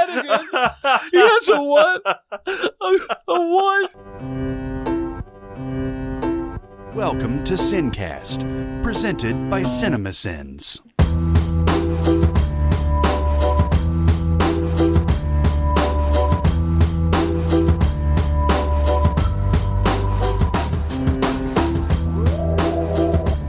shenanigans. He has a what? A what? Welcome to SinCast, presented by Cinemasins.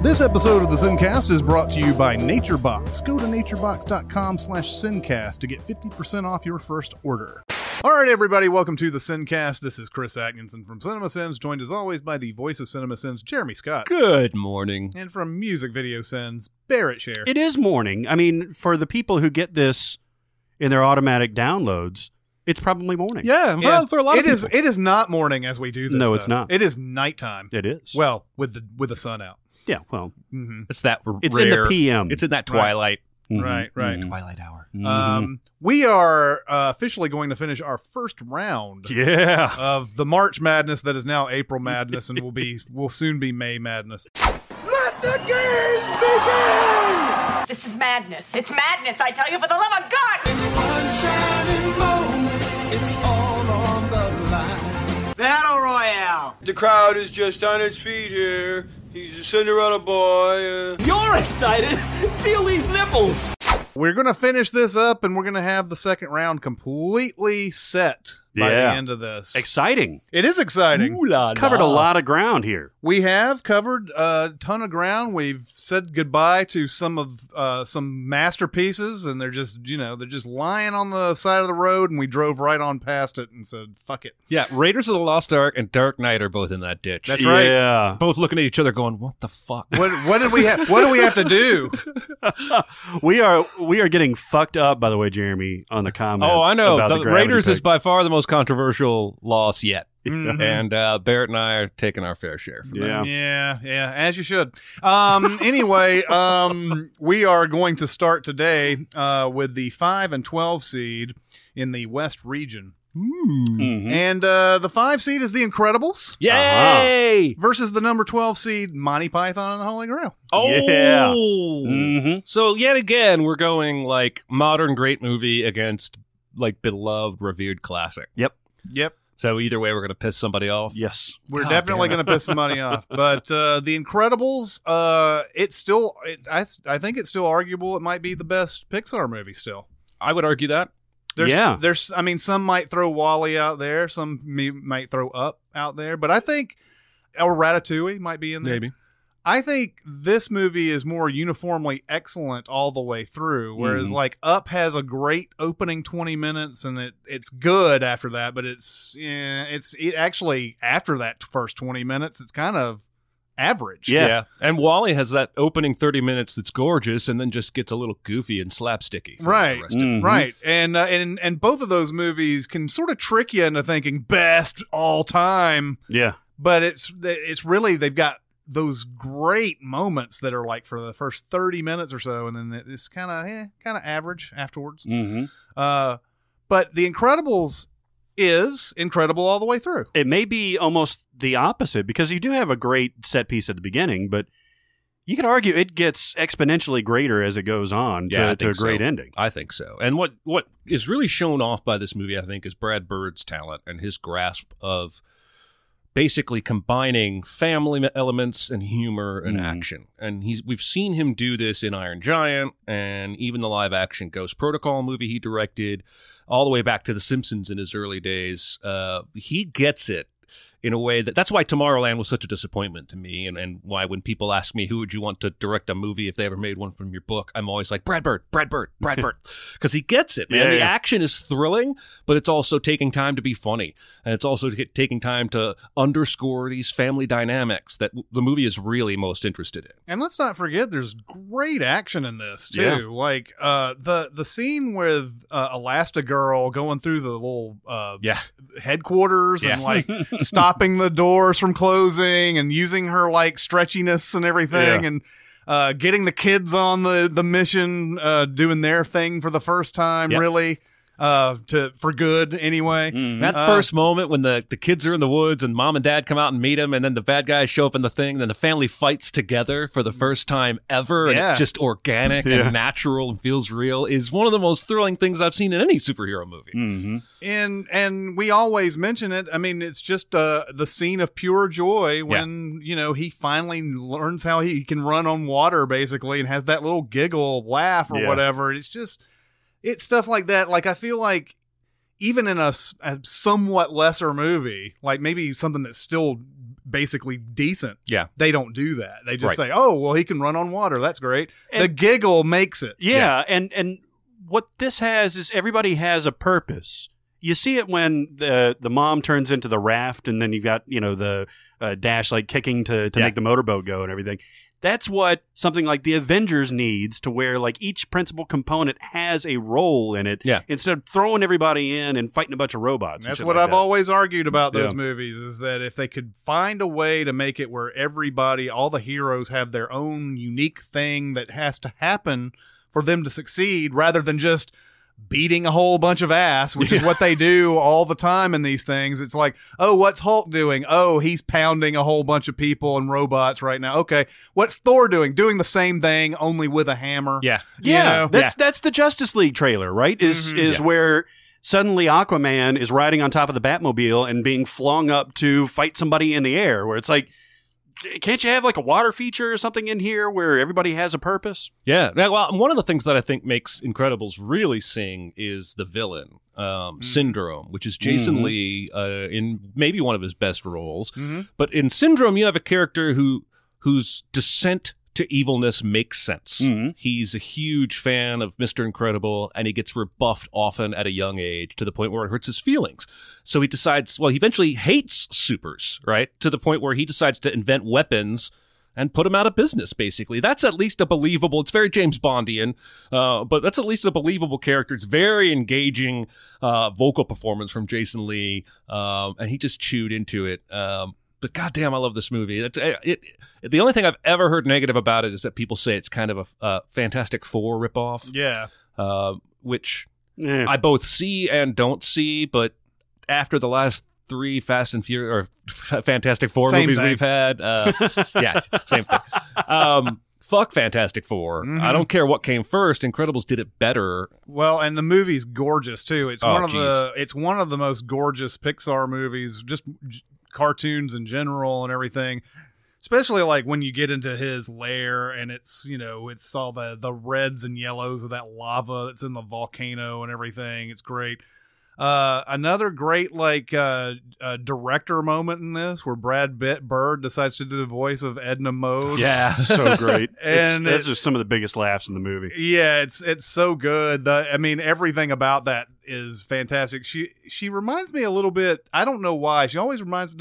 This episode of the SinCast is brought to you by NatureBox. Go to naturebox.com/SinCast to get 50% off your first order. All right, everybody, welcome to the SinCast. This is Chris Atkinson from Cinemasins, joined as always by the voice of Cinemasins, Jeremy Scott. Good morning. And from Music Video Sins, Barrett Share. It is morning. I mean, for the people who get this in their automatic downloads, it's probably morning. Yeah, for a lot of people. It is not morning as we do this. No, it's not. It is nighttime. It is. Well, with the sun out. Yeah, well, It's that it's rare. in the PM. It's in that twilight. Right. Twilight hour. We are officially going to finish our first round Yeah. of the March Madness that is now April Madness and will soon be May Madness. Let the games begin! This is madness. It's madness, I tell you, for the love of God! One shining moment, it's all on the line. Battle Royale! The crowd is just on its feet here. He's a Cinderella boy. You're excited! Feel these nipples! We're going to finish this up and we're going to have the second round completely set by the end of this. Exciting. It is exciting. Ooh la la. Covered a lot of ground here. We have covered a ton of ground. We've said goodbye to some masterpieces, and they're just lying on the side of the road, and we drove right on past it and said, fuck it. Yeah, Raiders of the Lost Ark and Dark Knight are both in that ditch. That's right. Yeah. Both looking at each other going, what the fuck? What did we have? What do we have to do? We are getting fucked up, by the way, Jeremy, on the comments. Oh, I know. About The the Raiders pick. is by far the most contriversial loss yet. Mhm. And Barrett and I are taking our fair share from that. Yeah. As you should. Anyway, we are going to start today with the 5 and 12 seed in the West region. Mhm. And the 5 seed is The Incredibles Yay! versus the number 12 seed Monty Python and the Holy Grail. Oh! Yeah. Mhm. So yet again, we're going like modern great movie against like beloved, revered classic. Yep. So either way, we're going to piss somebody off. Yes. We're definitely going to piss somebody off. But The Incredibles, I think it's still arguable. It might be the best Pixar movie still. I would argue that. Some might throw Wall-E out there. Some might throw Up out there. But I think, or Ratatouille might be in there. Maybe. I think this movie is more uniformly excellent all the way through, whereas like Up has a great opening 20 minutes and it's good after that, but it's actually after that first 20 minutes, it's kind of average. Yeah. And Wall-E has that opening 30 minutes that's gorgeous and then just gets a little goofy and slapsticky. For Right. The rest of it. Right. And both of those movies can sort of trick you into thinking best all time, Yeah. but it's really, they've got those great moments that are like for the first 30 minutes or so, and then it's kind of average afterwards. Mm-hmm. But The Incredibles is incredible all the way through. It may be almost the opposite because you do have a great set piece at the beginning, but you could argue it gets exponentially greater as it goes on to a great ending. I think so. And what is really shown off by this movie, I think, is Brad Bird's talent and his grasp of basically combining family elements and humor and action. And we've seen him do this in Iron Giant and even the live action Ghost Protocol movie he directed, all the way back to The Simpsons in his early days. He gets it in a way that's why Tomorrowland was such a disappointment to me, and why when people ask me who would you want to direct a movie if they ever made one from your book, I'm always like Brad Bird, because he gets it, man. The action is thrilling, but it's also taking time to be funny, and it's also taking time to underscore these family dynamics that the movie is really most interested in. And let's not forget, there's great action in this too. Yeah. Like the scene with Elastigirl going through the little headquarters and like stopping the doors from closing and using her like stretchiness and everything and getting the kids on the mission doing their thing for the first time. Really, for good anyway. That first moment when the kids are in the woods and mom and dad come out and meet them, and then the bad guys show up in the thing, and then the family fights together for the first time ever, and it's just organic and natural and feels real, is one of the most thrilling things I've seen in any superhero movie. And we always mention it. I mean, it's just the scene of pure joy when he finally learns how he can run on water, basically, and has that little giggle laugh or whatever. It's stuff like that. Like, I feel like even in a somewhat lesser movie, like maybe something that's still basically decent, they don't do that. They just say, oh, well, he can run on water. That's great. And the giggle makes it. And what this has is everybody has a purpose. You see it when the mom turns into the raft, and then you've got, the Dash like kicking to make the motorboat go and everything. That's what something like the Avengers needs, to where like each principal component has a role in it, instead of throwing everybody in and fighting a bunch of robots. That's what I've always argued about those movies, is that if they could find a way to make it where everybody, all the heroes, have their own unique thing that has to happen for them to succeed, rather than just beating a whole bunch of ass, which is what they do all the time in these things. It's like, oh, what's Hulk doing? Oh, he's pounding a whole bunch of people and robots right now. Okay, what's Thor doing? Doing the same thing, only with a hammer. That's the Justice League trailer, right? Is where suddenly Aquaman is riding on top of the Batmobile and being flung up to fight somebody in the air, where it's like, can't you have like a water feature or something in here where everybody has a purpose? Yeah. Well, one of the things that I think makes Incredibles really sing is the villain, Syndrome, which is Jason Lee in maybe one of his best roles. But in Syndrome, you have a character whose descent to evilness makes sense. He's a huge fan of Mr. Incredible, and he gets rebuffed often at a young age to the point where it hurts his feelings. So he decides, he eventually hates supers, right? To the point where he decides to invent weapons and put them out of business, basically. That's at least a believable, it's very James Bondian, but that's at least a believable character. It's very engaging vocal performance from Jason Lee, and he just chewed into it. But goddamn, I love this movie. The only thing I've ever heard negative about it is that people say it's kind of a Fantastic Four ripoff. Yeah. Which I both see and don't see, but after the last 3 Fast and Furious or Fantastic Four movies we've had, same thing. Fuck Fantastic Four. I don't care what came first. Incredibles did it better. Well, and the movie's gorgeous too. It's one of the most gorgeous Pixar movies, just cartoons in general and everything, especially like when you get into his lair and it's it's all the reds and yellows of that lava that's in the volcano and everything. It's great. Another great director moment in this, where Brad Bird decides to do the voice of Edna Mode. Yeah, so great. And that's just some of the biggest laughs in the movie. Yeah, it's so good. Everything about that is fantastic. She reminds me a little bit. I don't know why. She always reminds me.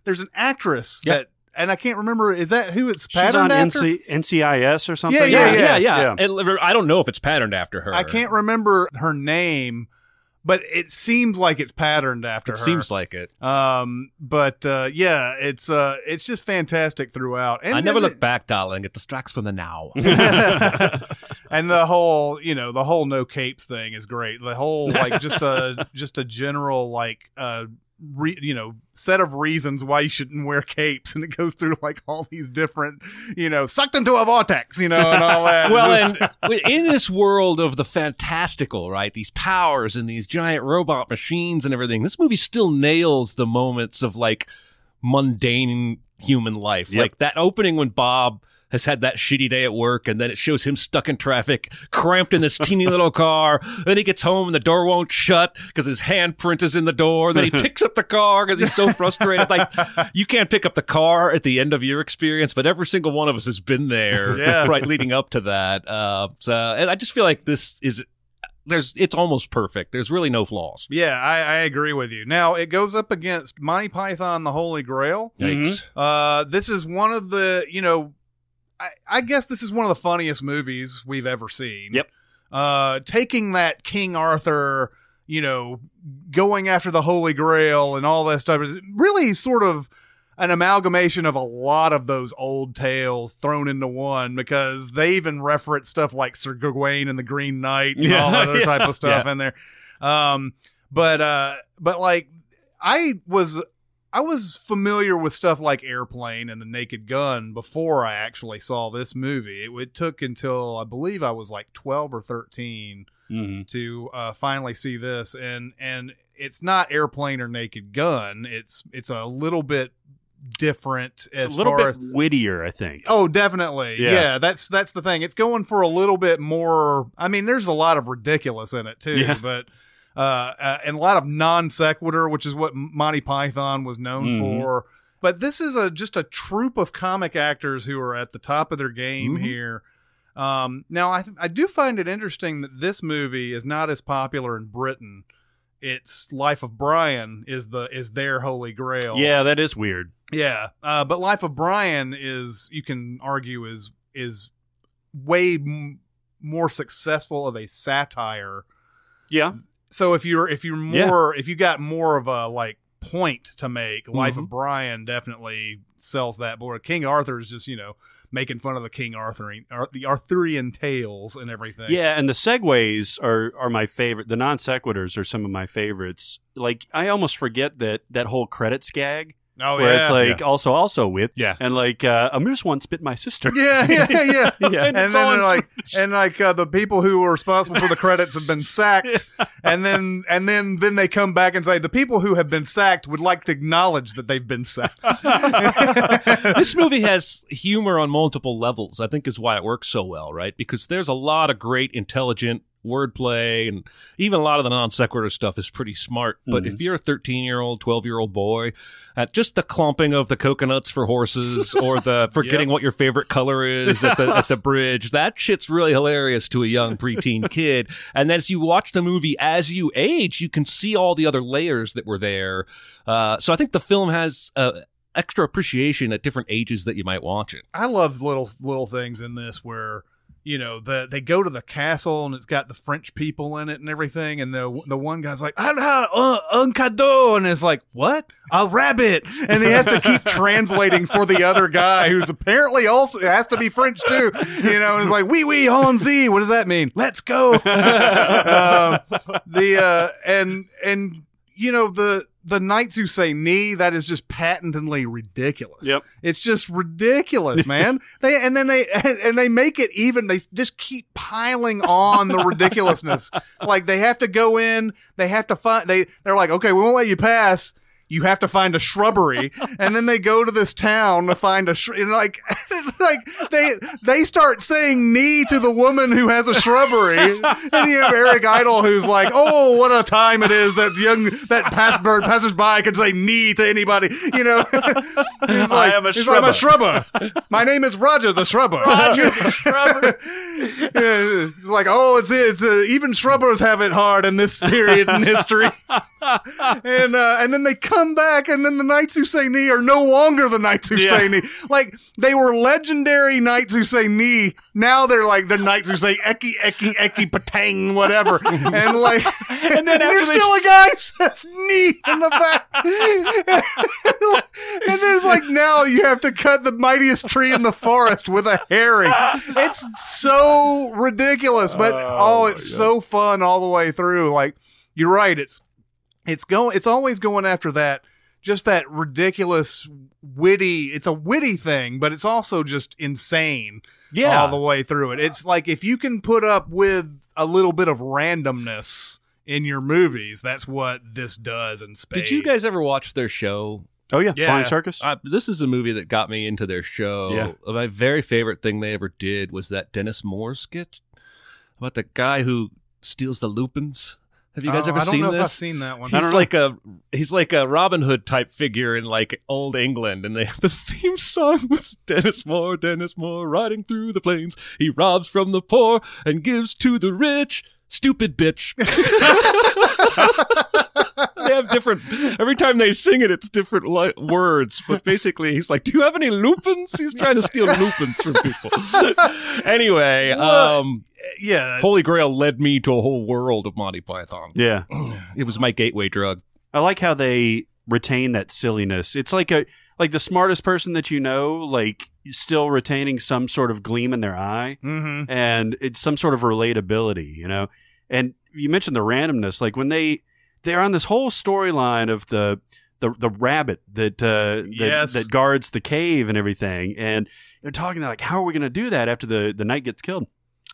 There's an actress that. And I can't remember, is that who it's patterned after? She's on NCIS or something? Yeah. I don't know if it's patterned after her. I can't remember her name, but it seems like it's patterned after her. It seems like it. It's just fantastic throughout. And I never look back, darling. It distracts from the now. And the whole no capes thing is great. The whole just a general set of reasons why you shouldn't wear capes, and it goes through all these different, sucked into a vortex, and all that. Well, and in this world of the fantastical, right, these powers and these giant robot machines and everything, this movie still nails the moments of mundane human life. Yep. Like that opening when Bob has had that shitty day at work, and then it shows him stuck in traffic, cramped in this teeny little car. Then he gets home and the door won't shut because his handprint is in the door. Then he picks up the car because he's so frustrated. You can't pick up the car at the end of your experience, but every single one of us has been there, right, leading up to that. And I just feel like this is... it's almost perfect. There's really no flaws. Yeah, I agree with you. Now, it goes up against Monty Python, The Holy Grail. Yikes. This is one of the, I guess this is one of the funniest movies we've ever seen. Yep. Taking that King Arthur, going after the Holy Grail and all that stuff is really sort of an amalgamation of a lot of those old tales thrown into one, because they even reference stuff like Sir Gawain and the Green Knight and all that other type of stuff in there. But like I was familiar with stuff like Airplane and The Naked Gun before I actually saw this movie. It took until I believe I was like 12 or 13 to finally see this, and it's not Airplane or Naked Gun. It's a little bit different, it's a little bit wittier, I think. Oh, definitely. Yeah, that's the thing. It's going for a little bit more. I mean, there's a lot of ridiculous in it too, but and a lot of non sequitur, which is what Monty Python was known for. But this is just a troupe of comic actors who are at the top of their game here. Now, I do find it interesting that this movie is not as popular in Britain. It's Life of Brian is their Holy Grail. Yeah, that is weird. Yeah, but Life of Brian is, you can argue, is way more successful of a satire. Yeah. So if you got more of a like point to make, Life of Brian definitely sells that more. King Arthur is just, making fun of the Arthurian tales and everything. Yeah, and the segues are my favorite. The non sequiturs are some of my favorites. Like, I almost forget that whole credits gag. Oh, where yeah. it's like also with, yeah, and like Amir's once bit my sister. Yeah. Yeah. And then the people who were responsible for the credits have been sacked, and then they come back and say the people who have been sacked would like to acknowledge that they've been sacked. This movie has humor on multiple levels, I think is why it works so well, right? Because there's a lot of great, intelligent wordplay, and even a lot of the non sequitur stuff is pretty smart. But if you're a 13-year-old, 12-year-old boy, just the clumping of the coconuts for horses, or the forgetting what your favorite color is at the bridge, that shit's really hilarious to a young preteen kid. And as you watch the movie as you age, you can see all the other layers that were there. So I think the film has extra appreciation at different ages that you might watch it. I love little things in this where, they go to the castle and it's got the French people in it and everything, and the one guy's like, un cadeau, and it's like, what? A rabbit, and he has to keep translating for the other guy who's apparently also has to be French too. It's like, oui, allons-y. What does that mean? Let's go. The knights who say knee, that is just patently ridiculous. Yep. It's just ridiculous, man. They make it even. They just keep piling on the ridiculously. Like, they have to go in, they have to find, they're like, okay, we won't let you pass. You have to find a shrubbery, and then they go to this town to find they start saying knee to the woman who has a shrubbery, and you have Eric Idle who's like, oh, what a time it is that passers-by can say knee to anybody. He's like, I'm a shrubber. My name is Roger the Shrubber. Roger the Shrubber. Yeah, it's like, oh, it's even shrubbers have it hard in this period in history. And then they come back, and then the knights who say knee are no longer the knights who say knee. Like, they were legendary knights who say knee. Now they're like the knights who say eki, patang, whatever. And like, and then there's still a guy who says knee in the back. And then it's like, now you have to cut the mightiest tree in the forest with a herring. It's so ridiculous, but it's so fun all the way through. Like, you're right. It's always going after that, just that ridiculous, witty. It's a witty thing, but it's also just insane all the way through it. It's like, if you can put up with a little bit of randomness in your movies, that's what this does in spades. Did you guys ever watch their show? Oh, yeah. Flying Circus? This is a movie that got me into their show. Yeah. My very favorite thing they ever did was that Dennis Moore skit about the guy who steals the lupins. Have you guys ever seen this? I don't know if I've seen that one. He's like a Robin Hood type figure in like old England, and the theme song was Dennis Moore, riding through the plains. He robs from the poor and gives to the rich. Stupid bitch. They have different, every time they sing it, it's different words, but basically he's like, do you have any lupins? He's trying to steal lupins from people. Anyway, Holy Grail led me to a whole world of Monty Python. Yeah. It was my gateway drug. I like how they retain that silliness. It's like the smartest person that like still retaining some sort of gleam in their eye, and it's some sort of relatability, and you mentioned the randomness, like when they're on this whole storyline of the rabbit that guards the cave and everything, and they're talking like, how are we going to do that after the knight gets killed?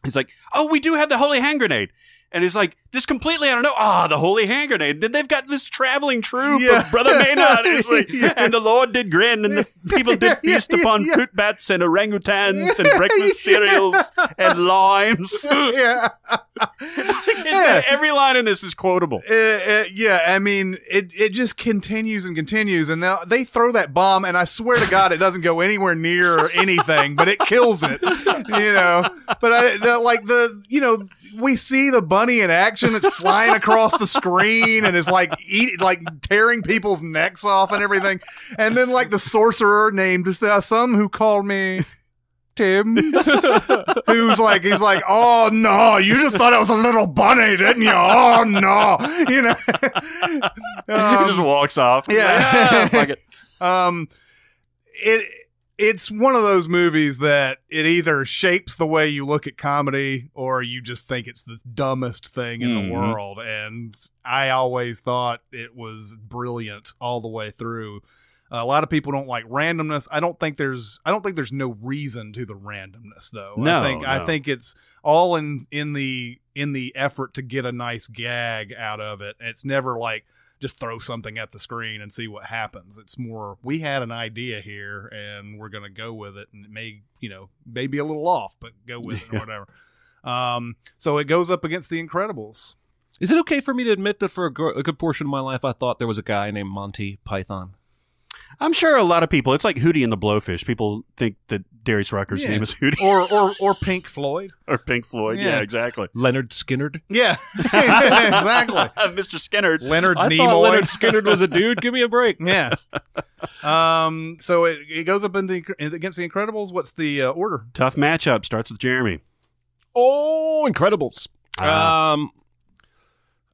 He's like, oh, we do have the holy hand grenade. And he's like, this completely, I don't know. The holy hand grenade. Then they've got this traveling troupe of Brother Maynard. He's like, and the Lord did grin, and the people did feast upon fruit bats and orangutans and breakfast cereals and limes. Every line in this is quotable. I mean, it just continues and continues. And now they throw that bomb, and I swear to God, it doesn't go anywhere near anything, but it kills it. But we see the bunny in action. It's flying across the screen and is like tearing people's necks off and everything. And then like the sorcerer named some who called me Tim, he's like, oh no, you just thought it was a little bunny, didn't you? Oh no, he just walks off. Yeah, fuck it. It's one of those movies that it either shapes the way you look at comedy or you just think it's the dumbest thing in the world. And I always thought it was brilliant all the way through. A lot of people don't like randomness. I don't think there's no reason to the randomness though. I think it's all in the effort to get a nice gag out of it. It's never like, just throw something at the screen and see what happens. It's more, we had an idea here and we're going to go with it, and it may be a little off, but go with it or whatever. So it goes up against The Incredibles. Is it okay for me to admit that for a good portion of my life, I thought there was a guy named Monty Python? I'm sure a lot of people, it's like Hootie and the Blowfish. People think that Darius Rucker's name is Hootie. Or Pink Floyd. Or Pink Floyd, yeah exactly. Leonard Skinnerd? Yeah, exactly. Mr. Skinnerd. Leonard I Nimoy. thought Leonard Skinnerd was a dude. Give me a break. Yeah. So it goes up against The Incredibles. What's the order? Tough matchup. Starts with Jeremy. Oh, Incredibles.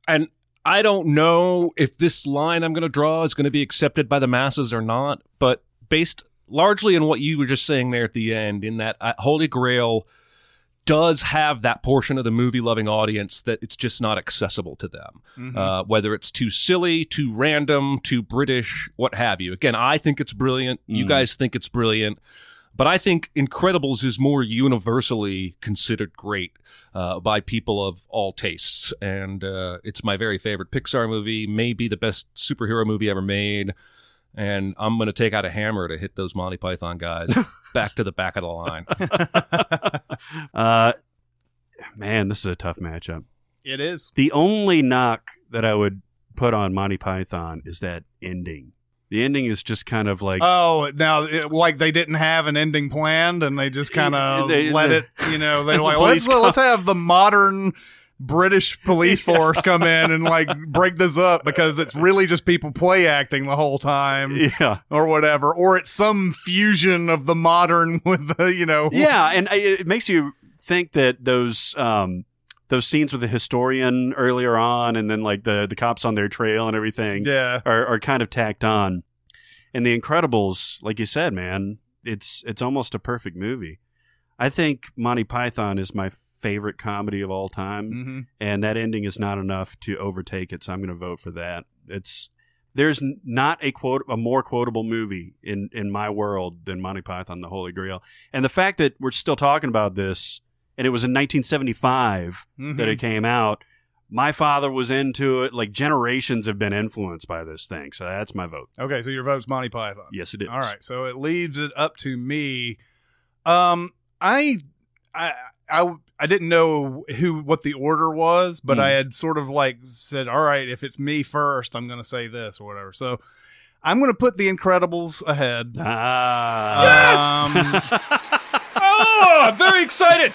And I don't know if this line I'm going to draw is going to be accepted by the masses or not, but based largely on what you were just saying there at the end, in that Holy Grail does have that portion of the movie-loving audience that it's just not accessible to them. Mm-hmm. Whether it's too silly, too random, too British, what have you. Again, I think it's brilliant. You guys think it's brilliant. But I think Incredibles is more universally considered great by people of all tastes. And it's my very favorite Pixar movie, maybe the best superhero movie ever made. And I'm going to take out a hammer to hit those Monty Python guys back to the back of the line. Man, this is a tough matchup. It is. The only knock that I would put on Monty Python is that ending. The ending is just kind of like... Oh, now, like they didn't have an ending planned and they just kind of let it, they're like, let's have the modern British police force come in and like break this up because it's really just people play acting the whole time. Yeah. Or whatever. Or it's some fusion of the modern with the, Yeah, and it makes you think that those scenes with the historian earlier on, and then like the cops on their trail and everything, are kind of tacked on. And The Incredibles, like you said, man, it's almost a perfect movie. I think Monty Python is my favorite comedy of all time, and that ending is not enough to overtake it. So I'm going to vote for that. There's not a more quotable movie in my world than Monty Python, The Holy Grail, and the fact that we're still talking about this. And it was in 1975 that it came out. My father was into it. Like, generations have been influenced by this thing. So that's my vote. Okay, so your vote's Monty Python. Yes, it is. All right, so it leaves it up to me. I didn't know what the order was, but I had sort of like said, all right, if it's me first, I'm going to say this or whatever. So I'm going to put The Incredibles ahead. Yes! Oh, I'm very excited.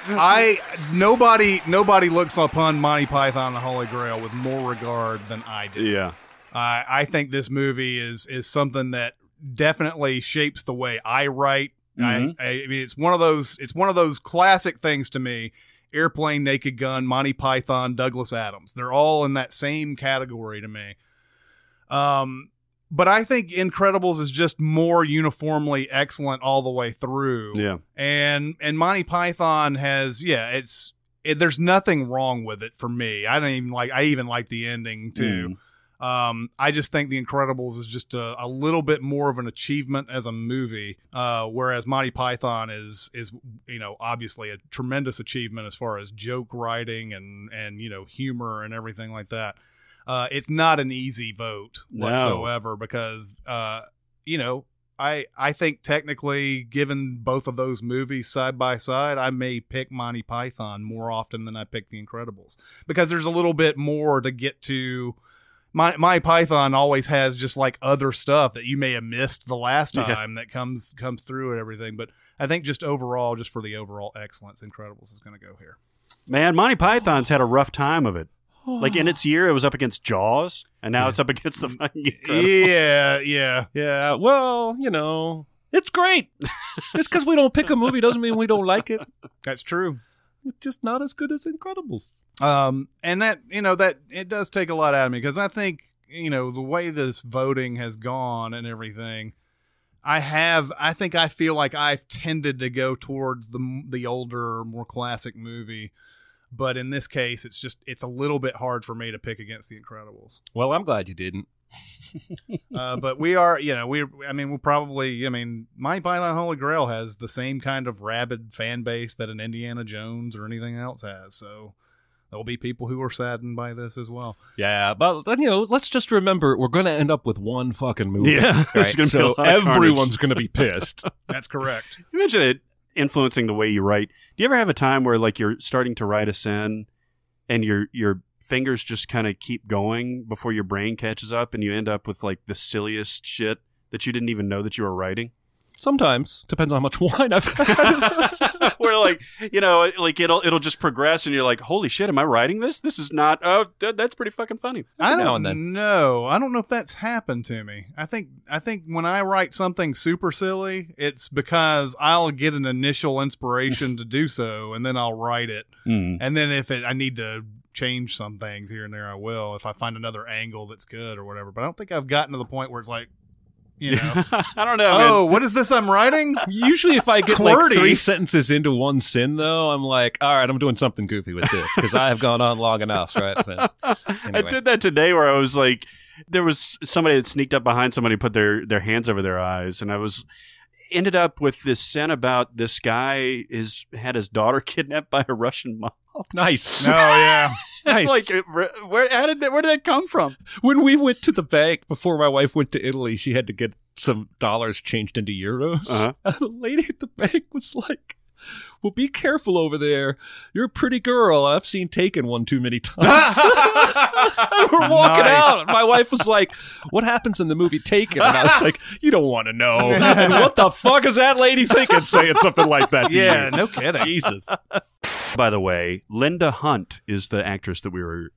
Nobody looks upon Monty Python and the Holy Grail with more regard than I do. Yeah. I think this movie is something that definitely shapes the way I write. I mean, it's one of those classic things to me. Airplane, Naked Gun, Monty Python, Douglas Adams. They're all in that same category to me. But I think Incredibles is just more uniformly excellent all the way through. Yeah. And Monty Python has, there's nothing wrong with it for me. I even like the ending too. I just think The Incredibles is just a little bit more of an achievement as a movie, whereas Monty Python is obviously a tremendous achievement as far as joke writing and humor and everything like that. It's not an easy vote whatsoever because I think technically, given both of those movies side by side, I may pick Monty Python more often than I pick The Incredibles because there's a little bit more to get to. My Python always has just like other stuff that you may have missed the last time that comes through and everything. But I think just overall, just for the overall excellence, Incredibles is going to go here. Man, Monty Python's had a rough time of it. Like in its year, it was up against Jaws, and now it's up against the fucking Incredibles. Yeah. Well, it's great. Just because we don't pick a movie doesn't mean we don't like it. That's true. It's just not as good as Incredibles. And that it does take a lot out of me because I think, the way this voting has gone and everything, I feel like I've tended to go towards the older, more classic movie. But in this case, it's a little bit hard for me to pick against The Incredibles. Well, I'm glad you didn't. But we are, we'll probably, Monty Python Holy Grail has the same kind of rabid fan base that an Indiana Jones or anything else has. So there'll be people who are saddened by this as well. Yeah, but let's just remember we're going to end up with one fucking movie. Yeah, right? So everyone's going to be pissed. That's correct. Imagine it influencing the way you write. Do you ever have a time where like you're starting to write a sin and your fingers just kind of keep going before your brain catches up and you end up with like the silliest shit that you didn't even know that you were writing? Sometimes. Depends on how much wine I've had. Where like, like it'll just progress and you're like, holy shit, am I writing this? This is not, that's pretty fucking funny. I don't know. I don't know if that's happened to me. I think when I write something super silly, it's because I'll get an initial inspiration to do so and then I'll write it. And then if I need to change some things here and there, I will, if I find another angle that's good or whatever. But I don't think I've gotten to the point where it's like, I don't know. Oh, man. what is this I'm writing? Usually if I get like 3 sentences into one sin, though, I'm like, all right, I'm doing something goofy with this because I have gone on long enough, right? So, anyway. I did that today where I was like, there was somebody that sneaked up behind somebody, put their hands over their eyes, and I ended up with this sin about this guy had his daughter kidnapped by a Russian mob. Nice. Oh, yeah. Nice. Like, where did that come from? When we went to the bank before my wife went to Italy, she had to get some dollars changed into euros. The lady at the bank was like, well, be careful over there. You're a pretty girl. I've seen Taken one too many times. And we're walking out. My wife was like, what happens in the movie Taken? And I was like, you don't want to know. And what the fuck is that lady thinking saying something like that to you? Yeah, no kidding. Jesus. By the way, Linda Hunt is the actress that we were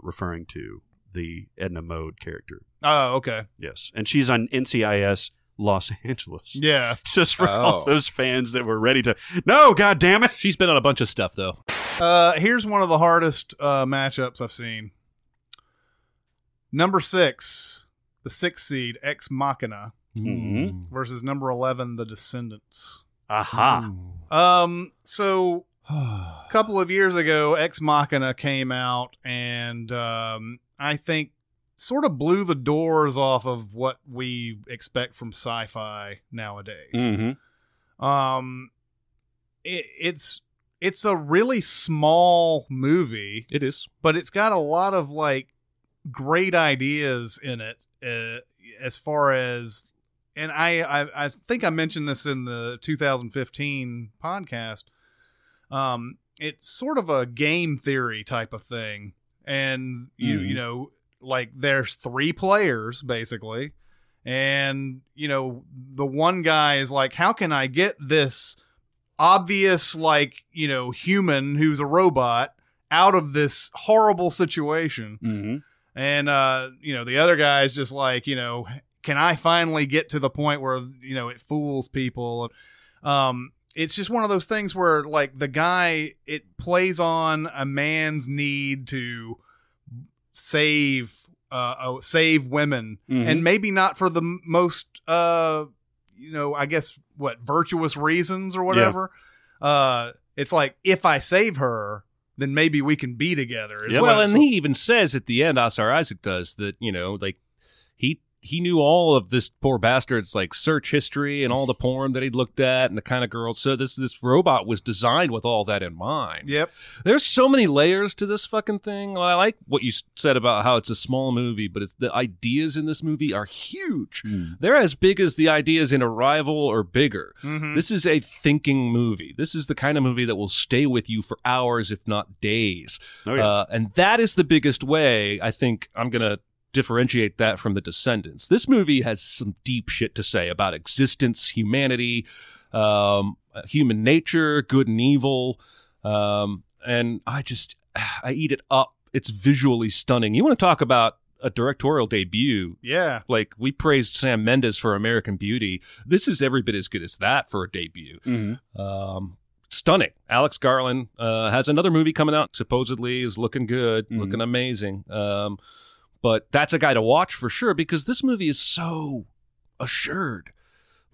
referring to, the Edna Mode character. Oh, okay. Yes. And she's on NCIS Los Angeles. Yeah. Just for all those fans that were ready to... No, God damn it! She's been on a bunch of stuff, though. Here's one of the hardest matchups I've seen. Number 6, the 6th seed, Ex Machina, versus number 11, The Descendants. Aha. So... a couple of years ago, Ex Machina came out and I think sort of blew the doors off of what we expect from sci-fi nowadays. It's a really small movie. It is. But it's got a lot of like great ideas in it as far as, and I think I mentioned this in the 2015 podcast. It's sort of a game theory type of thing. And like there's 3 players basically. And, the one guy is like, how can I get this obvious, like, human who's a robot out of this horrible situation? And, the other guy is just like, can I finally get to the point where, it fools people? It's just one of those things where, like, the guy, it plays on a man's need to save women, and maybe not for the most, I guess, virtuous reasons or whatever. Yeah. It's like, if I save her, then maybe we can be together. Yeah. Well, and he even says at the end, Oscar Isaac does, that, like he knew all of this poor bastard's like search history and all the porn that he'd looked at and the kind of girls. So this robot was designed with all that in mind. Yep. There's so many layers to this fucking thing. Well, I like what you said about how it's a small movie, but the ideas in this movie are huge. They're as big as the ideas in Arrival or bigger. This is a thinking movie. This is the kind of movie that will stay with you for hours, if not days. Oh, yeah. And that is the biggest way I think I'm going to differentiate that from The Descendants. This movie has some deep shit to say about existence, humanity, human nature, good and evil, and I eat it up. It's visually stunning. You want to talk about a directorial debut? Yeah. Like, we praised Sam Mendes for American Beauty. This is every bit as good as that for a debut. Stunning. Alex Garland has another movie coming out, supposedly is looking good, looking amazing. But that's a guy to watch for sure, because this movie is so assured.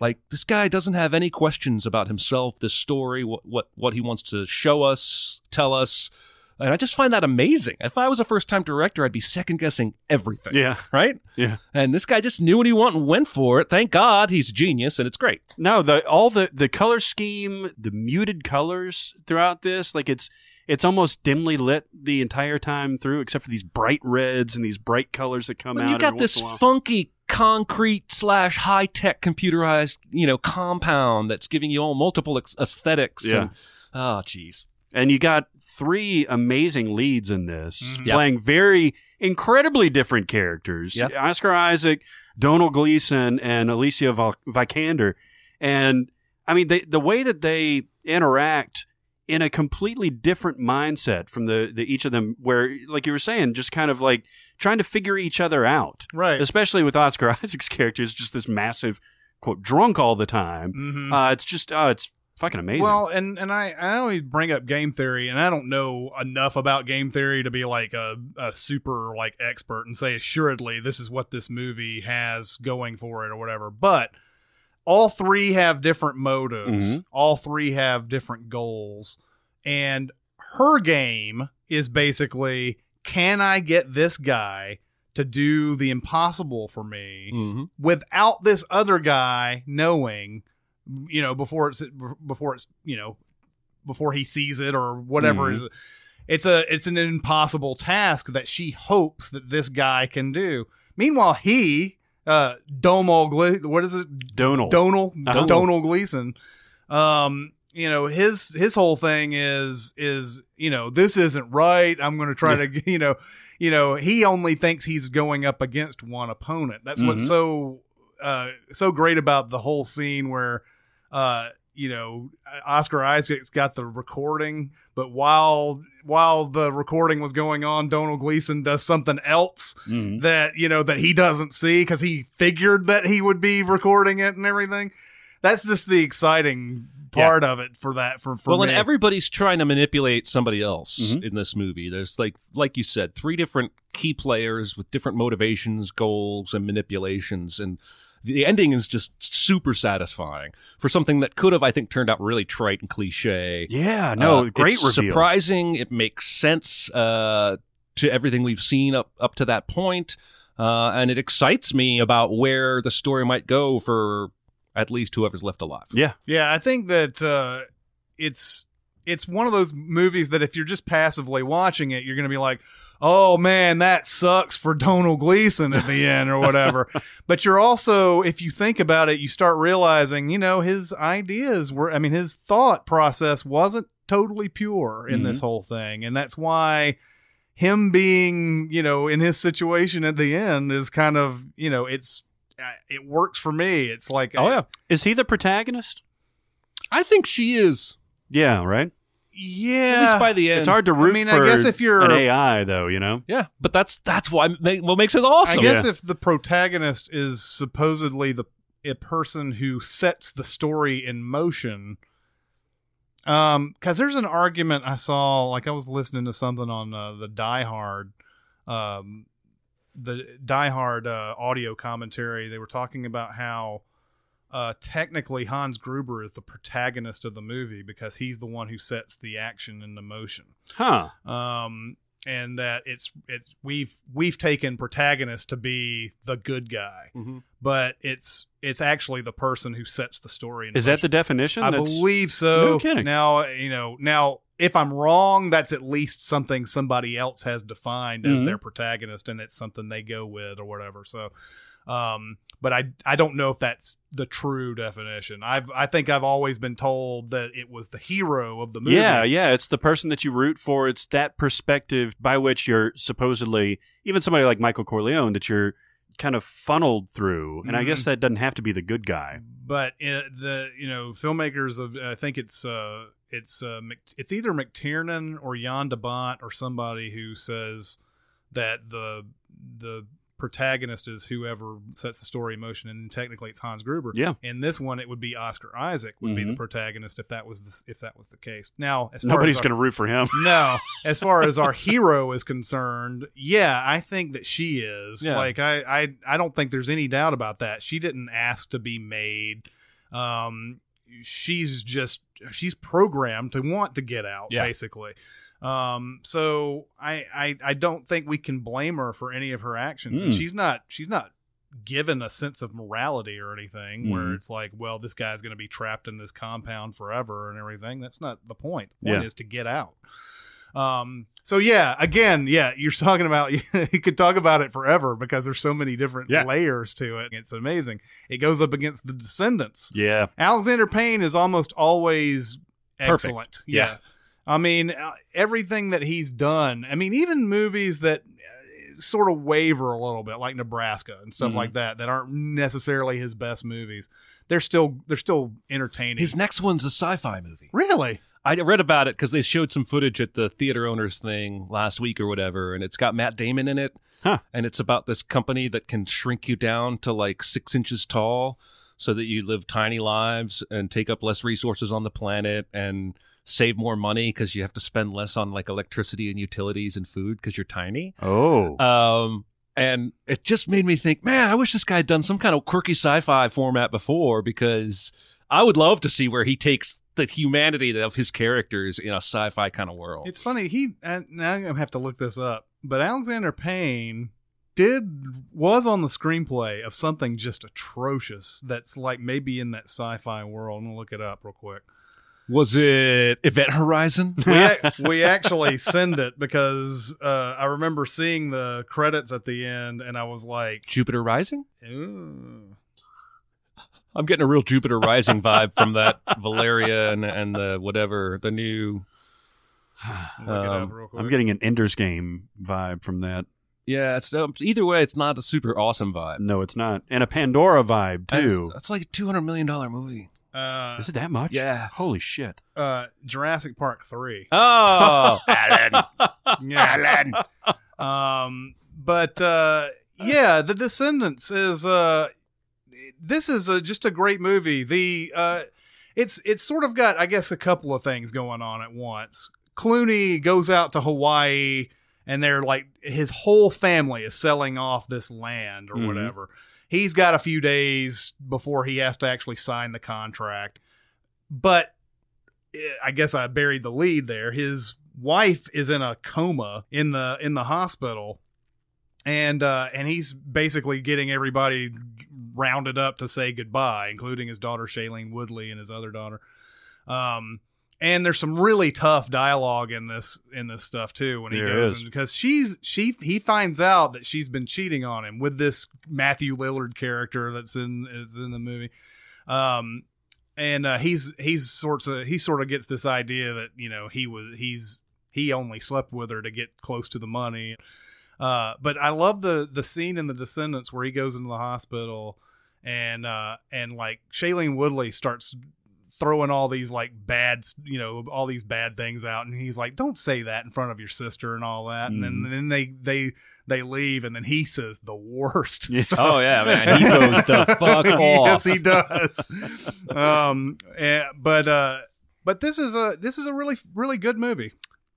Like, this guy doesn't have any questions about himself, this story, what he wants to show us, tell us. And I just find that amazing. If I was a first-time director, I'd be second-guessing everything. Yeah. Right? Yeah. And this guy just knew what he wanted and went for it. Thank God he's a genius, and it's great. No, the color scheme, the muted colors throughout this, like it's almost dimly lit the entire time through, except for these bright reds and these bright colors that come out. You got every this once in a while. funky concrete / high-tech computerized, compound that's giving you all multiple aesthetics. Yeah. And, oh, geez. And you got 3 amazing leads in this, Yep. playing very incredibly different characters. Yep. Oscar Isaac, Donald Gleason, and Alicia Vikander. And, I mean, the way that they interact in a completely different mindset from the each of them, where, like you were saying, just kind of like trying to figure each other out. Right. Especially with Oscar Isaac's character is just this massive, quote, drunk all the time. It's just, it's fucking amazing. Well, and I always bring up game theory, and I don't know enough about game theory to be like a super like expert and say assuredly this is what this movie has going for it or whatever. But all 3 have different motives. All 3 have different goals. And her game is basically, can I get this guy to do the impossible for me without this other guy knowing, before he sees it or whatever is. It's an impossible task that she hopes that this guy can do. Meanwhile, Donald Gleason, his whole thing is this isn't right. I'm going to try to, he only thinks he's going up against one opponent. That's what's so great about the whole scene where, Oscar Isaac's got the recording, but while the recording was going on, Donald Gleason does something else that he doesn't see because he figured that he would be recording it and everything. That's just the exciting part of it for well, me. and everybody's trying to manipulate somebody else in this movie. There's like you said, 3 different key players with different motivations, goals, and manipulations, and the ending is just super satisfying for something that could have, I think, turned out really trite and cliche. Yeah, no, great it's reveal. Surprising. It makes sense to everything we've seen up to that point, and it excites me about where the story might go for at least whoever's left alive. Yeah. Yeah, I think that it's one of those movies that if you're just passively watching it, you're going to be like, oh man, that sucks for Donald Gleason at the end or whatever. But you're also, if you think about it, you start realizing, his ideas his thought process wasn't totally pure in this whole thing. And that's why him being, in his situation at the end is kind of, it works for me. It's like, Oh, yeah. Is he the protagonist? I think she is. Yeah, right? yeah. At least by the end. It's hard to root I for guess if you're an AI, though, Yeah, but that's what makes it awesome. I guess if the protagonist is supposedly a person who sets the story in motion, because there's an argument I saw, like I was listening to something on the Die Hard audio commentary. They were talking about how technically Hans Gruber is the protagonist of the movie because he's the one who sets the action into motion. Huh. And that we've taken protagonist to be the good guy, but it's actually the person who sets the story into Is motion. that the definition? I believe so. No kidding. Now, if I'm wrong, that's at least something somebody else has defined as their protagonist, and it's something they go with or whatever. So, but I don't know if that's the true definition. I think I've always been told that it was the hero of the movie. Yeah, it's the person that you root for. It's that perspective by which you're supposedly, even somebody like Michael Corleone, that you're kind of funneled through. And I guess that doesn't have to be the good guy. But filmmakers of, I think it's either McTiernan or Jan de Bont or somebody who says that the protagonist is whoever sets the story in motion, and technically it's Hans Gruber. Yeah. In this one, it would be Oscar Isaac would be the protagonist if that was the case. Now, Nobody's going to root for him. No, as far as our hero is concerned, yeah, I think that she is. Yeah. Like I don't think there's any doubt about that. She didn't ask to be made. She's programmed to want to get out, basically. So I don't think we can blame her for any of her actions. And she's not given a sense of morality or anything where it's like, well, this guy's going to be trapped in this compound forever and everything. That's not the point. The point is to get out. So you're talking about, you could talk about it forever because there's so many different layers to it. It's amazing. It goes up against The Descendants. Yeah. Alexander Payne is almost always excellent. Perfect. Yeah. I mean, everything that he's done. I mean, even movies that sort of waver a little bit, like Nebraska and stuff like that aren't necessarily his best movies. They're still entertaining. His next one's a sci-fi movie. Really? I read about it because they showed some footage at the theater owners thing last week or whatever, and it's got Matt Damon in it. Huh. And it's about this company that can shrink you down to like 6 inches tall so that you live tiny lives and take up less resources on the planet and save more money because you have to spend less on like electricity and utilities and food because you're tiny. Oh. And it just made me think, man, I wish this guy had done some kind of quirky sci-fi format before, because I would love to see where he takes the humanity of his characters in a sci-fi kind of world. It's funny. Now I'm going to have to look this up, but Alexander Payne was on the screenplay of something just atrocious that's like maybe in that sci-fi world. I'm going to look it up real quick. Was it Event Horizon? We actually send it because I remember seeing the credits at the end, and I was like, Jupiter Rising? ooh. I'm getting a real Jupiter Rising vibe from that Valeria and the whatever, the new... Look it up real quick. I'm getting an Ender's Game vibe from that. Yeah, it's either way, it's not a super awesome vibe. No, it's not. And a Pandora vibe, too. It's like a $200 million movie. Is it that much? Yeah. Holy shit. Jurassic Park 3. Oh, Alan. But The Descendants is this is just a great movie. It's sort of got, I guess, a couple of things going on at once. Clooney goes out to Hawaii, and they're like, his whole family is selling off this land or whatever. He's got a few days before he has to actually sign the contract. But I guess I buried the lead there. His wife is in a coma in the hospital, and he's basically getting everybody rounded up to say goodbye, including his daughter Shailene Woodley and his other daughter. And there's some really tough dialogue in this stuff too when he goes in, because he finds out that she's been cheating on him with this Matthew Lillard character that's in the movie. And he sort of gets this idea that, you know, he only slept with her to get close to the money. But I love the scene in The Descendants where he goes into the hospital and like Shailene Woodley starts throwing all these like all these bad things out, and he's like, don't say that in front of your sister and all that. And then they leave, and then he says the worst stuff. Oh yeah, man, he goes the fuck off. Yes, he does. But this is a really, really good movie.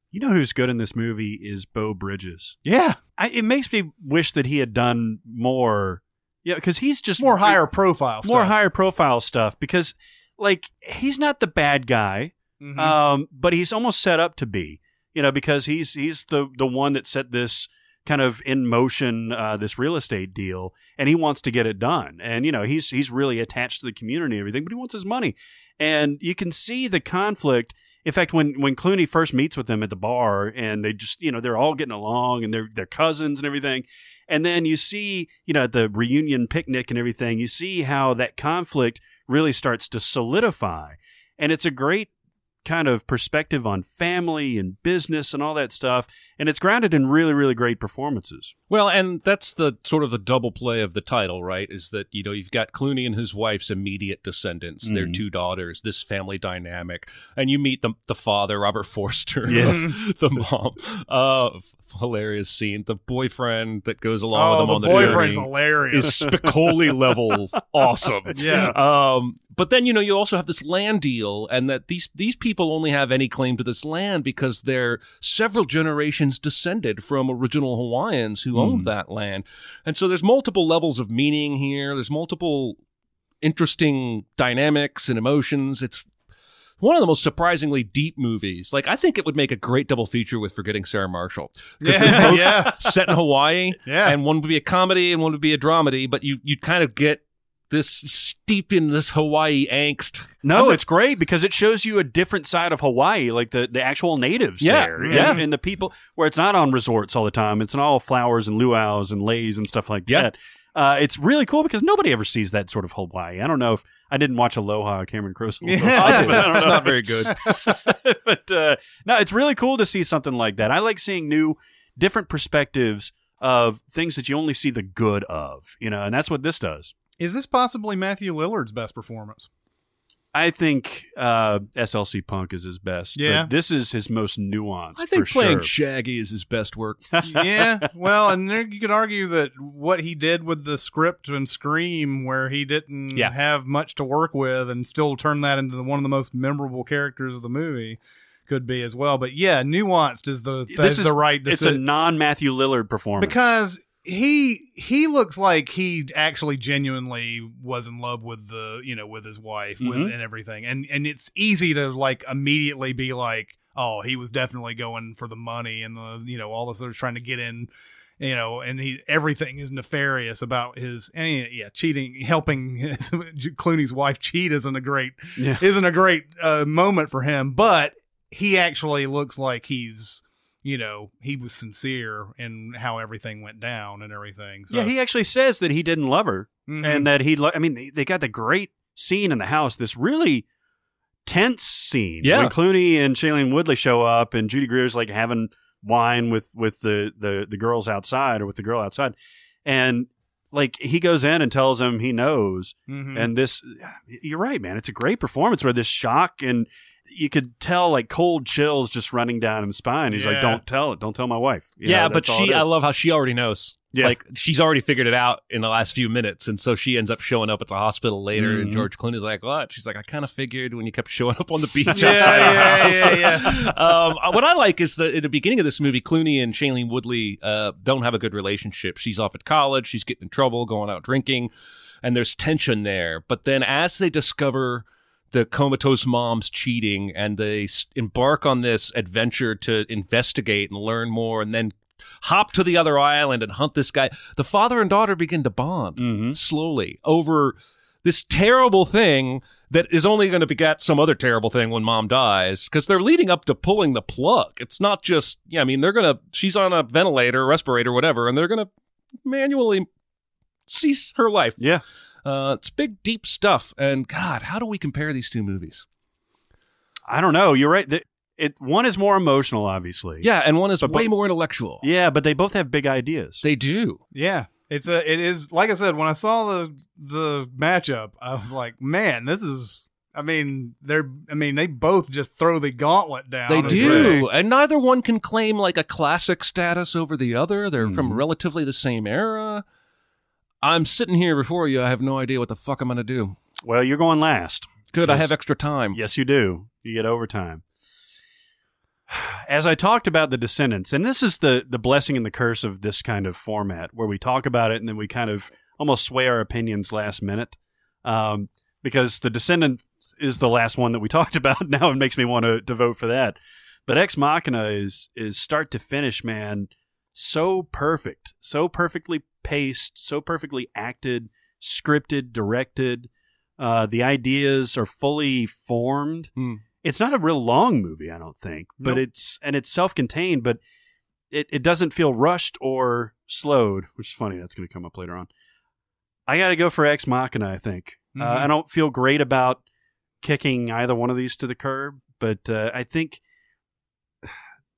You know who's good in this movie is Beau Bridges. Yeah. It makes me wish that he had done more, Yeah, because he's just more higher profile stuff. More higher profile stuff because, like, he's not the bad guy, but he's almost set up to be, because he's the one that set this kind of in motion, this real estate deal, and he wants to get it done. And, he's really attached to the community and everything, but he wants his money. And you can see the conflict. In fact, when Clooney first meets with them at the bar and they just, they're all getting along and they're cousins and everything. And then you see, at the reunion picnic and everything, you see how that conflict really starts to solidify. And it's a great kind of perspective on family and business and all that stuff. And it's grounded in really, really great performances. Well, and that's the sort of the double play of the title, right? Is that, you've got Clooney and his wife's immediate descendants, their two daughters, this family dynamic. And you meet the father, Robert Forster, the mom. Hilarious scene. The boyfriend that goes along with them on the journey. The boyfriend's hilarious. Is Spicoli levels awesome. Yeah. But then, you also have this land deal, and that these people only have any claim to this land because they're several generations descended from original Hawaiians who owned that land. And so there's multiple levels of meaning here. There's multiple interesting dynamics and emotions. It's one of the most surprisingly deep movies. Like, I think it would make a great double feature with Forgetting Sarah Marshall. Because they're both set in Hawaii, and one would be a comedy and one would be a dramedy, but you'd kind of get this steep in this Hawaii angst. No, it's great because it shows you a different side of Hawaii, like the actual natives there. And the people, where it's not on resorts all the time. It's all flowers and luau's and leis and stuff like that. It's really cool because nobody ever sees that sort of Hawaii. I don't know if I didn't watch Aloha, Cameron Crowe's Aloha. I did. It's not very good. But no, it's really cool to see something like that. I like seeing different perspectives of things that you only see the good of, and that's what this does. Is this possibly Matthew Lillard's best performance? I think SLC Punk is his best. Yeah. But this is his most nuanced, I think for playing sure. Shaggy is his best work. Yeah, well, and there you could argue that what he did with the script and Scream, where he didn't have much to work with and still turn that into one of the most memorable characters of the movie, could be as well. But yeah, nuanced is the right decision. It's a non-Matthew Lillard performance. Because he looks like he actually genuinely was in love with with his wife and everything, and it's easy to like immediately be like, oh, he was definitely going for the money and the all this other trying to get in, and everything is nefarious about his cheating, helping Clooney's wife cheat isn't a great moment for him, but he actually looks like he's. He was sincere in how everything went down and everything. So. Yeah, he actually says that he didn't love her and that they got the great scene in the house, this really tense scene when Clooney and Shailene Woodley show up and Judy Greer's like having wine with the girls outside or with the girl outside. And like he goes in and tells him he knows. And this, you're right, man. It's a great performance where this shock and you could tell like cold chills just running down his spine. He's like, don't tell my wife. But I love how she already knows. Yeah. Like she's already figured it out in the last few minutes. And so she ends up showing up at the hospital later and George Clooney's like, what? She's like, I kind of figured when you kept showing up on the beach outside our house. What I like is that at the beginning of this movie, Clooney and Shailene Woodley don't have a good relationship. She's off at college. She's getting in trouble, going out drinking. And there's tension there. But then as they discover the comatose mom's cheating and they embark on this adventure to investigate and learn more and then hop to the other island and hunt this guy, the father and daughter begin to bond slowly over this terrible thing that is only going to beget some other terrible thing when mom dies, because they're leading up to pulling the plug. It's not just, she's on a ventilator, respirator, whatever, and they're going to manually cease her life. Yeah. It's big, deep stuff. And God, how do we compare these two movies? I don't know. You're right. One is more emotional, obviously. Yeah, and one is way more intellectual. Yeah, but they both have big ideas. They do. Yeah. It is like I said, when I saw the matchup, I was like, man, this is they both just throw the gauntlet down. They do. And neither one can claim like a classic status over the other. They're from relatively the same era. I'm sitting here before you. I have no idea what the fuck I'm going to do. Well, you're going last. Good. I have extra time. Yes, you do. You get overtime. As I talked about the Descendants, and this is the blessing and the curse of this kind of format, where we talk about it and then we kind of almost sway our opinions last minute, because The Descendant is the last one that we talked about. Now it makes me want to vote for that. But Ex Machina is start to finish, man, so perfect, so perfectly paced, so perfectly acted, scripted, directed. The ideas are fully formed. It's not a real long movie, I don't think, but it's self-contained, but it doesn't feel rushed or slowed, which is funny. That's going to come up later on. I got to go for Ex Machina, I think. I don't feel great about kicking either one of these to the curb, but I think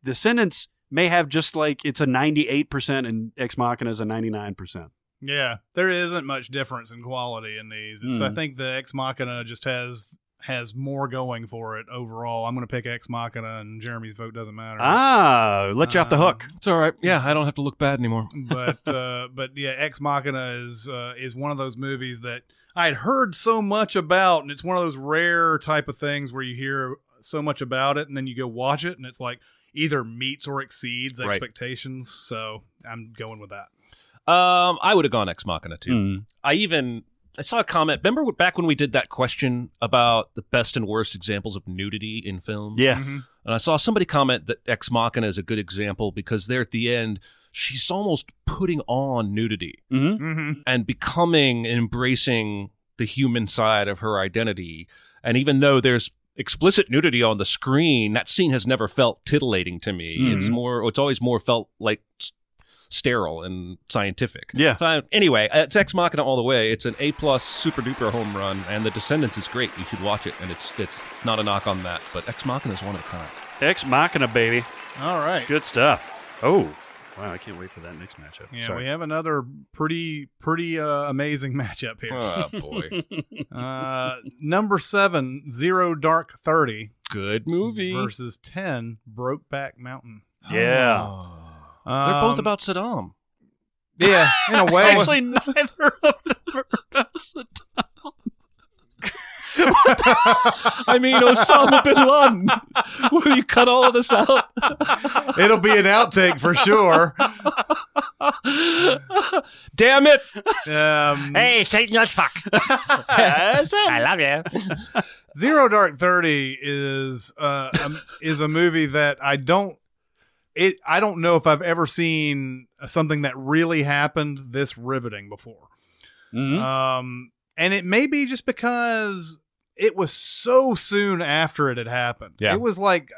Descendants may have just like it's a 98% and Ex Machina is a 99%. Yeah, there isn't much difference in quality in these. I think the Ex Machina just has more going for it overall. I'm going to pick Ex Machina, and Jeremy's vote doesn't matter. Let you off the hook. It's all right. Yeah, I don't have to look bad anymore. But yeah, Ex Machina is one of those movies that I'd heard so much about, and it's one of those rare type of things where you hear so much about it, and then you go watch it, and it's like either meets or exceeds expectations. So I'm going with that. I would have gone Ex Machina too. I saw a comment. Remember back when we did that question about the best and worst examples of nudity in films? Yeah. And I saw somebody comment that Ex Machina is a good example because there at the end, she's almost putting on nudity and becoming and embracing the human side of her identity. And even though there's explicit nudity on the screen, that scene has never felt titillating to me. It's always more felt like sterile and scientific. Yeah. So, anyway, it's Ex Machina all the way. It's an A+ super duper home run, and The Descendants is great. You should watch it, and it's not a knock on that, but Ex Machina is one of a kind. Ex Machina, baby. All right. Good stuff. Oh, wow, I can't wait for that next matchup. Yeah, Sorry. we have another pretty amazing matchup here. Oh, boy. Number 7, Zero Dark 30. Good movie. Versus 10, Brokeback Mountain. Yeah. Oh. They're both about Saddam. Yeah, in a way. Actually, neither of them are about Saddam. I mean, Osama bin Laden. Will you cut all of this out? It'll be an outtake for sure. Damn it! Hey, Satan, let's fuck. I love you. Zero Dark 30 is a movie that I don't know if I've ever seen something that really happened this riveting before. And it may be just because it was so soon after it had happened. Yeah. It was like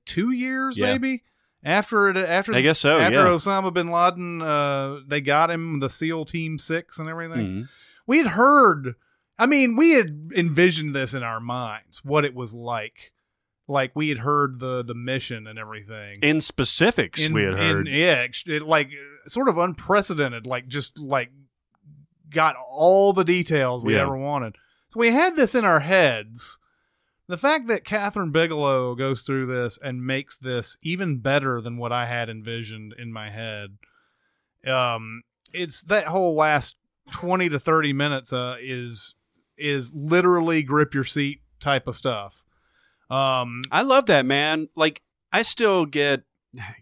2 years maybe after I guess so. After Osama bin Laden, they got him, the SEAL Team 6 and everything. We had heard. I mean, we had envisioned this in our minds, what it was like. Like we had heard the mission and everything. In specifics, we had heard. Like sort of unprecedented. Like just like got all the details we ever wanted. So we had this in our heads. The fact that Catherine Bigelow goes through this and makes this even better than what I had envisioned in my head. It's that whole last 20 to 30 minutes is literally grip your seat type of stuff. I love that, man. Like, I still get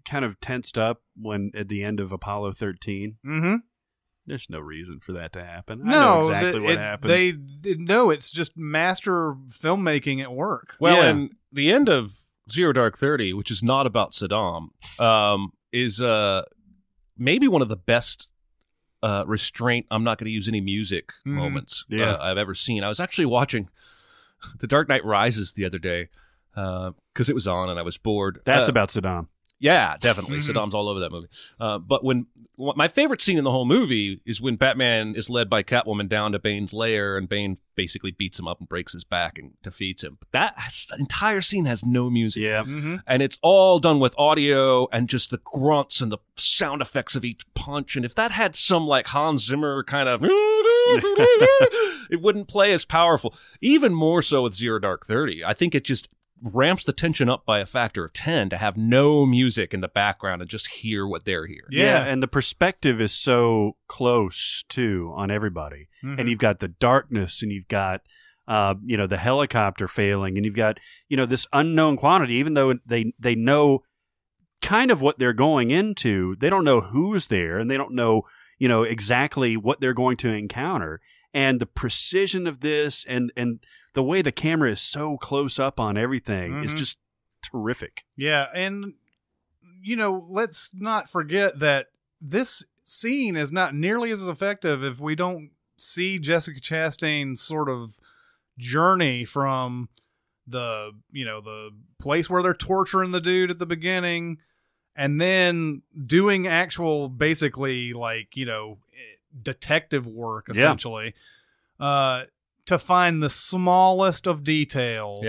kind of tensed up when at the end of Apollo 13. There's no reason for that to happen. I know exactly what happens. It's just master filmmaking at work. Well, and the end of Zero Dark 30, which is not about Saddam, is maybe one of the best restraint, I'm not going to use any music moments I've ever seen. I was actually watching The Dark Knight Rises the other day because it was on and I was bored. That's about Saddam. Yeah, definitely. Saddam's all over that movie. But my favorite scene in the whole movie is when Batman is led by Catwoman down to Bane's lair and Bane basically beats him up and breaks his back and defeats him. But that entire scene has no music. Yeah. And it's all done with audio and just the grunts and the sound effects of each punch. And if that had some like Hans Zimmer kind of... it wouldn't play as powerful. Even more so with Zero Dark 30. I think it just ramps the tension up by a factor of 10 to have no music in the background and just hear what they're hearing. Yeah, and the perspective is so close too on everybody. And you've got the darkness, and you've got the helicopter failing, and you've got this unknown quantity. Even though they know kind of what they're going into, they don't know who's there, and they don't know exactly what they're going to encounter. And the precision of this and the way the camera is so close up on everything is just terrific. Yeah, and, let's not forget that this scene is not nearly as effective if we don't see Jessica Chastain's sort of journey from the place where they're torturing the dude at the beginning and then doing actual basically detective work essentially to find the smallest of details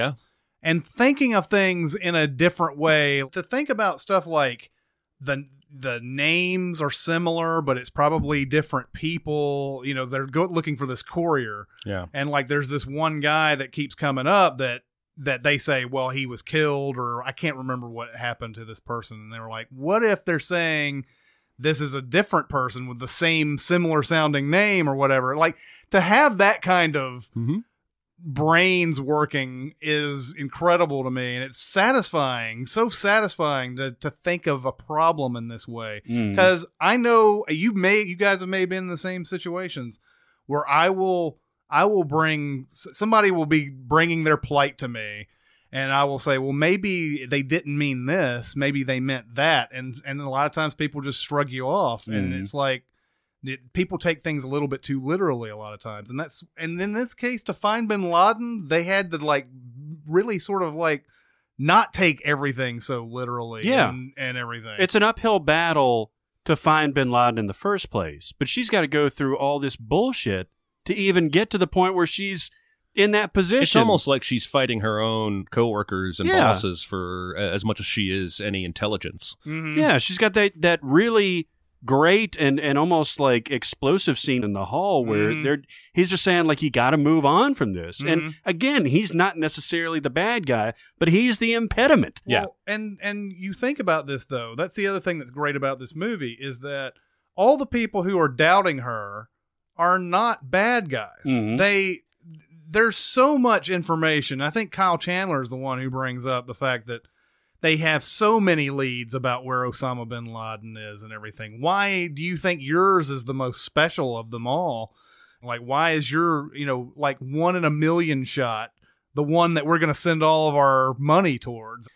and thinking of things in a different way, to think about stuff like the names are similar, but it's probably different people. They're looking for this courier. Yeah. And there's this one guy that keeps coming up that they say, well, he was killed, or I can't remember what happened to this person. And they were like, what if they're saying this is a different person with the same similar sounding name or whatever? To have that kind of brains working is incredible to me, and it's so satisfying to think of a problem in this way, because I know you guys have maybe been in the same situations where somebody will be bringing their plight to me, and I will say, well, maybe they didn't mean this, maybe they meant that, and a lot of times people just shrug you off, and it's people take things a little bit too literally a lot of times. And in this case, to find bin Laden, they had to really sort of not take everything so literally and everything. It's an uphill battle to find bin Laden in the first place, but she's got to go through all this bullshit to even get to the point where she's in that position. It's almost like she's fighting her own coworkers and bosses for as much as she is any intelligence. Mm-hmm. Yeah, she's got that really great and almost explosive scene in the hall where he's just saying you got to move on from this. And again, he's not necessarily the bad guy, but he's the impediment. Well, and you think about this though, that's the other thing that's great about this movie is that all the people who are doubting her are not bad guys. There's so much information. I think Kyle Chandler is the one who brings up the fact that they have so many leads about where Osama bin Laden is and everything. Why do you think yours is the most special of them all? Why is your, one in a million shot the one that we're going to send all of our money towards?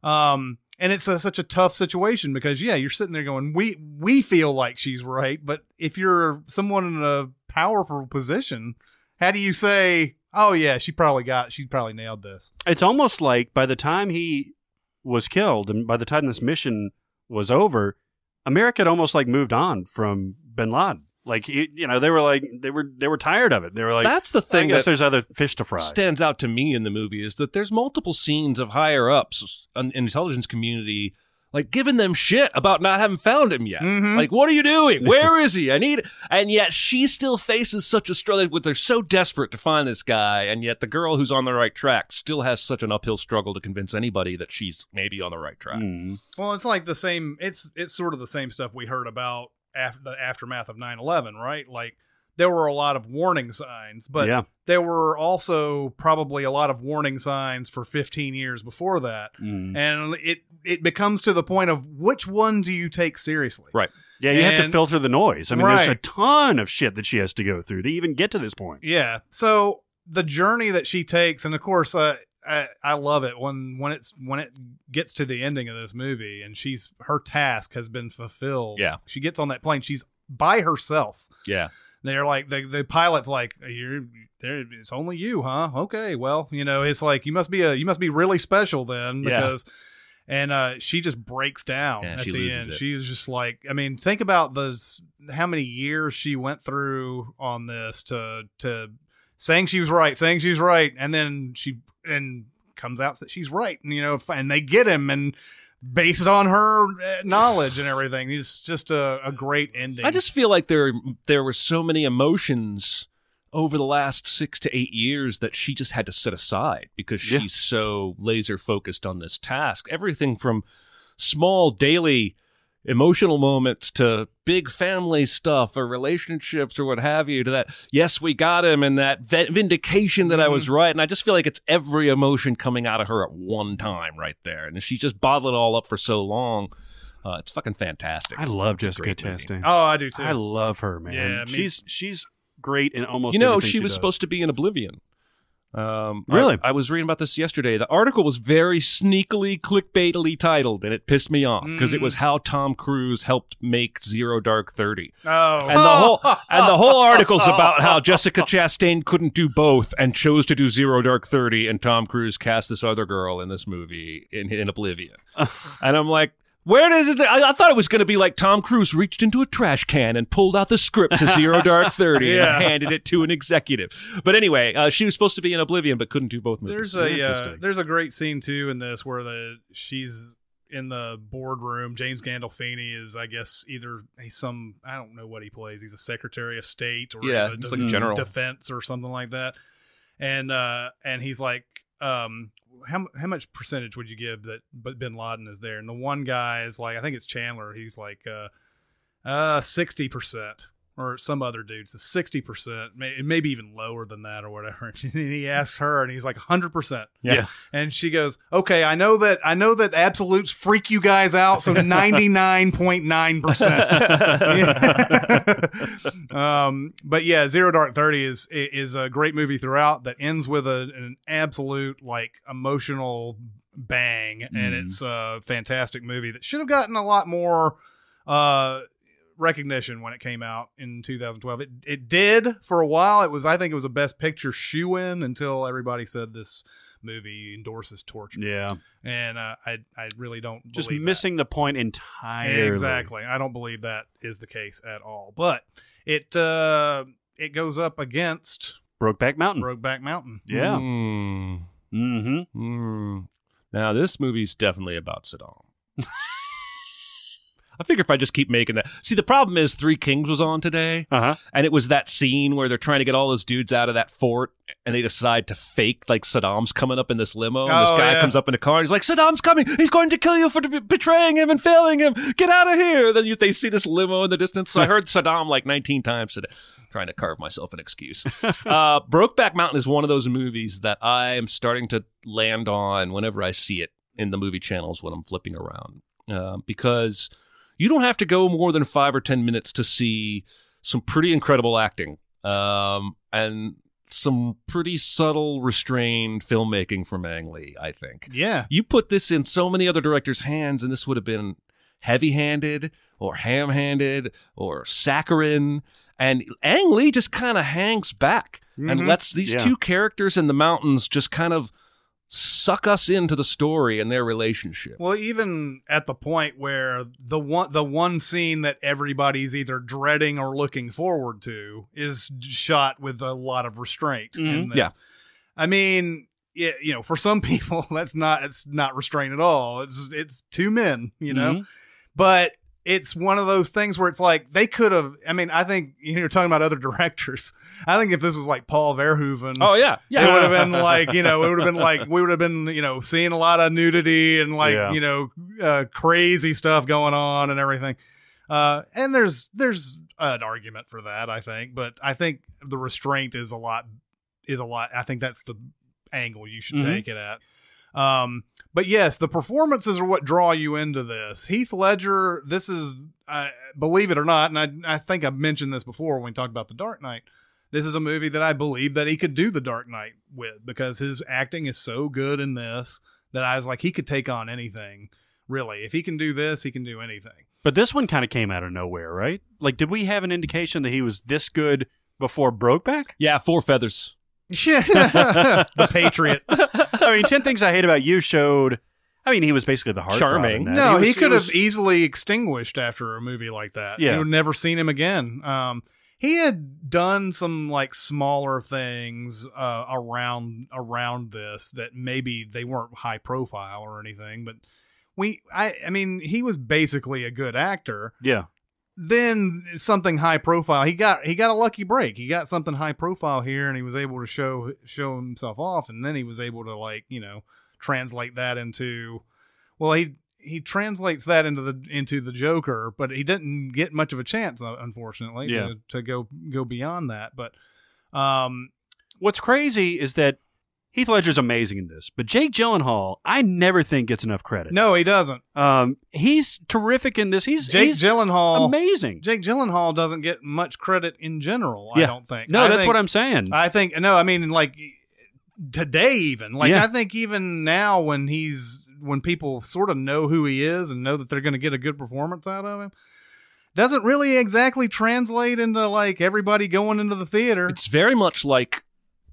And it's such a tough situation because, you're sitting there going, we feel like she's right. But if you're someone in a powerful position, how do you say, oh, yeah, she probably nailed this? It's almost like by the time he was killed and by the time this mission was over, America had almost moved on from bin Laden. They were tired of it. They were like, that's the thing. I guess there's other fish to fry. Stands out to me in the movie is that there's multiple scenes of higher ups in the intelligence community giving them shit about not having found him yet. What are you doing? Where is he? And yet she still faces such a struggle. They're so desperate to find this guy, and yet the girl who's on the right track still has such an uphill struggle to convince anybody that she's maybe on the right track. Well, it's the same. It's sort of the same stuff we heard about the aftermath of 9/11, right? There were a lot of warning signs, but there were also probably a lot of warning signs for 15 years before that. And it becomes to the point of which one do you take seriously? Right. Yeah, you have to filter the noise. I mean, there's a ton of shit that she has to go through to even get to this point. Yeah. So the journey that she takes, and of course, I love it when it gets to the ending of this movie and her task has been fulfilled. Yeah. She gets on that plane. She's by herself. Yeah. They're the pilot's it's only you, huh? Okay, well, it's you must be really special then because, and she just breaks down at the end. She's just think about how many years she went through on this to saying she was right, and then she comes out that she's right, and they get him and. Based on her knowledge and everything. It's just a great ending. I just feel like there were so many emotions over the last 6 to 8 years that she just had to set aside because she's so laser focused on this task. Everything from small daily emotional moments to big family stuff or relationships or what have you to that, yes, we got him, and that vindication that I was right. And I just feel like it's every emotion coming out of her at one time right there. And she's just bottled it all up for so long. It's fucking fantastic. I love It's a Jessica great movie. Chastain. Oh, I do too. I love her, man. Yeah, she's great in almost. You know, everything she was does. supposed to be in Oblivion. Really? I was reading about this yesterday. The article was very sneakily, clickbaitily titled, and it pissed me off because it was how Tom Cruise helped make Zero Dark 30. Oh, And the whole article's about how Jessica Chastain couldn't do both and chose to do Zero Dark 30, and Tom Cruise cast this other girl in this movie in Oblivion. And I'm like, where does it? I thought it was going to be like Tom Cruise reached into a trash can and pulled out the script to Zero Dark 30 and handed it to an executive. But anyway, she was supposed to be in Oblivion, but couldn't do both movies. There's a great scene too in this where she's in the boardroom. James Gandolfini is, I guess, either I don't know what he plays. He's a Secretary of State or he's like a general defense or something like that. And he's like, how much percentage would you give that Bin Laden is there? And the one guy is like, I think it's Chandler. He's like 60%, or some other dude says 60%, maybe even lower than that or whatever. And he asks her, and he's like 100%. Yeah. And she goes, okay, I know that absolutes freak you guys out, so 99.9%. But yeah, Zero Dark 30 is a great movie throughout that ends with an absolute like emotional bang, and it's a fantastic movie that should have gotten a lot more recognition when it came out in 2012. It did for a while. I think it was a Best Picture shoo-in until everybody said this movie endorses torture. Yeah. And I really don't just believe missing the point entirely. Exactly. I don't believe that is the case at all. But it goes up against Brokeback Mountain. Yeah. Now this movie's definitely about Saddam. I figure if I just keep making that. See, the problem is Three Kings was on today, and it was that scene where they're trying to get all those dudes out of that fort, and they decide to fake like Saddam's coming up in this limo, and this guy comes up in a car, and he's like, Saddam's coming! He's going to kill you for betraying him and failing him! Get out of here! Then they see this limo in the distance, so I heard Saddam like 19 times today, trying to carve myself an excuse. Brokeback Mountain is one of those movies that I am starting to land on whenever I see it in the movie channels when I'm flipping around, because you don't have to go more than 5 or 10 minutes to see some pretty incredible acting and some pretty subtle, restrained filmmaking from Ang Lee, I think. Yeah. You put this in so many other directors' hands, and this would have been heavy-handed or ham-handed or saccharine. And Ang Lee just kind of hangs back and lets these two characters in the mountains just kind of suck us into the story and their relationship. Well, even at the point where the one scene that everybody's either dreading or looking forward to is shot with a lot of restraint. In this. Yeah. I mean, for some people it's not restraint at all. It's two men, but it's one of those things where it's like they could have. I mean, I think you're talking about other directors. I think if this was like Paul Verhoeven, it would have been like it would have been like we would have been seeing a lot of nudity and like crazy stuff going on and everything. And there's an argument for that, I think, but I think the restraint is a lot. I think that's the angle you should take it at. But yes, the performances are what draw you into this. Heath Ledger, this is, believe it or not, and I think I've mentioned this before when we talked about The Dark Knight. This is a movie that I believe that he could do The Dark Knight with because his acting is so good in this that I was like, he could take on anything, really. If he can do this, he can do anything. But this one kind of came out of nowhere, right? Like, did we have an indication that he was this good before Brokeback? Yeah, 4 feathers. The Patriot. I mean, 10 Things I Hate About You showed. I mean, he was basically the heartthrob. Charming. No, he could have easily extinguished after a movie like that. Yeah. You would never seen him again. He had done some like smaller things around this that maybe they weren't high profile or anything, but I mean, he was basically a good actor. Yeah. Then something high profile. He got a lucky break. He got something high profile here, and he was able to show himself off. And then he was able to translate that into. Well, he translates that into the Joker, but he didn't get much of a chance, unfortunately, to go beyond that. But what's crazy is that Heath Ledger's amazing in this, but Jake Gyllenhaal, I never think gets enough credit. No, he doesn't. He's terrific in this. He's Gyllenhaal amazing. Jake Gyllenhaal doesn't get much credit in general, I don't think. No, that's what I'm saying. I think, no, I mean, like, today even. Like, I think even now when people sort of know who he is and know that they're going to get a good performance out of him, doesn't really exactly translate into, like, everybody going into the theater. It's very much like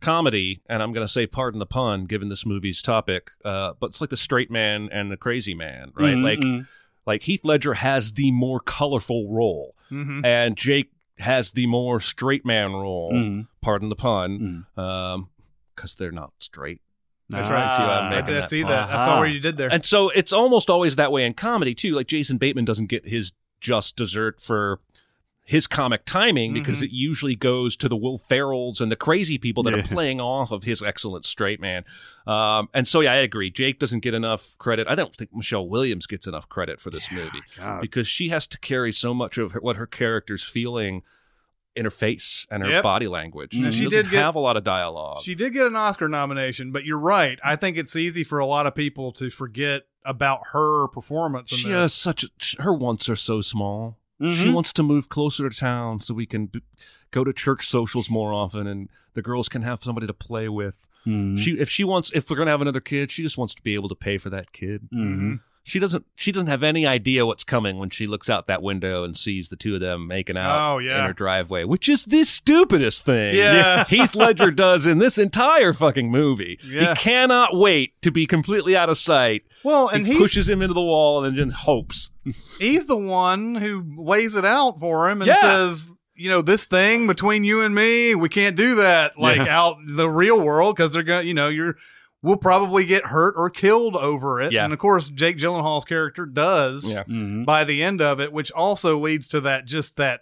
comedy, and I'm going to say pardon the pun given this movie's topic, but it's like the straight man and the crazy man, right? Like Heath Ledger has the more colorful role, and Jake has the more straight man role, pardon the pun, because they're not straight. That's right. See what I'm making I that see that. I saw where you did there. And so it's almost always that way in comedy too. Like Jason Bateman doesn't get his just dessert for his comic timing because it usually goes to the Will Ferrells and the crazy people that are playing off of his excellent straight man. And so, I agree. Jake doesn't get enough credit. I don't think Michelle Williams gets enough credit for this movie because she has to carry so much of what her character's feeling in her face and her body language. And she doesn't have a lot of dialogue. She did get an Oscar nomination, but you're right. I think it's easy for a lot of people to forget about her performance. She has her wants are so small. She wants to move closer to town so we can go to church socials more often and the girls can have somebody to play with. If we're going to have another kid, she just wants to be able to pay for that kid. She doesn't have any idea what's coming when she looks out that window and sees the two of them making out in her driveway, which is the stupidest thing Heath Ledger does in this entire fucking movie. He cannot wait to be completely out of sight. Well, and he pushes him into the wall and then hopes. He's the one who lays it out for him and says, this thing between you and me, we can't do that out in the real world because they're going to, we'll probably get hurt or killed over it. Yeah. And of course, Jake Gyllenhaal's character does by the end of it, which also leads to that,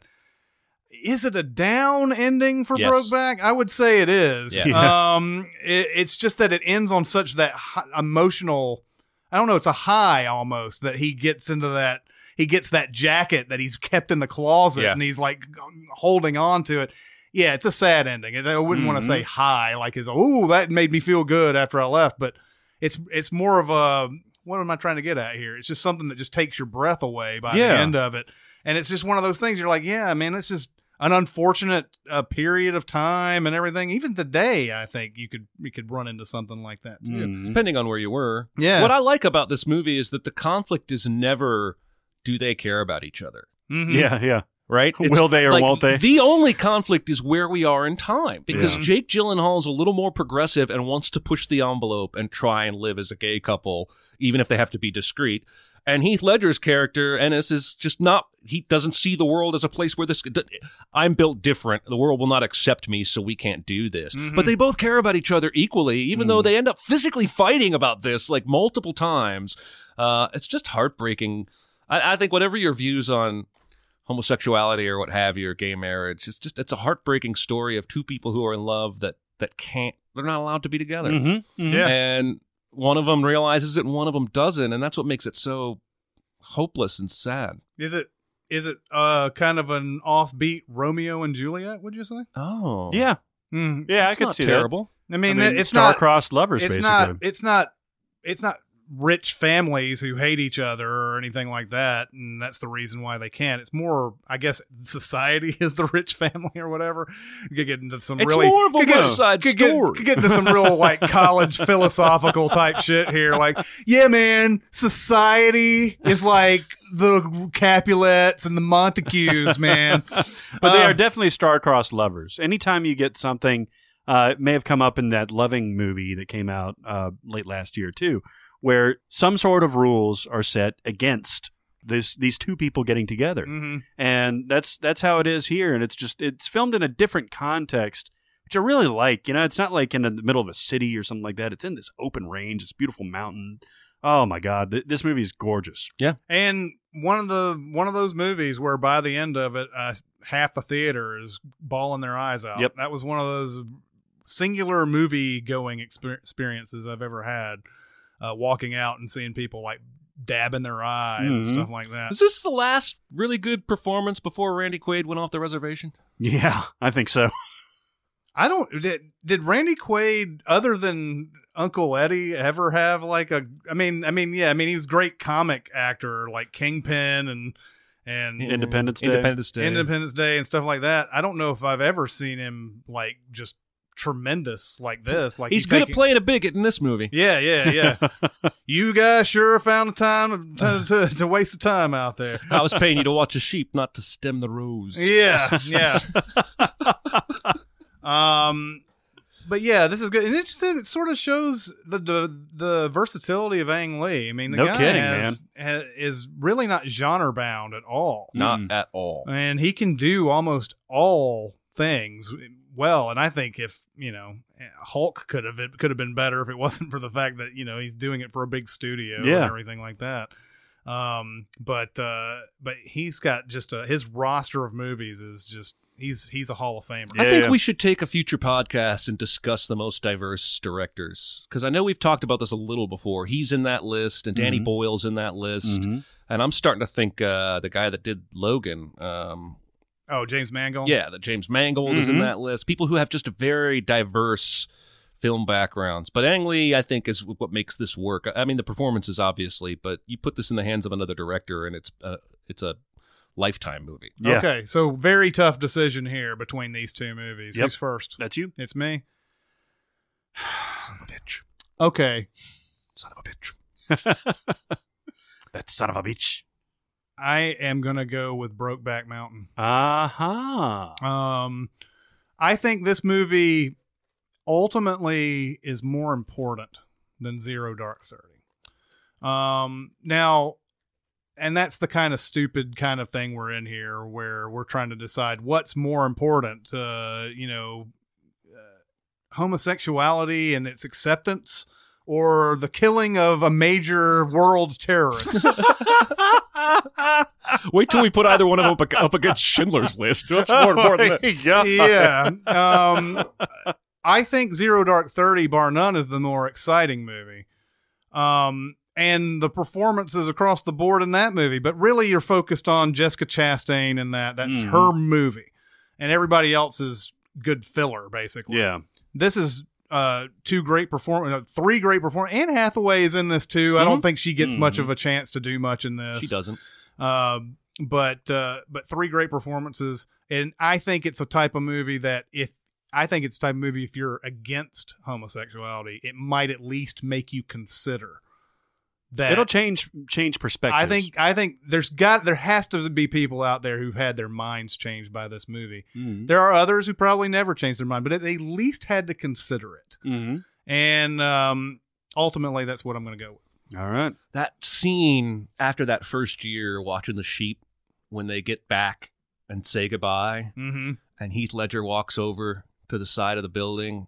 is it a down ending for Brokeback? I would say it is. Yes. It's just that it ends on such that emotional, I don't know, it's a high almost that he gets into that. He gets that jacket that he's kept in the closet and he's like holding on to it. Yeah, it's a sad ending. I wouldn't want to say high, like that made me feel good after I left, but it's more of a, what am I trying to get at here? It's just something that just takes your breath away by the end of it. And it's just one of those things you're like, yeah, man, it's just an unfortunate period of time and everything. Even today, I think you could run into something like that too. Depending on where you were. Yeah. What I like about this movie is that the conflict is never, do they care about each other? Yeah. Right? Will they or won't they? The only conflict is where we are in time because Jake Gyllenhaal is a little more progressive and wants to push the envelope and try and live as a gay couple, even if they have to be discreet. And Heath Ledger's character, Ennis, is just not, he doesn't see the world as a place where I'm built different. The world will not accept me, so we can't do this. But they both care about each other equally, even though they end up physically fighting about this like multiple times. It's just heartbreaking. I think whatever your views on homosexuality or what have you, or gay marriage, it's a heartbreaking story of two people who are in love that they're not allowed to be together. Yeah. And one of them realizes it and one of them doesn't, and that's what makes it so hopeless and sad. Is it kind of an offbeat Romeo and Juliet, would you say? Oh. Yeah. Yeah, I could see terrible. that. I mean, it's star-crossed lovers, it's basically. It's not rich families who hate each other or anything like that, and that's the reason why they can't. It's more, I guess, society is the rich family or whatever. You could get into some it's more of a West Side Story. Could get into some real like college philosophical type shit here. Like, yeah, man, society is like the Capulets and the Montagues, man. But they are definitely star-crossed lovers. Anytime you get something, it may have come up in that Loving movie that came out late last year too, where some sort of rules are set against these two people getting together. And that's how it is here. And it's filmed in a different context, which I really like. It's not like in the middle of a city or something like that. It's in this open range, this beautiful mountain. Oh my God, this movie is gorgeous. Yeah. And one of those movies where by the end of it, half the theater is bawling their eyes out. Yep. That was one of those singular movie going experiences I've ever had. Walking out and seeing people like dabbing their eyes and stuff like that. Is this the last really good performance before Randy Quaid went off the reservation? Yeah, I think so. I don't. Did Randy Quaid, other than Uncle Eddie, ever have like a? I mean, he was a great comic actor, like Kingpin and Independence Day, and stuff like that. I don't know if I've ever seen him like just tremendous like this. Like he's good at playing a bigot in this movie. Yeah. You guys sure found the time to waste the time out there. I was paying you to watch a sheep, not to stem the rose. Yeah. But yeah, this is good, and it sort of shows the versatility of Ang Lee. I mean, the guy is really not genre bound at all. Not at all. And he can do almost all things well. And I think if Hulk could have been better if it wasn't for the fact that he's doing it for a big studio and everything like that. But he's got just his roster of movies is just he's a Hall of Famer. I think we should take a future podcast and discuss the most diverse directors, because I know we've talked about this a little before. He's in that list, and Danny Boyle's in that list, and I'm starting to think the guy that did Logan. James Mangold. Yeah, that James Mangold is in that list. People who have just a very diverse film backgrounds. But Ang Lee, I think, is what makes this work. I mean, the performances, obviously, but you put this in the hands of another director, and it's a Lifetime movie. Yeah. Okay, so very tough decision here between these two movies. Yep. Who's first? That's you. It's me. Son of a bitch. Okay. Son of a bitch. That son of a bitch. I am going to go with Brokeback Mountain. Uh-huh. I think this movie ultimately is more important than Zero Dark 30. Now, and that's the kind of stupid kind of thing we're in here, where we're trying to decide what's more important, homosexuality and its acceptance, or the killing of a major world terrorist. Wait till we put either one of them up against Schindler's List. What's more important? Yeah. I think Zero Dark 30, bar none, is the more exciting movie. And the performances across the board in that movie. But really, you're focused on Jessica Chastain and that's her movie. And everybody else is good filler, basically. Yeah. This is three great performances. Anne Hathaway is in this, too. I don't think she gets much of a chance to do much in this. She doesn't. But three great performances. And I think it's a type of movie that if you're against homosexuality, it might at least make you consider that. It'll change perspectives. I think there has to be people out there who've had their minds changed by this movie. Mm-hmm. There are others who probably never changed their mind, but they at least had to consider it. Mm-hmm. And ultimately, that's what I'm going to go with. All right. That scene after that first year watching the sheep when they get back and say goodbye, mm-hmm. and Heath Ledger walks over to the side of the building,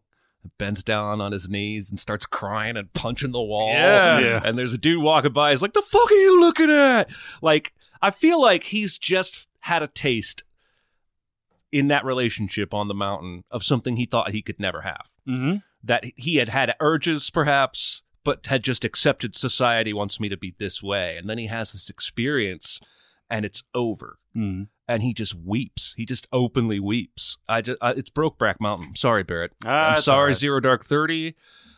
bends down on his knees and starts crying and punching the wall. Yeah. And there's a dude walking by. He's like, the fuck are you looking at? Like, I feel like he's just had a taste in that relationship on the mountain of something he thought he could never have. Mm-hmm. That he had urges, perhaps, but had just accepted society wants me to be this way. And then he has this experience and it's over. Mm-hmm. And he just weeps. He just openly weeps. It's Brokeback Mountain. Sorry, Barrett. I'm sorry, right. Zero Dark 30.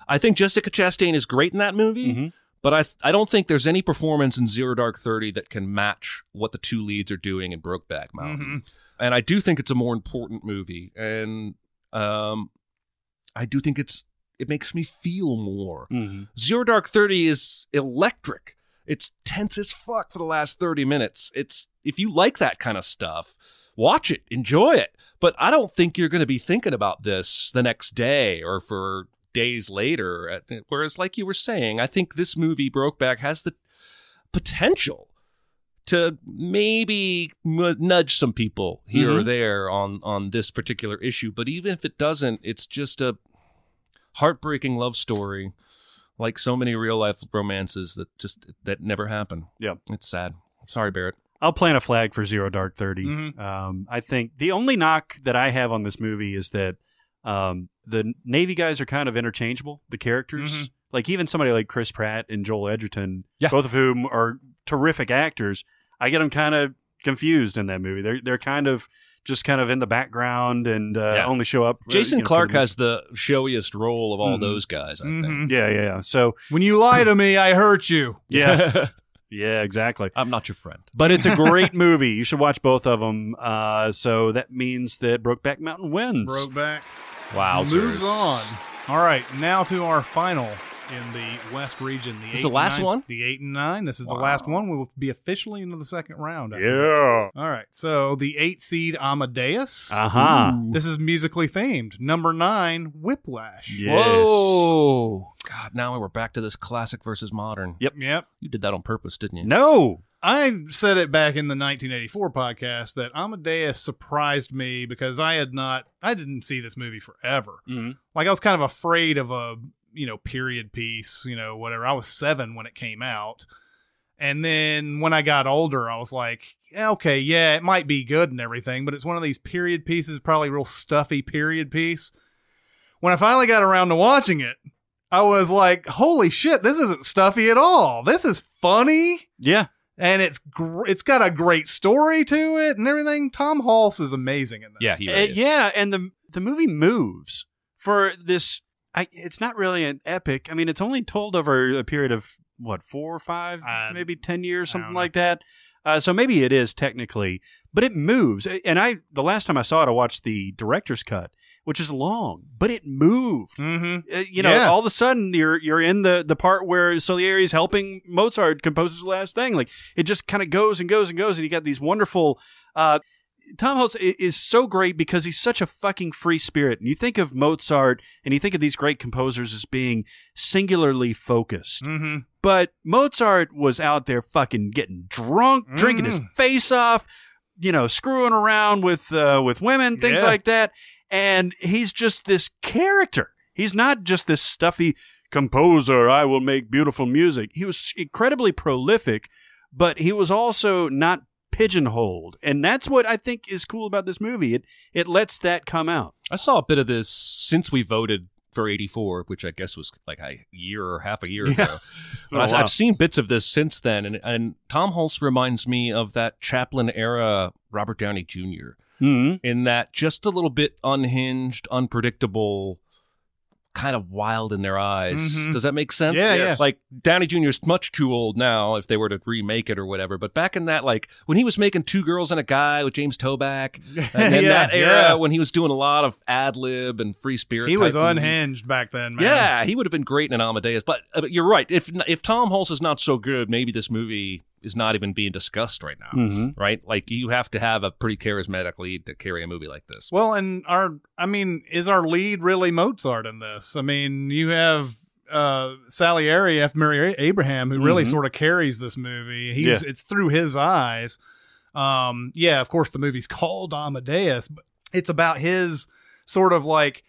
I think Jessica Chastain is great in that movie, mm-hmm. but I don't think there's any performance in Zero Dark 30 that can match what the two leads are doing in Brokeback Mountain. Mm-hmm. And I do think it's a more important movie, and I do think it makes me feel more. Mm-hmm. Zero Dark 30 is electric. It's tense as fuck for the last 30 minutes. If you like that kind of stuff, watch it, enjoy it. But I don't think you're going to be thinking about this the next day or for days later. Whereas, like you were saying, I think this movie, Brokeback, has the potential to maybe nudge some people here mm-hmm. or there on this particular issue. But even if it doesn't, it's just a heartbreaking love story, like so many real life romances that never happen. Yeah, it's sad. Sorry, Barrett. I'll plant a flag for Zero Dark 30. Mm-hmm. I think the only knock that I have on this movie is that the Navy guys are kind of interchangeable. The characters, mm-hmm. like even somebody like Chris Pratt and Joel Edgerton, yeah. both of whom are terrific actors. I get them kind of confused in that movie. They're kind of just kind of in the background and only show up. Jason Clarke for has the showiest role of all those guys, I think. Yeah. So When you lie to me, I hurt you. yeah, yeah, exactly. I'm not your friend. But it's a great movie. You should watch both of them. So that means that Brokeback Mountain wins. Brokeback. Wow. Moves on. All right, now to our final in the West region. This is the last one? The 8 and 9. This is the last one. We will be officially into the second round. after Yeah. this. All right, so the 8 seed Amadeus. This is musically themed. Number 9, Whiplash. Yes. Whoa. God, now we're back to this classic versus modern. Yep. You did that on purpose, didn't you? No. I said it back in the 1984 podcast that Amadeus surprised me because I didn't see this movie forever. Like I was kind of afraid of a, period piece, whatever. I was 7 when it came out. And then when I got older, I was like, okay, yeah, it might be good and everything, but it's one of these period pieces, probably real stuffy period piece. When I finally got around to watching it, I was like, holy shit, this isn't stuffy at all. This is funny. Yeah. And it's got a great story to it and everything. Tom Hulse is amazing in this. Yeah, he really is. Yeah, and the movie moves for this. It's not really an epic. I mean, it's only told over a period of, 4 or 5, maybe 10 years, something like that. So maybe it is technically, but it moves. And the last time I saw it, I watched the director's cut, which is long, but it moved. All of a sudden you're in the part where Salieri's helping Mozart compose his last thing. Like it just kind of goes and goes and goes, and you got these wonderful. Tom Hulse is so great because he's such a fucking free spirit. And you think of Mozart and you think of these great composers as being singularly focused. But Mozart was out there fucking getting drunk, drinking his face off, screwing around with women, things like that. And he's just this character. He's not just this stuffy composer, I will make beautiful music. He was incredibly prolific, but he was also not pigeonholed. And that's what I think is cool about this movie. It lets that come out. I saw a bit of this since we voted for 84, which I guess was like a year or half a year ago. But I've seen bits of this since then, and Tom Hulse reminds me of that Chaplin-era Robert Downey Jr., in that just a little bit unhinged, unpredictable, kind of wild in their eyes. Does that make sense? Yeah. Like Downey Jr. is much too old now if they were to remake it or whatever. But back in that, like when he was making 2 Girls and a Guy with James Toback, and then that era when he was doing a lot of ad lib and free spirit, he was movies. Unhinged back then, man. Yeah, he would have been great in Amadeus. But you're right. If Tom Hulse is not so good, maybe this movie is not even being discussed right now, right? Like you have to have a pretty charismatic lead to carry a movie like this. Well, and is our lead really Mozart in this? I mean, you have Salieri, F. Murray Abraham, who really sort of carries this movie. It's through his eyes. Of course, the movie's called Amadeus, but it's about his sort of like,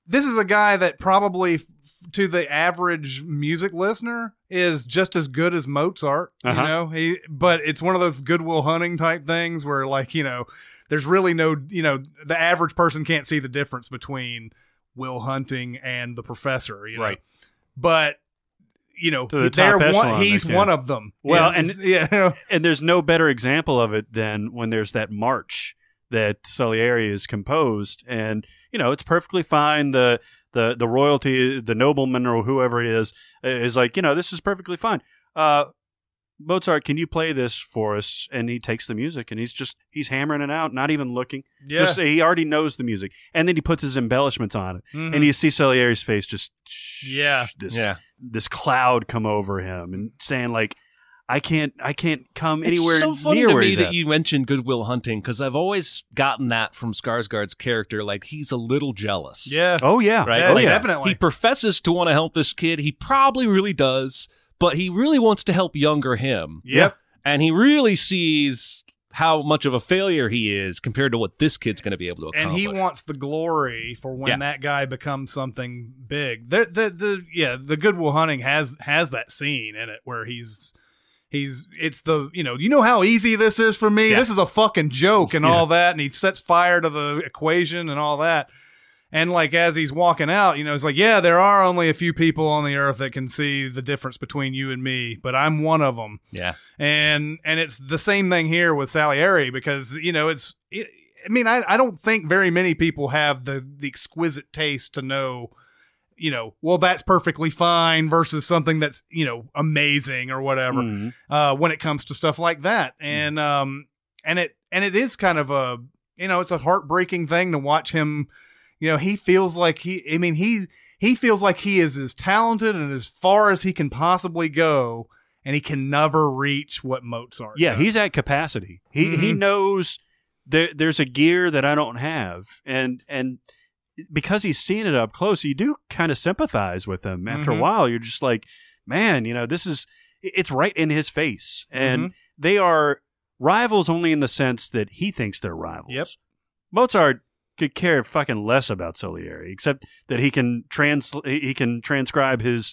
this is a guy that probably to the average music listener is just as good as Mozart, but it's one of those Good Will Hunting type things where there's really no, the average person can't see the difference between Will Hunting and the professor, right. But, he's one of them. Well, and there's no better example of it than when there's that march that Salieri has composed, and it's perfectly fine. The royalty, the nobleman or whoever it is like, this is perfectly fine. Mozart, can you play this for us? And he takes the music and he's hammering it out, not even looking. Yeah. He already knows the music, and then he puts his embellishments on it, and you see Salieri's face just this cloud come over him, and saying like, I can't come anywhere It's so funny near to where me he's that at. you mentioned Good Will Hunting, because I've always gotten that from Skarsgård's character. Like, he's a little jealous. Yeah. Oh, yeah. Right? Yeah, Like, definitely. He professes to want to help this kid. He probably really does, but he really wants to help younger him. Yep. And he really sees how much of a failure he is compared to what this kid's going to be able to accomplish. And he wants the glory for when that guy becomes something big. The Good Will Hunting has that scene in it where it's the, you know how easy this is for me? Yeah. This is a fucking joke and all that. And he sets fire to the equation and all that. And like, as he's walking out, it's like, yeah, there are only a few people on the earth that can see the difference between you and me, but I'm one of them. Yeah. And it's the same thing here with Salieri, because, I mean, I don't think very many people have the exquisite taste to know, well, that's perfectly fine versus something that's, amazing or whatever, when it comes to stuff like that. And it is kind of a, it's a heartbreaking thing to watch him. He feels like he feels like he is as talented and as far as he can possibly go, and he can never reach what Mozart does. He's at capacity. He knows there's a gear that I don't have, and because he's seeing it up close, you do kind of sympathize with him. After a while, you're just like, man, it's right in his face, and they are rivals only in the sense that he thinks they're rivals. Yep. Mozart could care fucking less about Salieri, except that he can transcribe his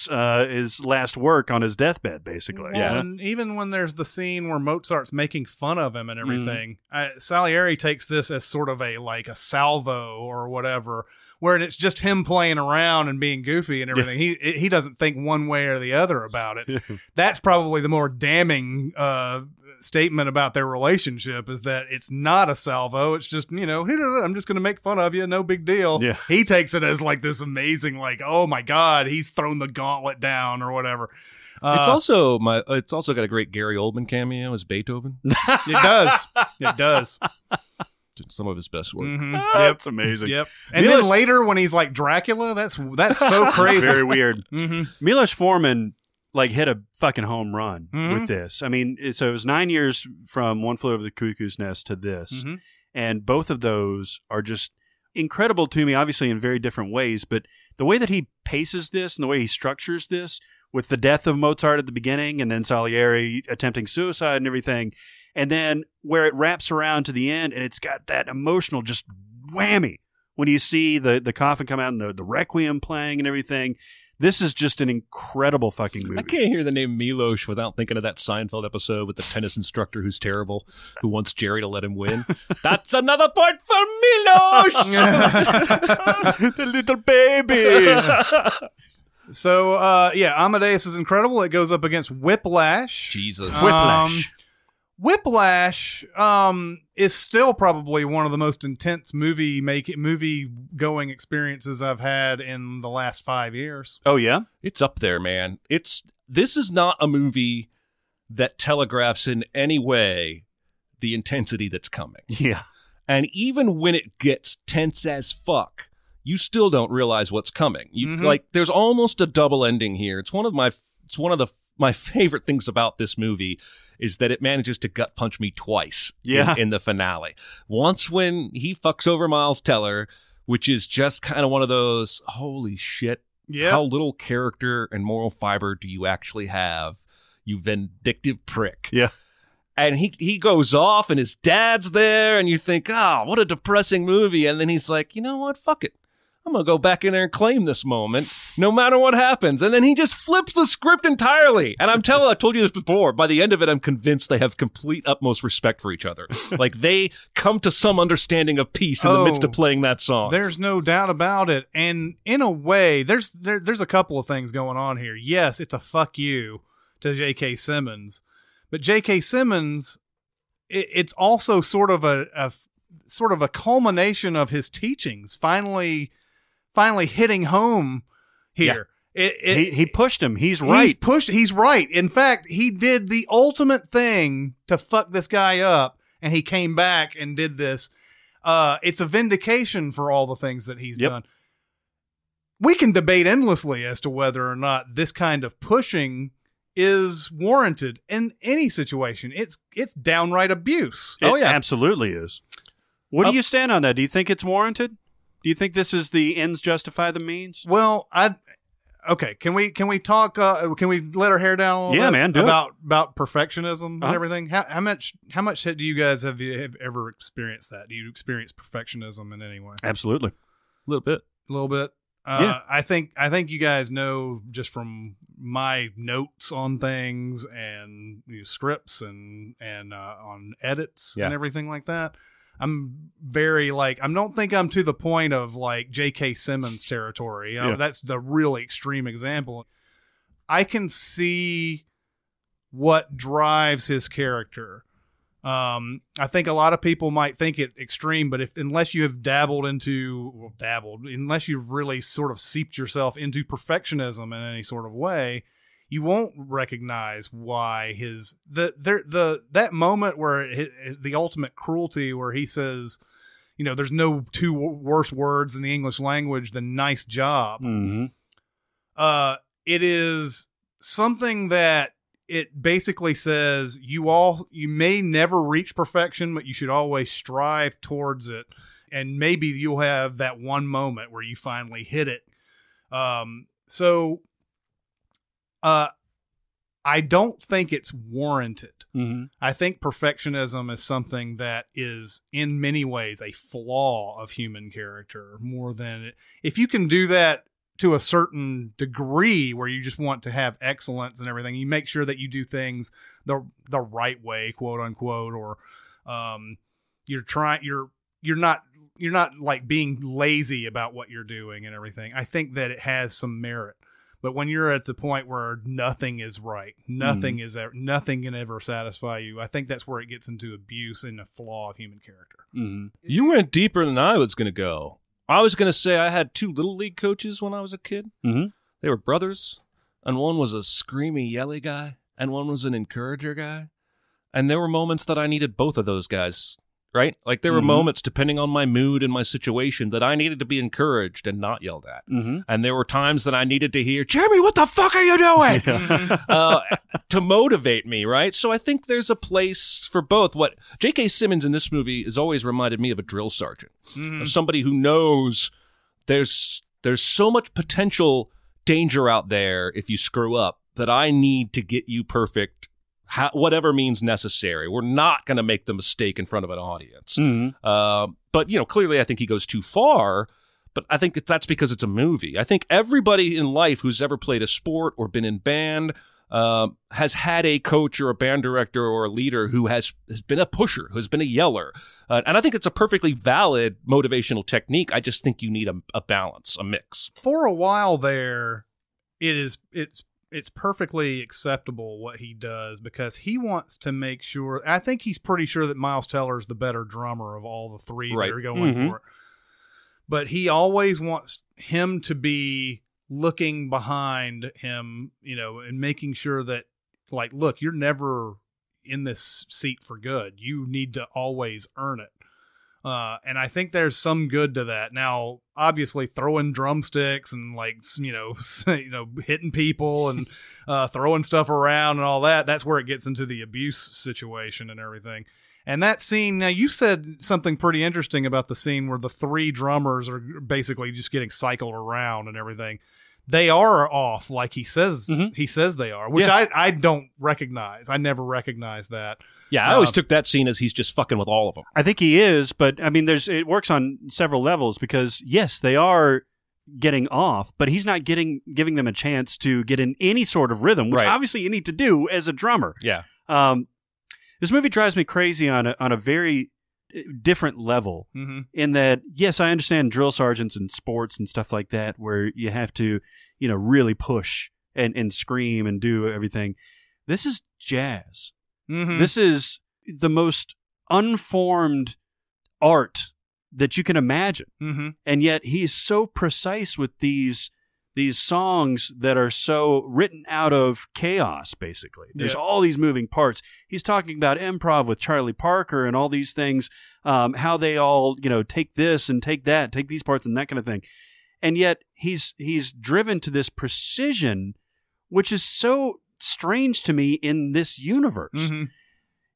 last work on his deathbed, basically. Well, and even when there's the scene where Mozart's making fun of him and everything, Salieri takes this as sort of a salvo or whatever, where it's just him playing around and being goofy and everything. He doesn't think one way or the other about it. That's probably the more damning statement about their relationship, is that it's not a salvo. It's just, I'm just going to make fun of you. No big deal. Yeah. He takes it as like this amazing, oh my God, he's thrown the gauntlet down or whatever. It's also got a great Gary Oldman cameo as Beethoven. It does. Some of his best work. That's amazing. Yep. And then later when he's like Dracula, that's so crazy. Very weird. Milos Forman hit a fucking home run with this. I mean, so it was 9 years from One Flew Over the Cuckoo's Nest to this. And both of those are just incredible to me, obviously in very different ways. But the way that he paces this and the way he structures this, with the death of Mozart at the beginning and then Salieri attempting suicide and everything, and then where it wraps around to the end and it's got that emotional just whammy when you see the coffin come out and the Requiem playing and everything. This is just an incredible fucking movie. I can't hear the name Milos without thinking of that Seinfeld episode with the tennis instructor who's terrible, who wants Jerry to let him win. That's another point for Milos! The little baby! So, Amadeus is incredible. It goes up against Whiplash. Jesus. Whiplash is still probably one of the most intense movie going experiences I've had in the last 5 years. Oh yeah, it's up there, man. This is not a movie that telegraphs in any way the intensity that's coming. Yeah, and even when it gets tense as fuck, you still don't realize what's coming. There's almost a double ending here. It's one of my favorite things about this movie is that it manages to gut punch me twice in the finale. Once when he fucks over Miles Teller, which is just kind of one of those, holy shit, how little character and moral fiber do you actually have, you vindictive prick. Yeah. And he goes off and his dad's there and you think, what a depressing movie. And then he's like, you know what, fuck it. I'm going to go back in there and claim this moment no matter what happens. And then he just flips the script entirely. And I told you this before, by the end of it, I'm convinced they have complete utmost respect for each other. They come to some understanding of peace in the midst of playing that song. There's no doubt about it. And in a way, there's a couple of things going on here. Yes, it's a fuck you to J.K. Simmons. But J.K. Simmons, it's also sort of a culmination of his teachings finally hitting home here. Yeah. He pushed him. He's right. He's right. In fact, he did the ultimate thing to fuck this guy up, and he came back and did this. It's a vindication for all the things that he's done. We can debate endlessly as to whether or not this kind of pushing is warranted in any situation. It's downright abuse. It absolutely is. What do you stand on that? Do you think it's warranted? Do you think this is the ends justify the means? Well, okay. Can we talk? Can we let our hair down a little bit? Man, do about perfectionism and everything? How much do you guys have ever experienced that? Do you experience perfectionism in any way? Absolutely, a little bit. I think you guys know just from my notes on things and scripts and on edits and everything like that. I'm very I don't think I'm to the point of J.K. Simmons territory. That's the really extreme example. I can see what drives his character. I think a lot of people might think it extreme, but unless you have unless you've really sort of seeped yourself into perfectionism in any sort of way, you won't recognize why that moment where the ultimate cruelty, where he says, there's no two worse words in the English language than nice job. Mm-hmm. It is something that it basically says you may never reach perfection, but you should always strive towards it. And maybe you'll have that one moment where you finally hit it. I don't think it's warranted. Mm-hmm. I think perfectionism is something that is in many ways a flaw of human character more than if you can do that to a certain degree where you just want to have excellence and everything, you make sure that you do things the right way, quote unquote, or you're not like being lazy about what you're doing and everything. I think that it has some merit. But when you're at the point where nothing is right, nothing can ever satisfy you, I think that's where it gets into abuse and a flaw of human character. Mm-hmm. You went deeper than I was going to go. I was going to say I had 2 little league coaches when I was a kid. Mm-hmm. They were brothers, and one was a screamy, yelly guy, and one was an encourager guy. And there were moments that I needed both of those guys, right? Like there were moments, depending on my mood and my situation, that I needed to be encouraged and not yelled at. Mm-hmm. And there were times that I needed to hear, Jeremy, what the fuck are you doing? To motivate me, right? So I think there's a place for both. What J.K. Simmons in this movie has always reminded me of a drill sergeant, of somebody who knows there's so much potential danger out there if you screw up that I need to get you perfect. Whatever means necessary. We're not going to make the mistake in front of an audience. Mm-hmm. But, clearly I think he goes too far, but I think that's because it's a movie. I think everybody in life who's ever played a sport or been in band has had a coach or a band director or a leader who has been a pusher, who's been a yeller. And I think it's a perfectly valid motivational technique. I just think you need a balance, a mix. For a while there, it's perfectly acceptable what he does because he wants to make sure. I think he's pretty sure that Miles Teller is the better drummer of all the 3 that are going for it. But he always wants him to be looking behind him, and making sure that, like, look, you're never in this seat for good. You need to always earn it. And I think there's some good to that. Now, obviously, throwing drumsticks and hitting people and throwing stuff around and all that's where it gets into the abuse situation and everything. And that scene, now you said something pretty interesting about the scene where the 3 drummers are basically just getting cycled around and everything. They are off, like he says they are, which I don't recognize. I never recognized that. Yeah, I always took that scene as he's just fucking with all of them. I think he is, but I mean, it works on several levels because yes, they are getting off, but he's not giving them a chance to get in any sort of rhythm, which obviously you need to do as a drummer. Yeah. This movie drives me crazy on a very different level in that, yes, I understand drill sergeants and sports and stuff like that where you have to, really push and scream and do everything. This is jazz. This is the most unformed art that you can imagine. And yet he's so precise with these songs that are so written out of chaos, basically. There's all these moving parts. He's talking about improv with Charlie Parker and all these things, how they all, take this and take that, take these parts and that kind of thing. And yet he's driven to this precision, which is so strange to me in this universe.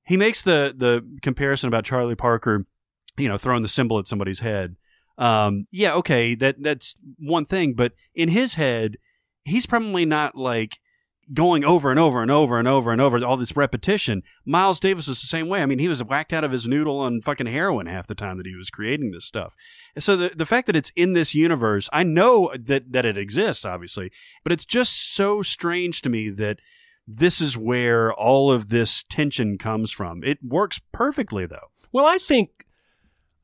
He makes the comparison about Charlie Parker, throwing the cymbal at somebody's head. Okay, that's one thing, but in his head, he's probably not like going over and over and over and over and over all this repetition. Miles Davis is the same way. I mean, he was whacked out of his noodle on fucking heroin half the time that he was creating this stuff. So the fact that it's in this universe, I know that it exists, obviously, but it's just so strange to me that this is where all of this tension comes from. It works perfectly, though. Well, I think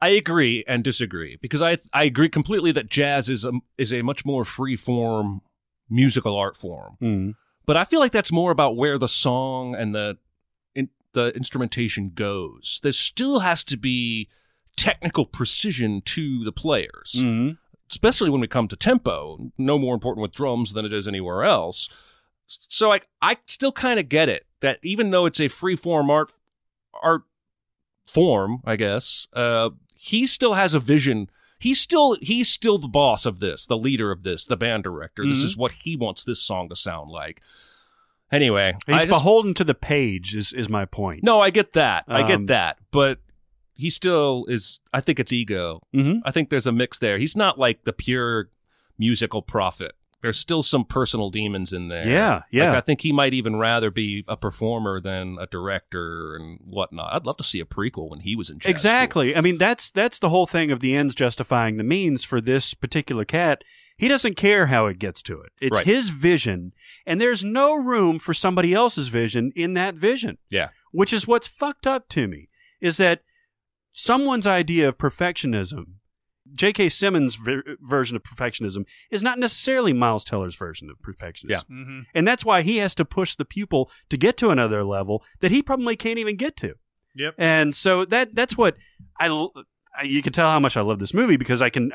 I agree and disagree because I agree completely that jazz is a much more free-form musical art form. But I feel like that's more about where the song and the instrumentation goes. There still has to be technical precision to the players, especially when we come to tempo. No more important with drums than it is anywhere else. So I still kind of get it, that even though it's a free-form art form, I guess, he still has a vision. He's still the boss of this, the leader of this, the band director. This is what he wants this song to sound like. Anyway, he's beholden to the page is my point. No, I get that. But he still is, I think it's ego. I think there's a mix there. He's not like the pure musical prophet. There's still some personal demons in there. Yeah. Like, I think he might even rather be a performer than a director and whatnot. I'd love to see a prequel when he was in jazz Exactly. school. I mean, that's the whole thing of the ends justifying the means for this particular cat. He doesn't care how it gets to it. It's his vision, and there's no room for somebody else's vision in that vision. Yeah. Which is what's fucked up to me, is that someone's idea of perfectionism, J.K. Simmons' version of perfectionism, is not necessarily Miles Teller's version of perfectionism. Yeah. And that's why he has to push the pupil to get to another level that he probably can't even get to. Yep. And so that's what you can tell how much I love this movie, because I can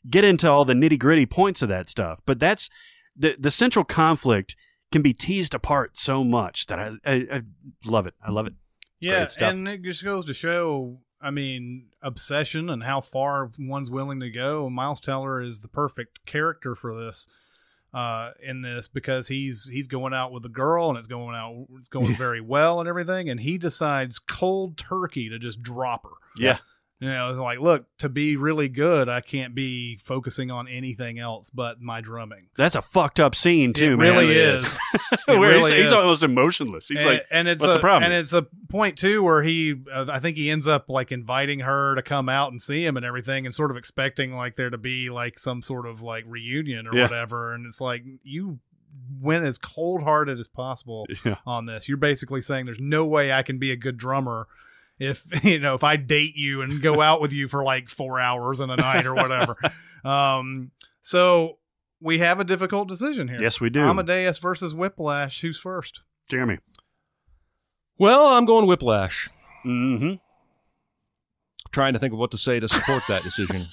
get into all the nitty-gritty points of that stuff. But that's the central conflict can be teased apart so much that I love it. I love it. Yeah, and it just goes to show, I mean, obsession and how far one's willing to go. Miles Teller is the perfect character for this, in this, because he's going out with a girl, and it's going very well and everything, and he decides cold turkey to just drop her. Yeah. You know, it's like, look, to be really good, I can't be focusing on anything else but my drumming. That's a fucked up scene too, It man. really is. Where he's almost emotionless. He's like, what's the problem? And it's a point too where I think he ends up like inviting her to come out and see him and everything, and sort of expecting like there to be like some sort of like reunion or whatever. And it's like, you went as cold-hearted as possible on this. You're basically saying there's no way I can be a good drummer if I date you and go out with you for like 4 hours in a night or whatever. So we have a difficult decision here. Yes, we do. Amadeus versus Whiplash. Who's first? Jeremy. Well, I'm going Whiplash. Mm-hmm. Trying to think of what to say to support that decision.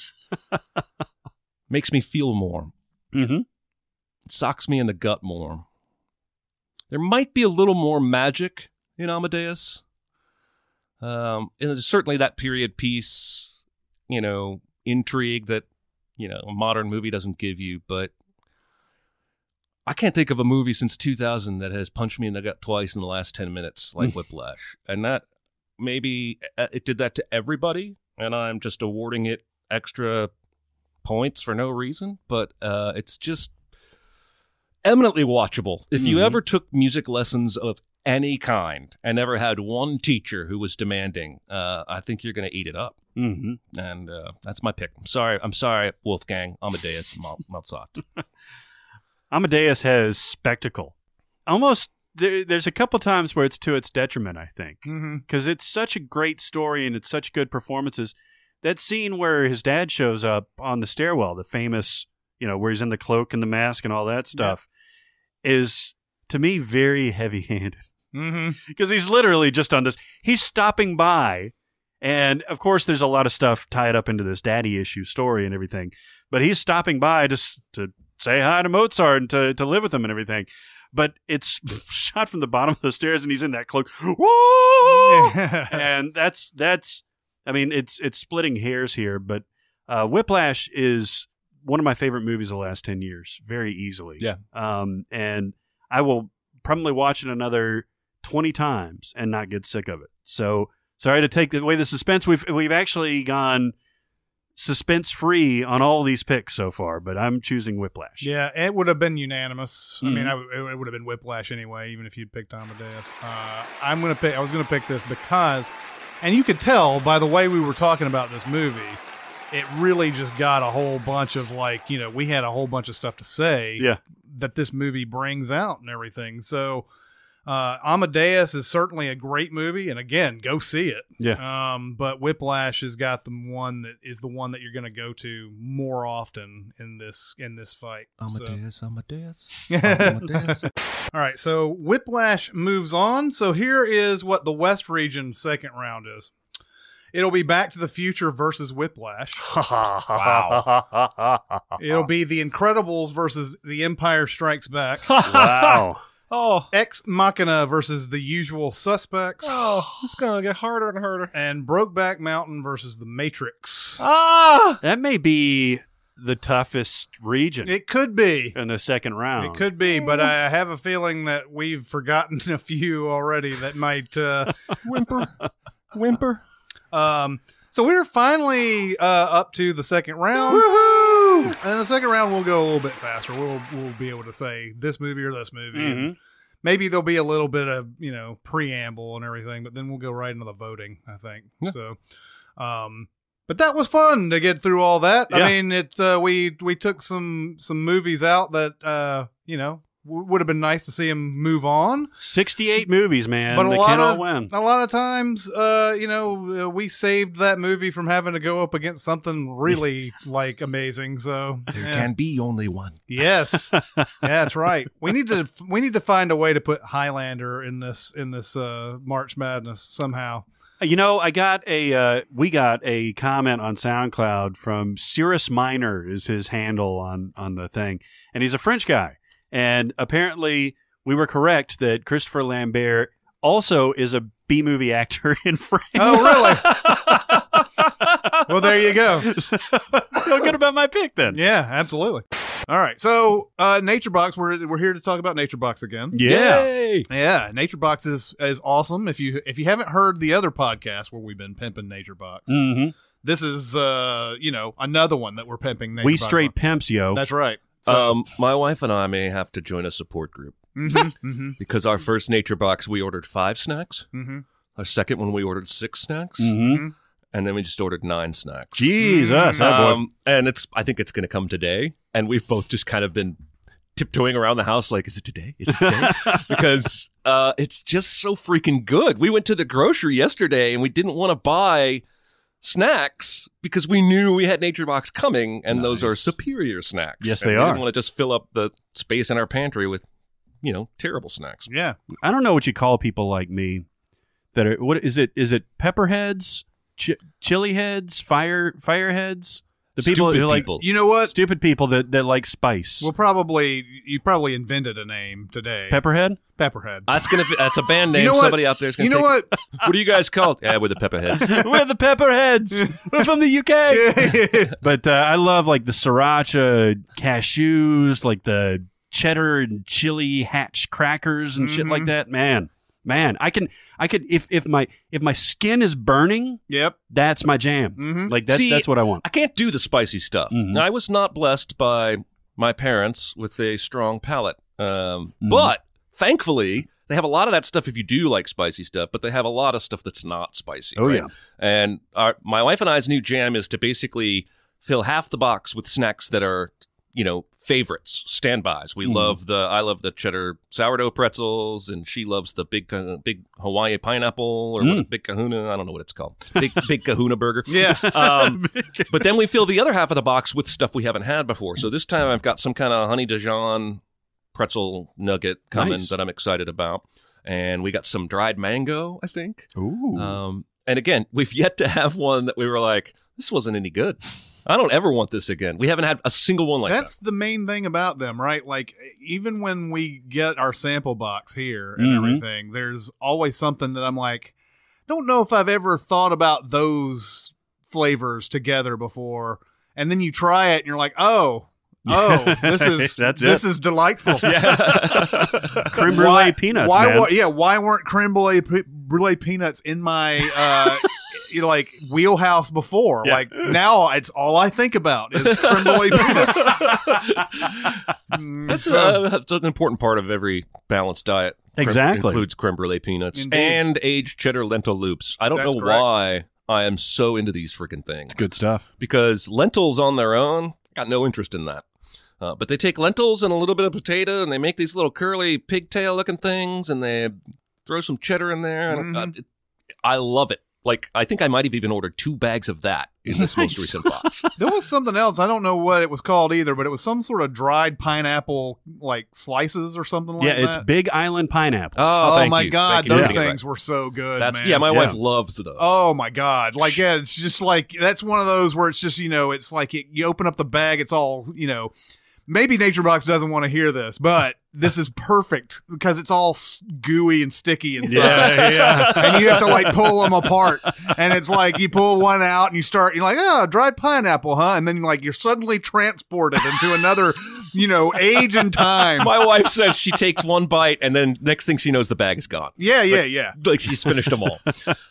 Makes me feel more. Mm-hmm. It socks me in the gut more. There might be a little more magic in Amadeus. And there's certainly that period piece, intrigue that, a modern movie doesn't give you. But I can't think of a movie since 2000 that has punched me in the gut twice in the last 10 minutes like Whiplash. And that maybe it did that to everybody, and I'm just awarding it extra points for no reason. But it's just eminently watchable. If you ever took music lessons of any kind and never had one teacher who was demanding, I think you're going to eat it up. Mm-hmm. And that's my pick. I'm sorry, Wolfgang Amadeus Mozart. Amadeus has spectacle. Almost, there's a couple times where it's to its detriment, I think, because it's such a great story and it's such good performances. That scene where his dad shows up on the stairwell, the famous, where he's in the cloak and the mask and all that stuff, is, to me, very heavy-handed. Because he's literally just on this. He's stopping by, and of course, there's a lot of stuff tied up into this daddy issue story and everything. But he's stopping by just to say hi to Mozart and to live with him and everything. But it's shot from the bottom of the stairs, and he's in that cloak. Whoa! And that's. I mean, it's splitting hairs here, but Whiplash is one of my favorite movies of the last 10 years, very easily. Yeah. And I will probably watch it another 20 times and not get sick of it. So sorry to take away the suspense. We've actually gone suspense-free on all these picks so far, but I'm choosing Whiplash. Yeah, it would have been unanimous. I mean, it would have been Whiplash anyway, even if you'd picked Amadeus. I was going to pick this because, and you could tell by the way we were talking about this movie, it really just got a whole bunch of we had a whole bunch of stuff to say that this movie brings out and everything. So Amadeus is certainly a great movie, and again, go see it. Yeah. But Whiplash has got the one that is the one that you're going to go to more often in this fight. Amadeus. All right, so Whiplash moves on. So here is what the West region second round is. It'll be Back to the Future versus Whiplash. Wow. It'll be The Incredibles versus The Empire Strikes Back. Wow. Oh, Ex Machina versus The Usual Suspects. oh, it's gonna get harder and harder. And Brokeback Mountain versus The Matrix. Ah, That may be the toughest region It could be. in the second round. It could be, but I have a feeling that we've forgotten a few already that might whimper. So we're finally up to the second round. Woohoo! And the second round we'll go a little bit faster. We'll be able to say this movie or this movie. Mm-hmm. And maybe there'll be a little bit of, preamble and everything, but then we'll go right into the voting, I think. Yeah. So but that was fun to get through all that. Yeah. I mean, we took some movies out that would have been nice to see them move on. 68 movies, man. But they cannot win. a lot of times, we saved that movie from having to go up against something really amazing. So There can be only one. yes, yeah, that's right. We need to find a way to put Highlander in this March Madness somehow. We got a comment on SoundCloud from Cirrus Minor is his handle on the thing, and he's a French guy. And apparently, we were correct that Christopher Lambert also is a B-movie actor in France. Oh, really? Well, there you go. Feel good about my pick then. Yeah, absolutely. All right, so Nature Box. We're here to talk about Nature Box again. Yeah. Yay! Yeah, Nature Box is awesome. If you haven't heard the other podcast where we've been pimping Nature Box, Mm-hmm. this is another one that we're pimping. Nature We Box straight on. pimps, yo. That's right. So, My wife and I may have to join a support group because our first Nature Box we ordered 5 snacks. Mm-hmm. Our second one we ordered 6 snacks, Mm-hmm. and then we just ordered 9 snacks. Jesus, boy. And I think it's going to come today, and we've both just kind of been tiptoeing around the house like, is it today? Is it today? Because it's just so freaking good. We went to the grocery yesterday, and we didn't want to buy snacks because we knew we had Nature Box coming, and those are superior snacks. Yes, and they we are. didn't want to just fill up the space in our pantry with, terrible snacks. yeah. I don't know what you call people like me that are, what is it? Is it pepperheads, chili heads, fireheads? The people Stupid who like people. You know what? stupid people that like spice. You probably invented a name today. Pepperhead? Pepperhead. That's a band name. You know what? Somebody out there is going to take. what? What are you guys called? Yeah, we're the Pepperheads. We're the Pepperheads. We're from the UK. But I love like the sriracha cashews, like the cheddar and chili hatch crackers and shit like that. Man, I can if my skin is burning, Yep. that's my jam. Mhm. Like that, See, that's what I want. I can't do the spicy stuff. Mhm. I was not blessed by my parents with a strong palate. But thankfully, they have a lot of that stuff if you do like spicy stuff, but they have a lot of stuff that's not spicy. Oh, right? yeah. And my wife and I's new jam is to basically fill half the box with snacks that are, favorites, standbys. I love the cheddar sourdough pretzels, and she loves the big Hawaii pineapple or what, big kahuna. I don't know what it's called. Big kahuna burger. Yeah. But then we fill the other half of the box with stuff we haven't had before. So this time I've got some kind of honey Dijon pretzel nugget coming Nice. that I'm excited about. And we got some dried mango, I think. Ooh. And again, we've yet to have one that we were like, this wasn't any good. I don't ever want this again. We haven't had a single one like That's that. the main thing about them, right? Like, even when we get our sample box here and everything, there's always something that I'm like, don't know if I've ever thought about those flavors together before. And then you try it and you're like, oh, this is this is delightful. Creme brulee peanuts, man. Why weren't creme brulee peanuts in my wheelhouse before? Yeah. Like, now it's all I think about is creme brulee peanuts. That's an important part of every balanced diet. Exactly. Includes creme brulee peanuts Indeed. and aged cheddar lentil loops. I don't That's know correct. why I am so into these freaking things. Good stuff. Because lentils on their own, got no interest in that. But they take lentils and a little bit of potato, and they make these little curly pigtail-looking things, and they throw some cheddar in there. And I love it. Like, I think I might have even ordered 2 bags of that in this most recent box. There was something else. I don't know what it was called either, but it was some sort of dried pineapple, like slices or something like that. Yeah, it's Big Island pineapple. Oh my God. Those things were so good, man. Yeah, my wife loves those. Oh my God. Like, yeah, it's just like, that's one of those where it's just, it's like you open up the bag, it's all, maybe Nature Box doesn't want to hear this, but this is perfect because it's all gooey and sticky inside. Yeah. And you have to like pull them apart. And it's like you pull one out and you're like, oh, dried pineapple, huh? And then like you're suddenly transported into another, age and time. My wife says she takes one bite and then next thing she knows the bag is gone. Yeah. Like she's finished them all.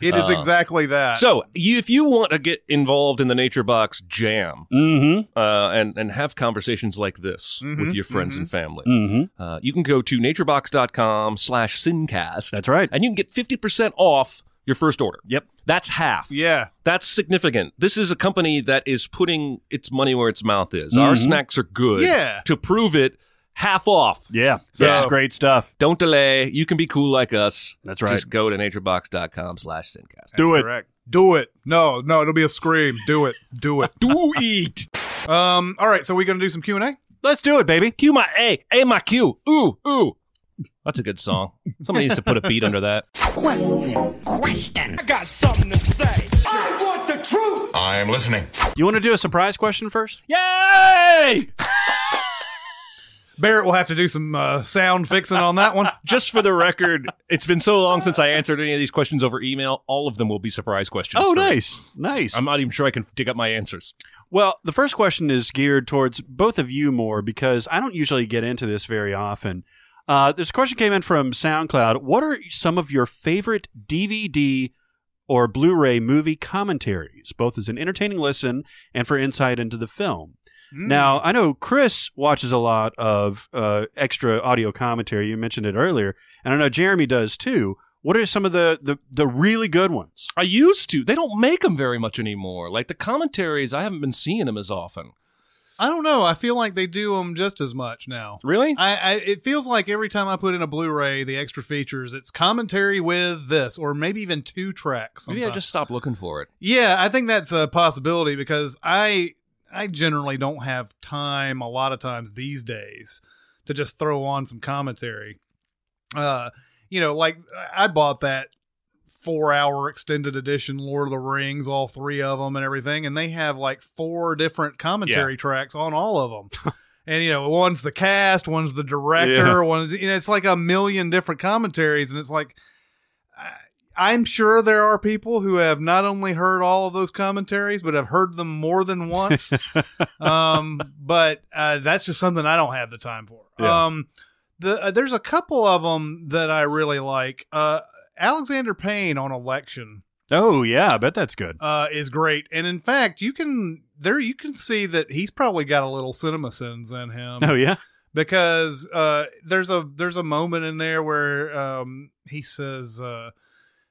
It is exactly that. So if you want to get involved in the Nature Box jam and have conversations like this with your friends and family, you can go to naturebox.com/SinCast. That's right. And you can get 50% off your first order. Yep. That's half. Yeah. That's significant. This is a company that is putting its money where its mouth is. Our snacks are good. Yeah. To prove it, half off. Yeah. This is great stuff. Don't delay. You can be cool like us. That's right. Just go to naturebox.com/SinCast. Do it. Correct. Do it. No, it'll be a scream. Do it. Do it. Do it. All right, so we're going to do some Q&A? Let's do it, baby. Q my A. A my Q. Ooh, ooh. That's a good song. Somebody needs to put a beat under that. Question. I got something to say. I want the truth. I am listening. You want to do a surprise question first? Yay! Barrett will have to do some sound fixing on that one. Just for the record, it's been so long since I answered any of these questions over email. All of them will be surprise questions. Oh, for me. nice. I'm not even sure I can dig up my answers. Well, the first question is geared towards both of you more because I don't usually get into this very often. This question came in from SoundCloud. What are some of your favorite DVD or Blu-ray movie commentaries, both as an entertaining listen and for insight into the film? Now, I know Chris watches a lot of extra audio commentary. You mentioned it earlier. And I know Jeremy does too. What are some of the really good ones? I used to. They don't make them very much anymore. Like the commentaries, I haven't been seeing them as often. I don't know. I feel like they do them just as much now. Really? It feels like every time I put in a Blu-ray, the extra features, it's commentary with this, or maybe even 2 tracks. Maybe I just stopped looking for it. Yeah, I think that's a possibility because I generally don't have time a lot of times these days to just throw on some commentary. Like I bought that 4-hour extended edition Lord of the Rings, all 3 of them and everything, and they have like 4 different commentary tracks on all of them. And one's the cast, one's the director, one's it's like a million different commentaries, and it's like I'm sure there are people who have not only heard all of those commentaries, but have heard them more than once. But that's just something I don't have the time for. Yeah. There's a couple of them that I really like. Alexander Payne on Election. Oh yeah, I bet that's good. Is great, and in fact, you can see that he's probably got a little Cinemasins in him. Oh yeah, because there's a moment in there where he says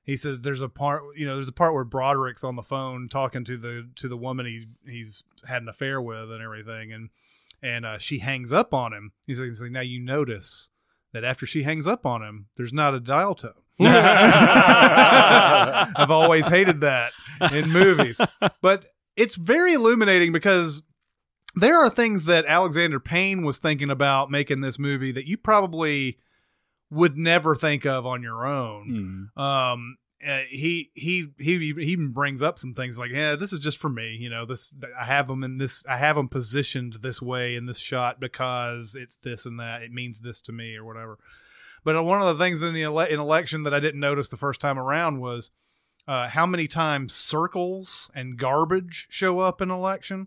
there's a part where Broderick's on the phone talking to the woman he's had an affair with and everything, and she hangs up on him. He's like, now you notice that after she hangs up on him, there's not a dial tone. I've always hated that in movies, but it's very illuminating because there are things that Alexander Payne was thinking about making this movie that you probably would never think of on your own. He even brings up some things like, yeah, this is just for me. I have them positioned this way in this shot because it's this and that. It means this to me or whatever. But one of the things in Election that I didn't notice the first time around was how many times circles and garbage show up in Election.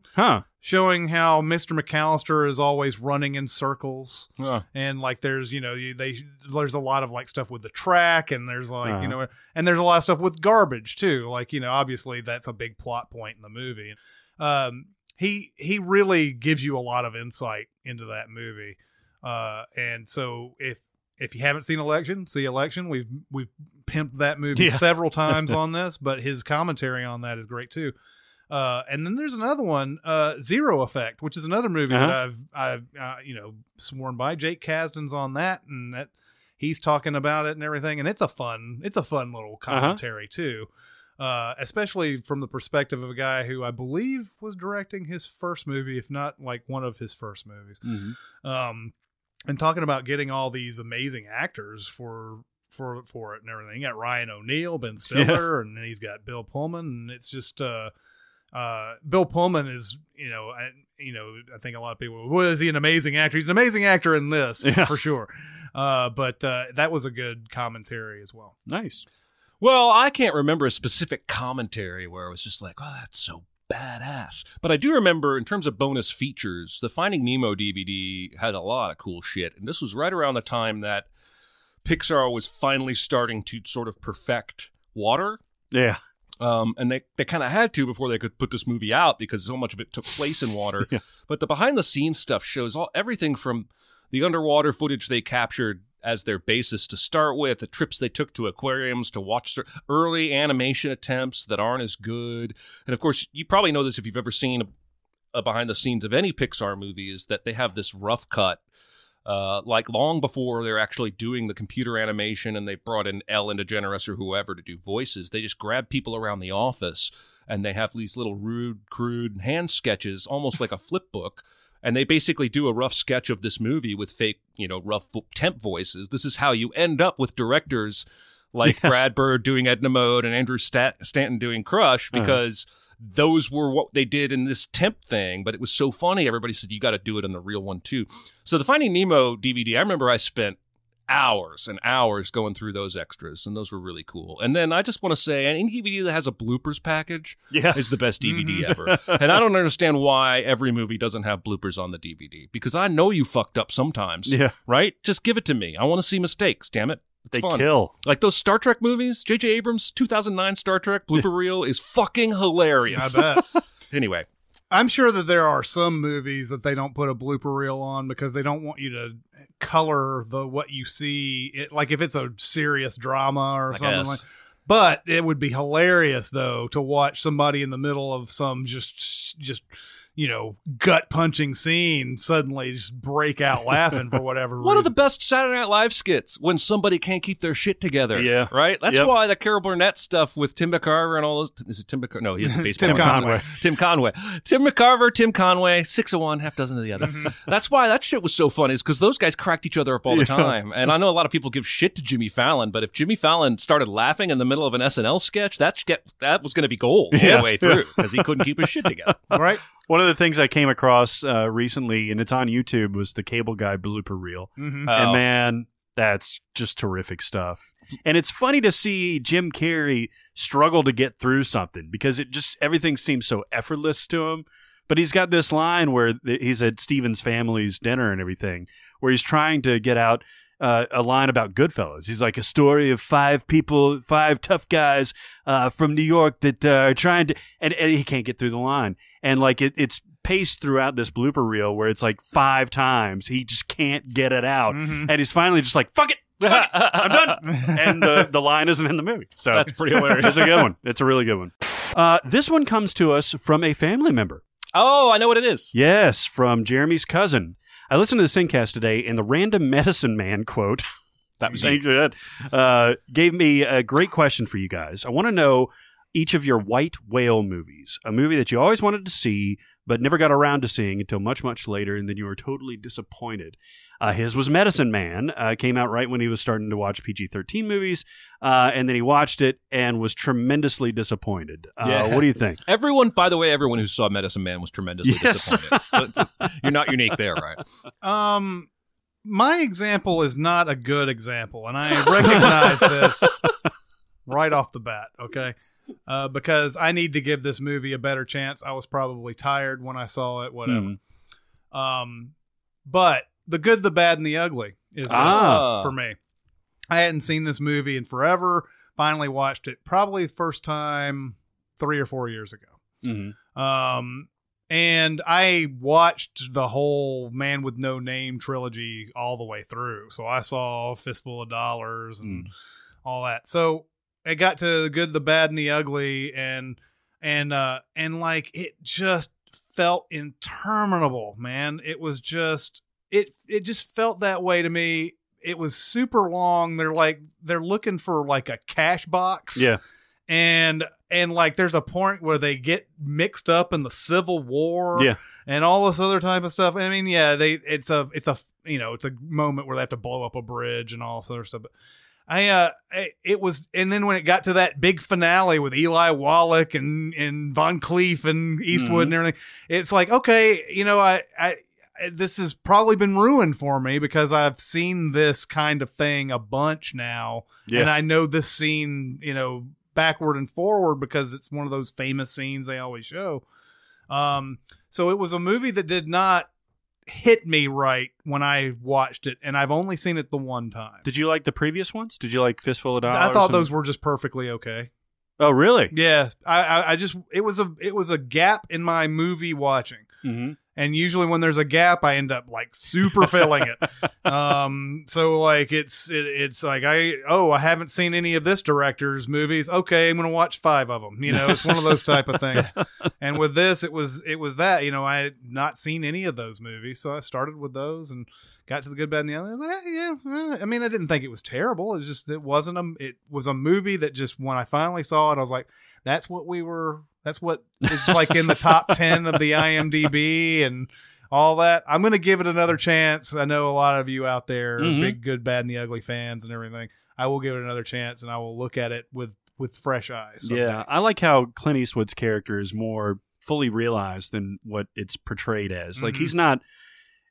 Showing how Mr. McAllister is always running in circles. And like there's there's a lot of like stuff with the track, and there's like and there's a lot of stuff with garbage too. Like obviously that's a big plot point in the movie. He really gives you a lot of insight into that movie. And so if you haven't seen Election, see Election. We've pimped that movie several times on this, but his commentary on that is great too. And then there's another one, Zero Effect, which is another movie that I've sworn by. Jake Kasdan's on that, and that he's talking about it and everything. And it's a fun little commentary too. Especially from the perspective of a guy who I believe was directing his first movie, if not like one of his first movies. And talking about getting all these amazing actors for it and everything. You got Ryan O'Neal, Ben Stiller, and then he's got Bill Pullman, and it's just Bill Pullman is, I think a lot of people, well, is he an amazing actor? He's an amazing actor in this for sure. But that was a good commentary as well. Nice. Well, I can't remember a specific commentary where it was just like, oh, that's so badass. But I do remember, in terms of bonus features, the Finding Nemo DVD had a lot of cool shit. And this was right around the time that Pixar was finally starting to sort of perfect water. Yeah. And they kind of had to before they could put this movie out because so much of it took place in water. But the behind-the-scenes stuff shows everything from the underwater footage they captured as their basis to start with, the trips they took to aquariums to watch their early animation attempts that aren't as good. And of course, you probably know this if you've ever seen a behind the scenes of any Pixar movie, is that they have this rough cut, like long before they're actually doing the computer animation and they brought in Ellen DeGeneres or whoever to do voices. They just grab people around the office and they have these little rude, crude hand sketches, almost like a flip book. And they basically do a rough sketch of this movie with fake, rough temp voices. This is how you end up with directors like Brad Bird doing Edna Mode and Andrew Stanton doing Crush, because those were what they did in this temp thing. But it was so funny. Everybody said, you got to do it on the real one, too. So the Finding Nemo DVD, I remember I spent hours and hours going through those extras, and those were really cool. And then I just want to say, any DVD that has a bloopers package is the best DVD ever. And I don't understand why every movie doesn't have bloopers on the DVD, because I know you fucked up sometimes, right? Just give it to me. I want to see mistakes, damn it. It's fun. Kill. Like those Star Trek movies, J.J. Abrams' 2009 Star Trek blooper reel is fucking hilarious. I bet. Anyway. I'm sure that there are some movies that they don't put a blooper reel on because they don't want you to color what you see. Like if it's a serious drama or something like. But it would be hilarious though to watch somebody in the middle of some just gut punching scene suddenly just break out laughing for whatever reason. One of the best Saturday Night Live skits, when somebody can't keep their shit together. Yeah. Right? That's why the Carol Burnett stuff with Tim McCarver and all those. Is it Tim McCarver? No, he has a baseball. Tim Conway. Tim Conway. Tim McCarver, Tim Conway, 6 of one, half dozen of the other. That's why that shit was so funny, is because those guys cracked each other up all the time. And I know a lot of people give shit to Jimmy Fallon, but if Jimmy Fallon started laughing in the middle of an SNL sketch, that was going to be gold all the way through, because he couldn't keep his shit together. Right? One of the things I came across recently, and it's on YouTube, was the Cable Guy blooper reel. And man, that's just terrific stuff. And it's funny to see Jim Carrey struggle to get through something, because everything seems so effortless to him. But he's got this line where he's at Steven's family's dinner and everything, where he's trying to get out a line about Goodfellas. He's like, a story of 5 tough guys from New York that are trying to, and he can't get through the line. And like it's paced throughout this blooper reel where it's like 5 times he just can't get it out, and he's finally just like, fuck it, I'm done. And the line isn't in the movie, so that's pretty hilarious. It's a good one. It's a really good one. This one comes to us from a family member. Oh, I know what it is. Yes, from Jeremy's cousin. I listened to the SinCast today, and the random medicine man quote that was gave me a great question for you guys. I want to know each of your white whale movies, a movie that you always wanted to see but never got around to seeing until much, much later, and then you were totally disappointed. His was Medicine Man. Came out right when he was starting to watch PG-13 movies, and then he watched it and was tremendously disappointed. What do you think? Everyone who saw Medicine Man was tremendously disappointed. You're not unique there, right? My example is not a good example, and I recognize this right off the bat, okay? Because I need to give this movie a better chance. I was probably tired when I saw it, whatever. But The Good, the Bad, and the Ugly is this for me. I hadn't seen this movie in forever. Finally watched it probably the first time 3 or 4 years ago. And I watched the whole Man with No Name trilogy all the way through. So I saw Fistful of Dollars and all that. So it got to The Good, the Bad, and the Ugly, and and like it just felt interminable, man. It was just it just felt that way to me. It was super long. They're looking for like a cash box. Yeah. And like there's a point where they get mixed up in the Civil War. Yeah. And all this other type of stuff. I mean, yeah, it's a moment where they have to blow up a bridge and all this other stuff. But it was, and then when it got to that big finale with Eli Wallach and Von Cleef and Eastwood and everything, it's like, okay, this has probably been ruined for me because I've seen this kind of thing a bunch now. Yeah. And I know this scene, backward and forward because it's one of those famous scenes they always show. So it was a movie that did not hit me right when I watched it, and I've only seen it the one time. Did you like the previous ones? Did you like Fistful of Dollars? I thought those were just perfectly okay. Oh, really? Yeah. I just it was a gap in my movie watching. Mm-hmm. And usually when there's a gap, I end up like super filling it. So like it's like I haven't seen any of this director's movies. Okay, I'm going to watch 5 of them. It's one of those type of things. And with this, it was that, I had not seen any of those movies. So I started with those and got to the Good, Bad, and the Ugly. I was like, I mean, I didn't think it was terrible. It was a movie that just, when I finally saw it, I was like, that's what it's like in the top 10 of the IMDb and all that. I'm going to give it another chance. I know a lot of you out there are big Good, Bad, and the Ugly fans and everything. I will give it another chance and I will look at it with fresh eyes someday. Yeah, I like how Clint Eastwood's character is more fully realized than what it's portrayed as. Like he's not.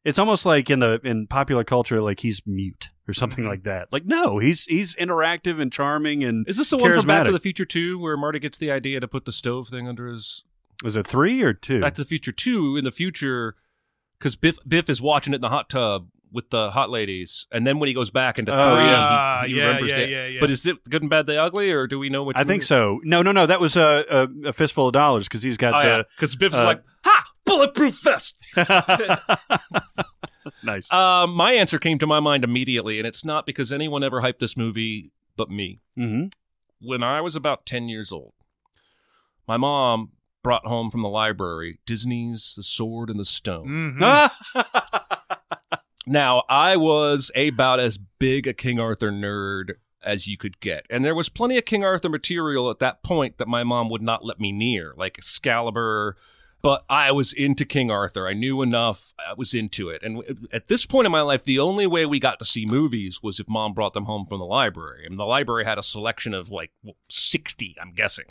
It's almost like in popular culture, like he's mute or something like that. Like, no, he's interactive and charming and Is this the one from Back to the Future 2 where Marty gets the idea to put the stove thing under his... Was it 3 or 2? Back to the Future 2 in the future, because Biff is watching it in the hot tub with the hot ladies, and then when he goes back into 3, he remembers that. Yeah. But is it Good and Bad, the Ugly, or do we know which? I think so. No, that was a Fistful of Dollars because he's got because Biff's like, ha! Bulletproof vest. Nice. My answer came to my mind immediately, and it's not because anyone ever hyped this movie but me. Mm-hmm. When I was about 10 years old, my mom brought home from the library Disney's The Sword and the Stone. Mm-hmm. Now, I was about as big a King Arthur nerd as you could get. And there was plenty of King Arthur material at that point that my mom would not let me near, like Excalibur. But I was into King Arthur. I knew enough. I was into it. And at this point in my life, the only way we got to see movies was if Mom brought them home from the library. And the library had a selection of 60, I'm guessing.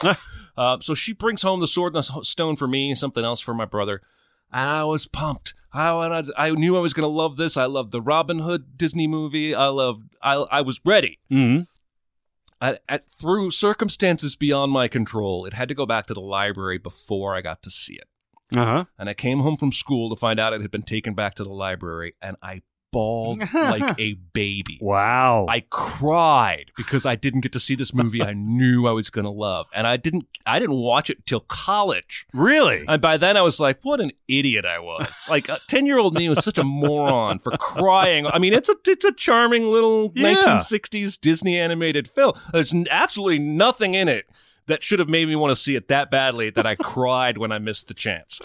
So she brings home The Sword and the Stone for me, something else for my brother. And I was pumped. I knew I was going to love this. I loved the Robin Hood Disney movie. I was ready. Mm-hmm. Through circumstances beyond my control, it had to go back to the library before I got to see it. Uh-huh. And I came home from school to find out it had been taken back to the library, and I bawled like a baby. Wow. I cried because I didn't get to see this movie I knew I was going to love. And I didn't watch it till college. Really? And by then I was like, what an idiot I was. Like, 10-year-old me was such a moron for crying. I mean, it's a charming little 1960s Disney animated film. There's absolutely nothing in it that should have made me want to see it that badly that I cried when I missed the chance.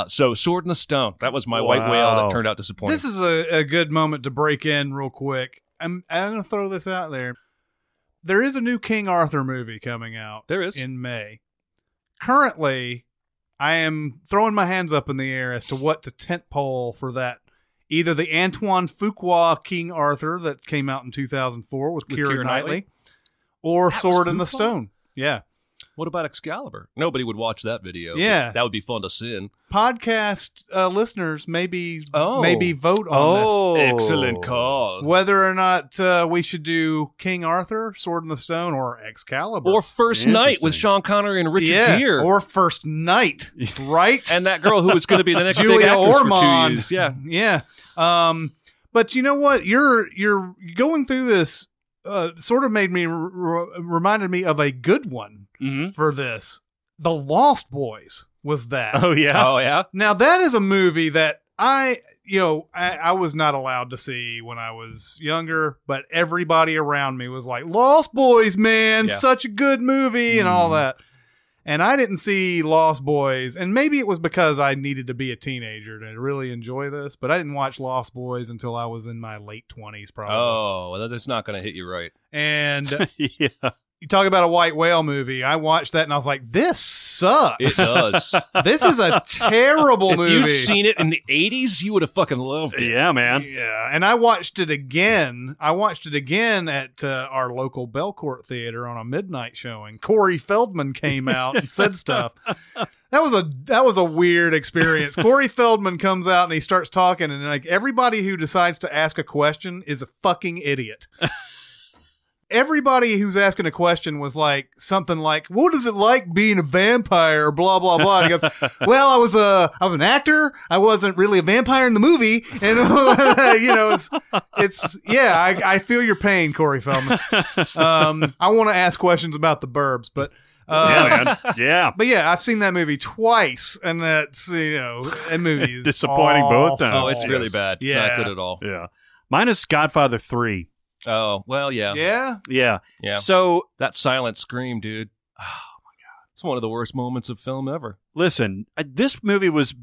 So Sword in the Stone, that was my white whale that turned out disappointing. This is a good moment to break in real quick. I'm going to throw this out there. There is a new King Arthur movie coming out. There is. In May. Currently, I am throwing my hands up in the air as to what to tentpole for that. Either the Antoine Fuqua King Arthur that came out in 2004 with Keira Knightley, or Sword in the Stone. Yeah. What about Excalibur? Nobody would watch that video. Yeah. That would be fun to sin. Podcast listeners maybe vote on this. Excellent call. Whether or not we should do King Arthur, Sword in the Stone, or Excalibur. Or First Night with Sean Connery and Richard Gere. Or First Night, right? And that girl who was going to be the next Julia big actress Ormond. for 2 years. Yeah. But you know what? You're going through this sort of made me reminded me of a good one for this. The Lost Boys was that. Oh yeah. Now that is a movie that I was not allowed to see when I was younger, but everybody around me was like, Lost Boys, man, such a good movie and all that. And I didn't see Lost Boys, and maybe it was because I needed to be a teenager to really enjoy this, but I didn't watch Lost Boys until I was in my late 20s, probably. Oh, well, that's not going to hit you right. And Yeah. you talk about a white whale movie. I watched that and I was like, this sucks. It does. This is a terrible If movie. you'd seen it in the 80s, you would have fucking loved it. Yeah, man. Yeah, and I watched it again. at our local Belcourt Theater on a midnight showing. Corey Feldman came out and said stuff. That was a weird experience. Corey Feldman comes out and he starts talking, and like everybody who decides to ask a question is a fucking idiot. Everybody who's asking a question was like something like, "What is it like being a vampire?" Blah blah blah. And he goes, "Well, I was an actor. I wasn't really a vampire in the movie." And I feel your pain, Corey Feldman. I want to ask questions about the Burbs, but Yeah, man. Yeah. but yeah, I've seen that movie twice, and that's that movie is Disappointing both times. Oh, it's really bad. It's Yeah. not good at all. Yeah. Mine is Godfather 3. Oh, well, yeah. Yeah. Yeah. Yeah. So, That silent scream, dude. Oh, my God. It's one of the worst moments of film ever. listen, this movie was...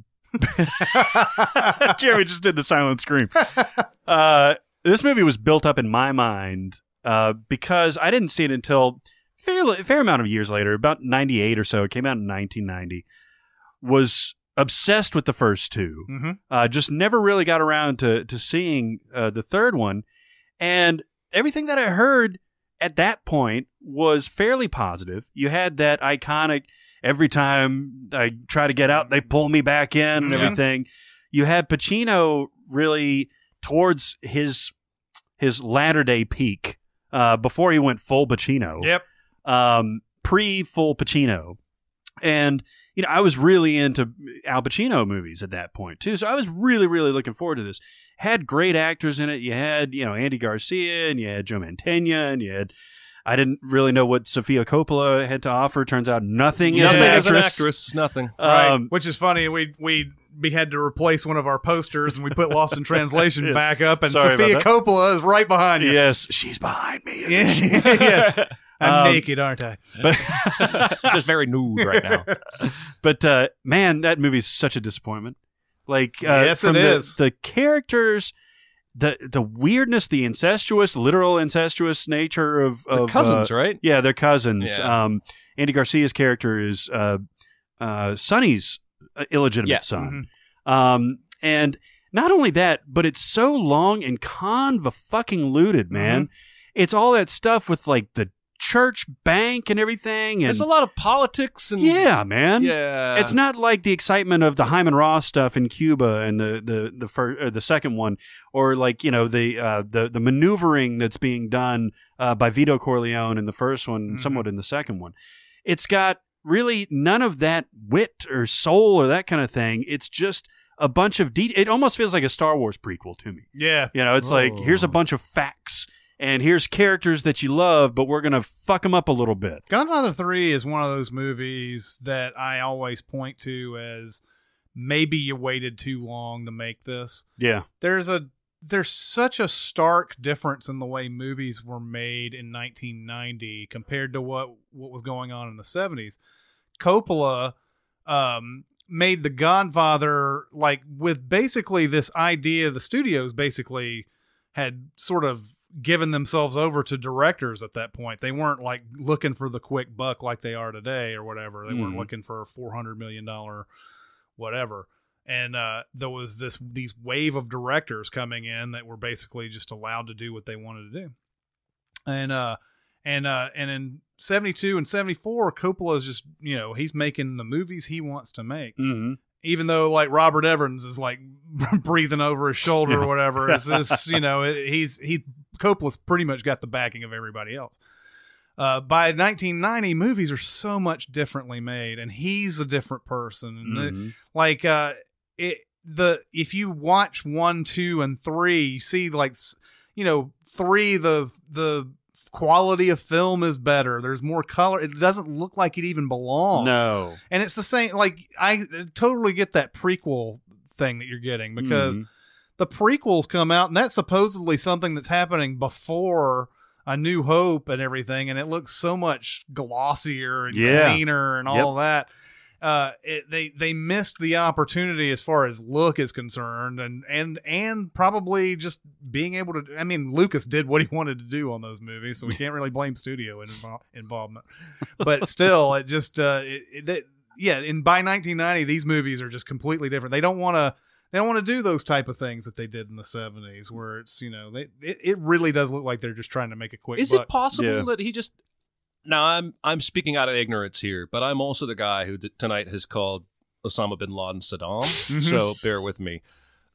Jeremy just did the silent scream. This movie was built up in my mind because I didn't see it until a fair amount of years later, about 98 or so. It came out in 1990. Was obsessed with the first two. Mm-hmm. Just never really got around to seeing the third one. And everything that I heard at that point was fairly positive. You had that iconic, every time I try to get out, they pull me back in and everything. You had Pacino really towards his latter-day peak before he went full Pacino. Yep. Pre-full Pacino. And, I was really into Al Pacino movies at that point, too. So I was really, really looking forward to this. Had great actors in it. You had, Andy Garcia, and you had Joe Mantegna, and you had... I didn't really know what Sofia Coppola had to offer. Turns out nothing as Nothing an as an actress. actress. Nothing. Right. Which is funny. We had to replace one of our posters, and we put Lost in Translation Yes. back up, and Sorry Sofia about Coppola is right behind you. Yes, she's behind me. Isn't she? Yeah. I'm naked, aren't I? Just very nude right now. But man, that movie's such a disappointment. Like, Yes, from it is. The characters, the weirdness, the literal incestuous nature of Cousins, right? Yeah, they're cousins. Yeah. Andy Garcia's character is Sonny's illegitimate son. And not only that, but it's so long and convoluted, man. It's all that stuff with like the church bank and everything. And There's a lot of politics and yeah, man. Yeah. It's not like the excitement of the Hyman Roth stuff in Cuba and the first or the second one, or like the maneuvering that's being done by Vito Corleone in the first one, somewhat in the second one. It's got really none of that wit or soul or that kind of thing. It's just a bunch of it almost feels like a Star Wars prequel to me. Yeah. It's like here's a bunch of facts. And here's characters that you love, but we're going to fuck them up a little bit. Godfather 3 is one of those movies that I always point to as maybe you waited too long to make this. Yeah. There's such a stark difference in the way movies were made in 1990 compared to what was going on in the 70s. Coppola made The Godfather like with basically this idea. The studios basically had sort of given themselves over to directors at that point. They weren't like looking for the quick buck like they are today or whatever. They weren't looking for a $400 million whatever. And there was these wave of directors coming in that were basically just allowed to do what they wanted to do. And in 72 and 74, Coppola is just, he's making the movies he wants to make. Mm-hmm. Even though like Robert Evans is like breathing over his shoulder or whatever, it's just, Coppola's pretty much got the backing of everybody else. By 1990, movies are so much differently made, and he's a different person. And if you watch 1, 2, and 3, you see 3 the quality of film is better. There's more color. It doesn't look like it even belongs. No. And it's the same, like, I totally get that prequel thing that you're getting, because the prequels come out, and that's supposedly something that's happening before A New Hope and everything, and it looks so much glossier and cleaner and all that. They missed the opportunity as far as look is concerned, and probably just being able to. I mean, Lucas did what he wanted to do on those movies, so we can't really blame studio involvement. But still, it just by 1990, these movies are just completely different. They don't want to do those type of things that they did in the 70s, where it's it really does look like they're just trying to make a quick. Is buck. it possible that he just? Now, I'm speaking out of ignorance here, but I'm also the guy who tonight has called Osama bin Laden Saddam, so bear with me.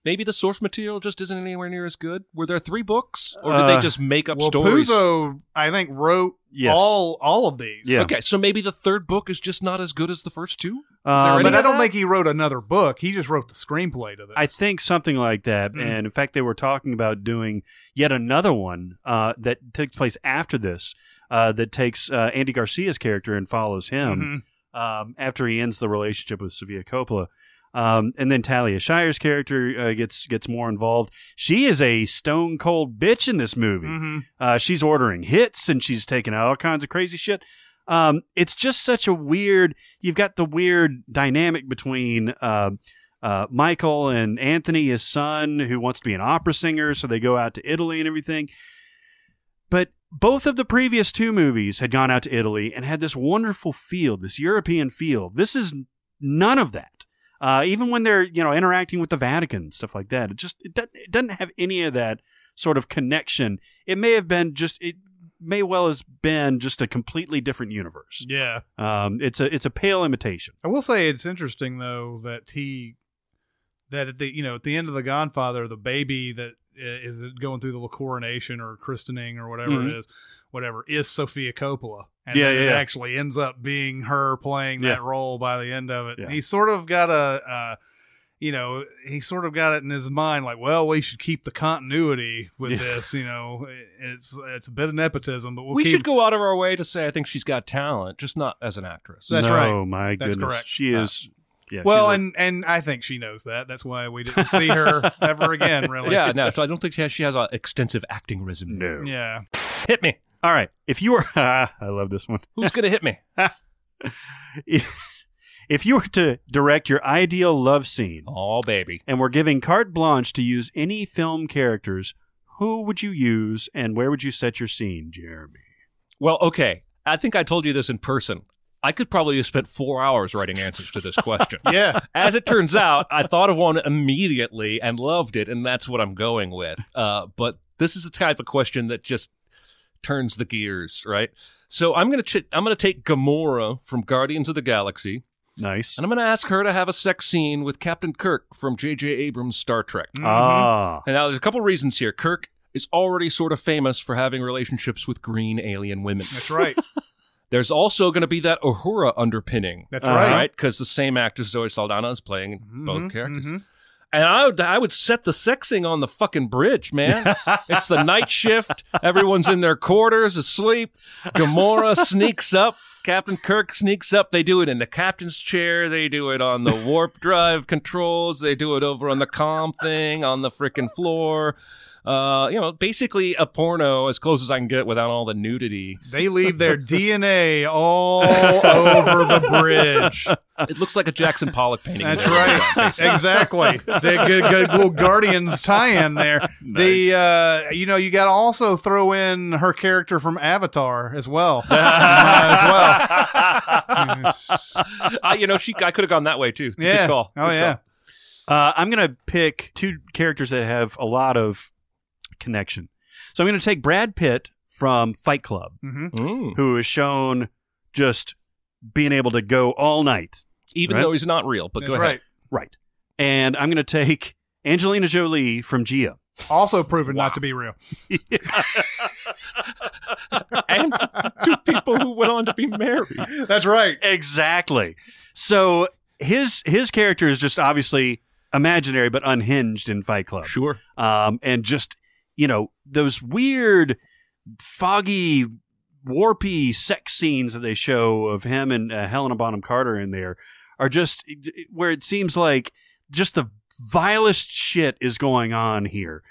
Maybe the source material just isn't anywhere near as good. Were there 3 books, or did they just make up stories? Puzo, I think, wrote all of these. Yeah. Okay, so maybe the 3rd book is just not as good as the first 2? But I don't think he wrote another book. He just wrote the screenplay to this. I think something like that. And in fact, they were talking about doing yet another one that takes place after this. That takes Andy Garcia's character and follows him after he ends the relationship with Sofia Coppola. And then Talia Shire's character gets more involved. She is a stone cold bitch in this movie. She's ordering hits and she's taking out all kinds of crazy shit. It's just such a weird. You've got the weird dynamic between Michael and Anthony, his son, who wants to be an opera singer, so they go out to Italy and everything. But both of the previous 2 movies had gone out to Italy and had this wonderful feel, this European feel. This is none of that. Even when they're interacting with the Vatican and stuff like that, it doesn't have any of that sort of connection. It may well has been just a completely different universe. Yeah. It's a pale imitation. I will say it's interesting though that at the end of The Godfather, the baby that is going through the coronation or christening or whatever it is Sofia Coppola. And it actually ends up being her playing that role by the end of it. Yeah. He sort of got it in his mind, like, well, we should keep the continuity with this. It's a bit of nepotism, but we should go out of our way to say I think she's got talent, just not as an actress. That's right. Oh my goodness, that's correct. She is. Yeah, well, and I think she knows that. That's why we didn't see her ever again, really. Yeah, no. So I don't think she has an extensive acting resume. No. Yeah. Hit me. All right. If you were, I love this one. Who's gonna hit me? If you were to direct your ideal love scene, oh baby, and we're giving carte blanche to use any film characters, who would you use, and where would you set your scene, Jeremy? Well, okay. I think I told you this in person. I could probably have spent 4 hours writing answers to this question. Yeah. As it turns out, I thought of one immediately and loved it, and that's what I'm going with. But this is the type of question that just turns the gears, right? So I'm gonna take Gamora from Guardians of the Galaxy. Nice. And I'm going to ask her to have a sex scene with Captain Kirk from J.J. Abrams' Star Trek. Mm-hmm. Ah. And now there's a couple reasons here. Kirk is already sort of famous for having relationships with green alien women. That's right. There's also going to be that Uhura underpinning. That's right. Because the same actor Zoe Saldana is playing both characters. Mm-hmm. And I would set the sexing on the fucking bridge, man. It's the night shift. Everyone's in their quarters asleep. Gamora sneaks up. Captain Kirk sneaks up. They do it in the captain's chair. They do it on the warp drive controls. They do it over on the comm thing on the frickin' floor. Basically a porno as close as I can get without all the nudity. They leave their DNA all over the bridge. It looks like a Jackson Pollock painting. That's right. Exactly. The good little Guardians tie-in there. Nice. You got to also throw in her character from Avatar as well. I could have gone that way too. It's a good call. Oh, yeah. I'm going to pick 2 characters that have a lot of connection. So I'm going to take Brad Pitt from Fight Club, who is shown just being able to go all night. Even though he's not real, but That's go ahead. Right. And I'm going to take Angelina Jolie from Gia. Also proven not to be real. And 2 people who went on to be married. That's right. Exactly. So his character is just obviously imaginary but unhinged in Fight Club. Sure. And just, those weird, foggy, warpy sex scenes that they show of him and Helena Bonham Carter in there are just where it seems like just the vilest shit is going on here.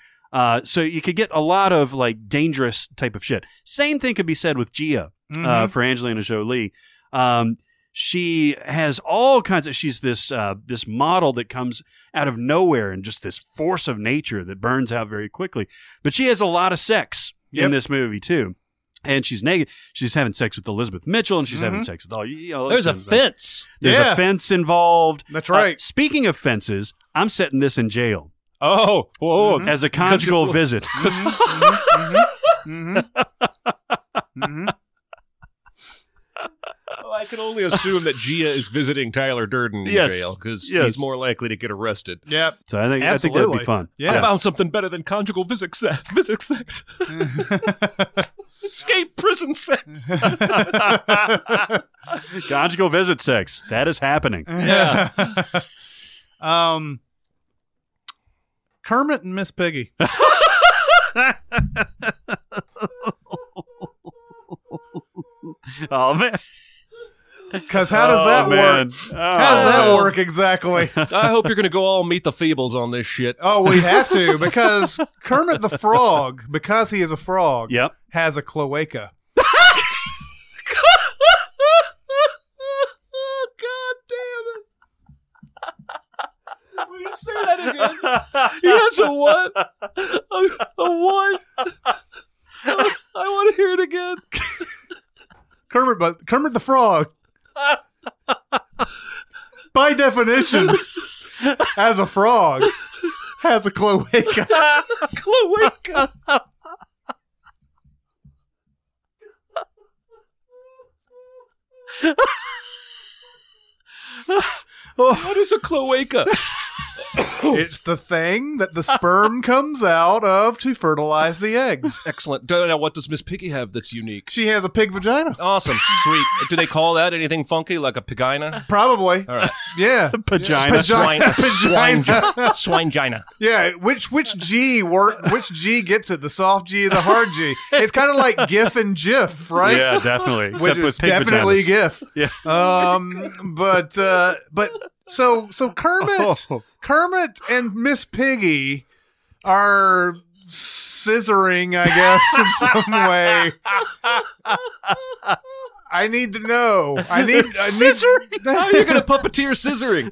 So you could get a lot of like dangerous type of shit. Same thing could be said with Gia for Angelina Jolie. She has all kinds of. She's this this model that comes out of nowhere and just this force of nature that burns out very quickly. But she has a lot of sex in this movie too. And she's naked. She's having sex with Elizabeth Mitchell, and she's having sex with all. There's a fence. There's a fence involved. That's right. Speaking of fences, I'm setting this in jail. Oh, whoa! As a conjugal visit. Well, I can only assume that Gia is visiting Tyler Durden in jail because he's more likely to get arrested. Yep. So I think that'd be fun. Yeah. I found something better than conjugal physics sex. Escape prison sex. Conjugal visit sex. That is happening. Yeah. Kermit and Miss Piggy. Oh man. Because how does that work? How does that work exactly? I hope you're going to go all Meet the Feebles on this shit. Oh, we have to, because Kermit the Frog, because he is a frog, has a cloaca. God damn it. Will you say that again? He has a what? A what? I want to hear it again. Kermit the Frog, by definition, as a frog, has a cloaca. Cloaca. What is a cloaca? It's the thing that the sperm comes out of to fertilize the eggs. Excellent. Now, what does Miss Piggy have that's unique? She has a pig vagina. Awesome. Sweet. Do they call that anything funky, like a pigina? Probably. All right. Yeah. Vagina. Swine-gina. Yeah. Which G gets it? The soft G or the hard G? It's kind of like GIF and GIF, right? Yeah, definitely. Except Which with is pig definitely vaginas. GIF. Yeah. So Kermit and Miss Piggy are scissoring, I guess, in some way. I need to know. Scissoring? How are you going to puppeteer scissoring?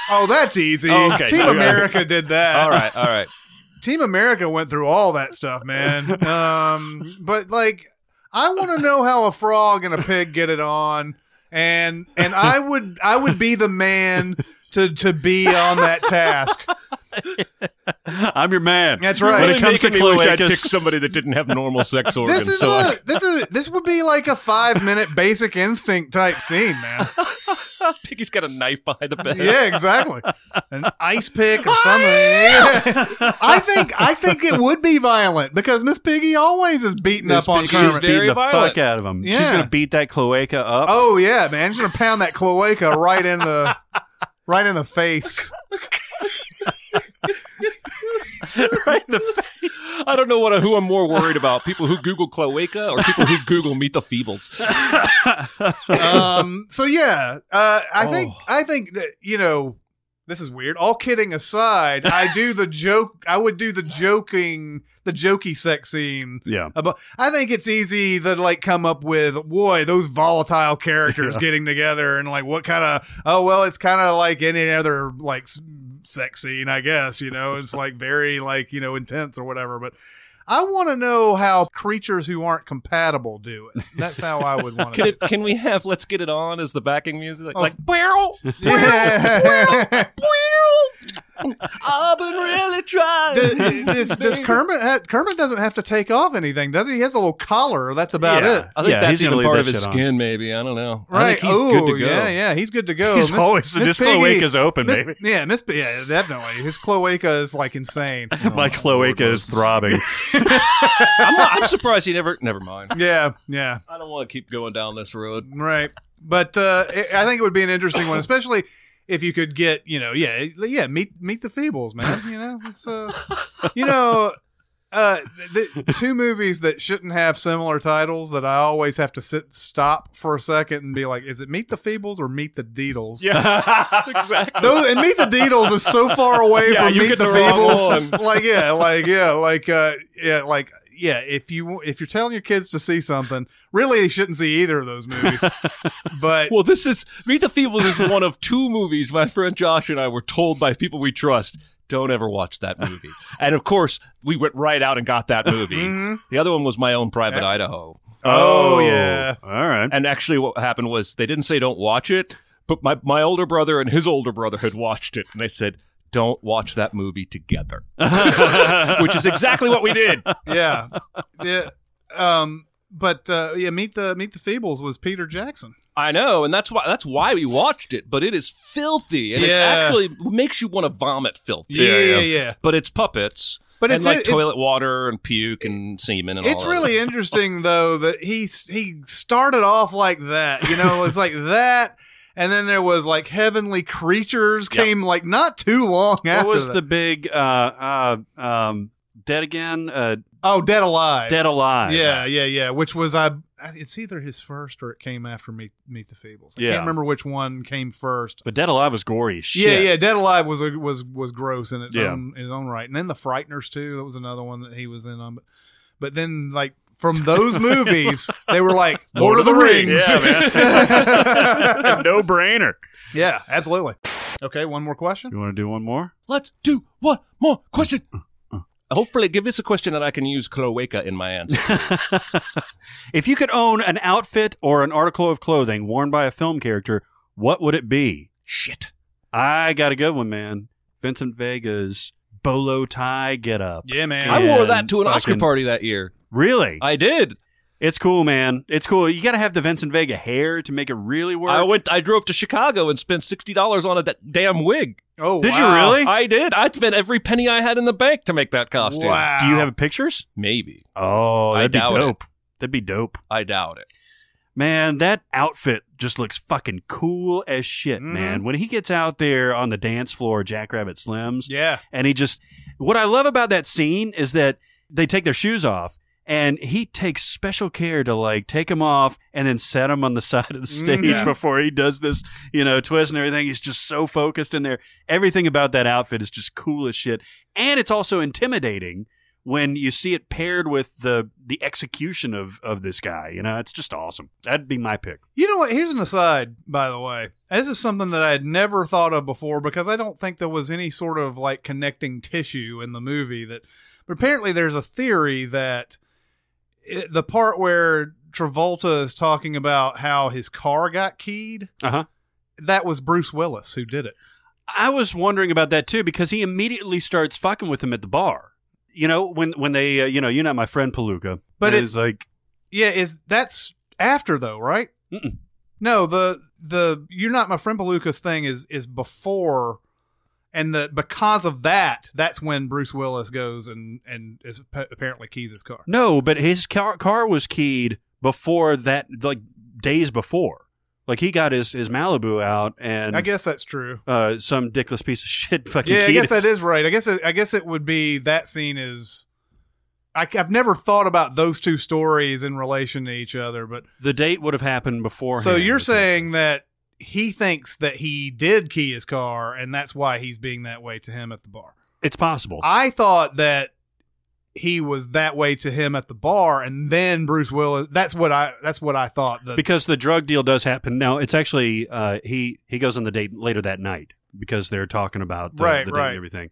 Oh, that's easy. Oh, okay. Team America did that. All right. Team America went through all that stuff, man. But like, I want to know how a frog and a pig get it on, and I would be the man to be on that task. I'm your man. That's right. When it comes to I'd pick cloacas, somebody that didn't have normal sex organs. This would be like a 5-minute Basic Instinct type scene, man. Piggy's got a knife behind the bed. Yeah, exactly. An ice pick or something. Yeah. I think it would be violent because Miss Piggy always is beating up on She's Kermit. very beating the violent. fuck out of him. Yeah. She's gonna beat that cloaca up. Oh yeah, man. She's gonna pound that cloaca right in the face. Right in the face. I don't know who I'm more worried about: people who Google cloaca or people who Google Meet the Feebles. So yeah, I think that, this is weird. All kidding aside, I would do the jokey sex scene. Yeah. I think it's easy to like come up with, boy, those volatile characters getting together and like what kind of, it's kind of like any other like sex scene, I guess, it's like very like, intense or whatever. But I want to know how creatures who aren't compatible do it. That's how I would want to. Can we have "Let's Get It On" as the backing music? Like, I've been really trying. Does Kermit doesn't have to take off anything, does he? He has a little collar. That's about it. I think that's he's gonna even leave part that of his shit on. skin, maybe. I don't know. Right. I think he's good to go. Yeah, he's good to go. He's always this cloaca's open, baby. Yeah, definitely. His cloaca is like insane. My cloaca is throbbing. I'm surprised he never mind. Yeah. I don't want to keep going down this road. Right. But I think it would be an interesting one, especially if you could get, meet the Feebles, man. It's The two movies that shouldn't have similar titles that I always have to stop for a second and be like, is it Meet the Feebles or Meet the Deedles? Yeah, exactly. And Meet the Deedles is so far away from you Meet get the the wrong Feebles. one. If you're telling your kids to see something, really they shouldn't see either of those movies. But Well, Meet the Feebles is one of two movies my friend Josh and I were told by people we trust, don't ever watch that movie. And of course, we went right out and got that movie. Mm-hmm. The other one was My Own Private Idaho. Oh, yeah. All right. And actually what happened was they didn't say don't watch it, but my older brother and his older brother had watched it, and they said, don't watch that movie together. Which is exactly what we did. Yeah. Yeah. Meet the Feebles was Peter Jackson. I know, and that's why we watched it, but it is filthy, and it makes you want to vomit filthy. Yeah. But it's puppets. But and it's like toilet water and puke and semen and all It's that. really interesting though that he started off like that. You know, it's like that, and then there was like Heavenly Creatures came like not too long after. What was that. the big Dead Again? Dead Alive. Dead Alive. Yeah. Which was it's either his first or it came after Meet the Feebles. I can't remember which one came first. But Dead Alive was gory as shit. Yeah. Dead Alive was gross in its own right, and then The Frighteners too. That was another one that he was in on. But then like from those movies, they were like Lord of the Rings. Yeah, man. No brainer. Yeah, absolutely. Okay, one more question. You want to do one more? Let's do one more question. Hopefully, give us a question that I can use cloaca in my answer. If you could own an outfit or an article of clothing worn by a film character, what would it be? Shit. I got a good one, man. Vincent Vega's bolo tie getup. Yeah, man. I wore that to an Oscar party that year. Really? I did. It's cool, man. It's cool. You got to have the Vincent Vega hair to make it really work. I drove to Chicago and spent $60 on a damn wig. Oh, Did you really? I did. I spent every penny I had in the bank to make that costume. Wow. Do you have pictures? Maybe. Oh, that'd be doubt dope. That'd be dope. I doubt it. Man, that outfit just looks fucking cool as shit, man. When he gets out there on the dance floor, Jackrabbit Slims. Yeah. And what I love about that scene is that they take their shoes off, and he takes special care to like take them off and then set them on the side of the stage before he does this, twist and everything. He's just so focused in there. Everything about that outfit is just cool as shit. And it's also intimidating when you see it paired with the execution of this guy. It's just awesome. That'd be my pick. You know what? Here's an aside, by the way. This is something that I had never thought of before because I don't think there was any sort of like connecting tissue in the movie. But apparently there's a theory that the part where Travolta is talking about how his car got keyed, that was Bruce Willis who did it. I was wondering about that too because he immediately starts fucking with him at the bar. When they, you're not my friend, Palooka. But it's like, that's after though, right? Mm-mm. No, the you're not my friend Palooka's thing is before, and because of that's when Bruce Willis goes and apparently keys his car. No, but his car was keyed before that, like days before. Like he got his Malibu out, and I guess that's true. Some dickless piece of shit fucking. Yeah, I keyed guess it. that is right. I guess it would be that scene is. I've never thought about those two stories in relation to each other, but the date would have happened before. So you're saying that he thinks that he did key his car, and that's why he's being that way to him at the bar. It's possible. I thought that he was that way to him at the bar, and then Bruce Willis. That's what I thought. Because the drug deal does happen. Now it's actually he goes on the date later that night because they're talking about the date and everything.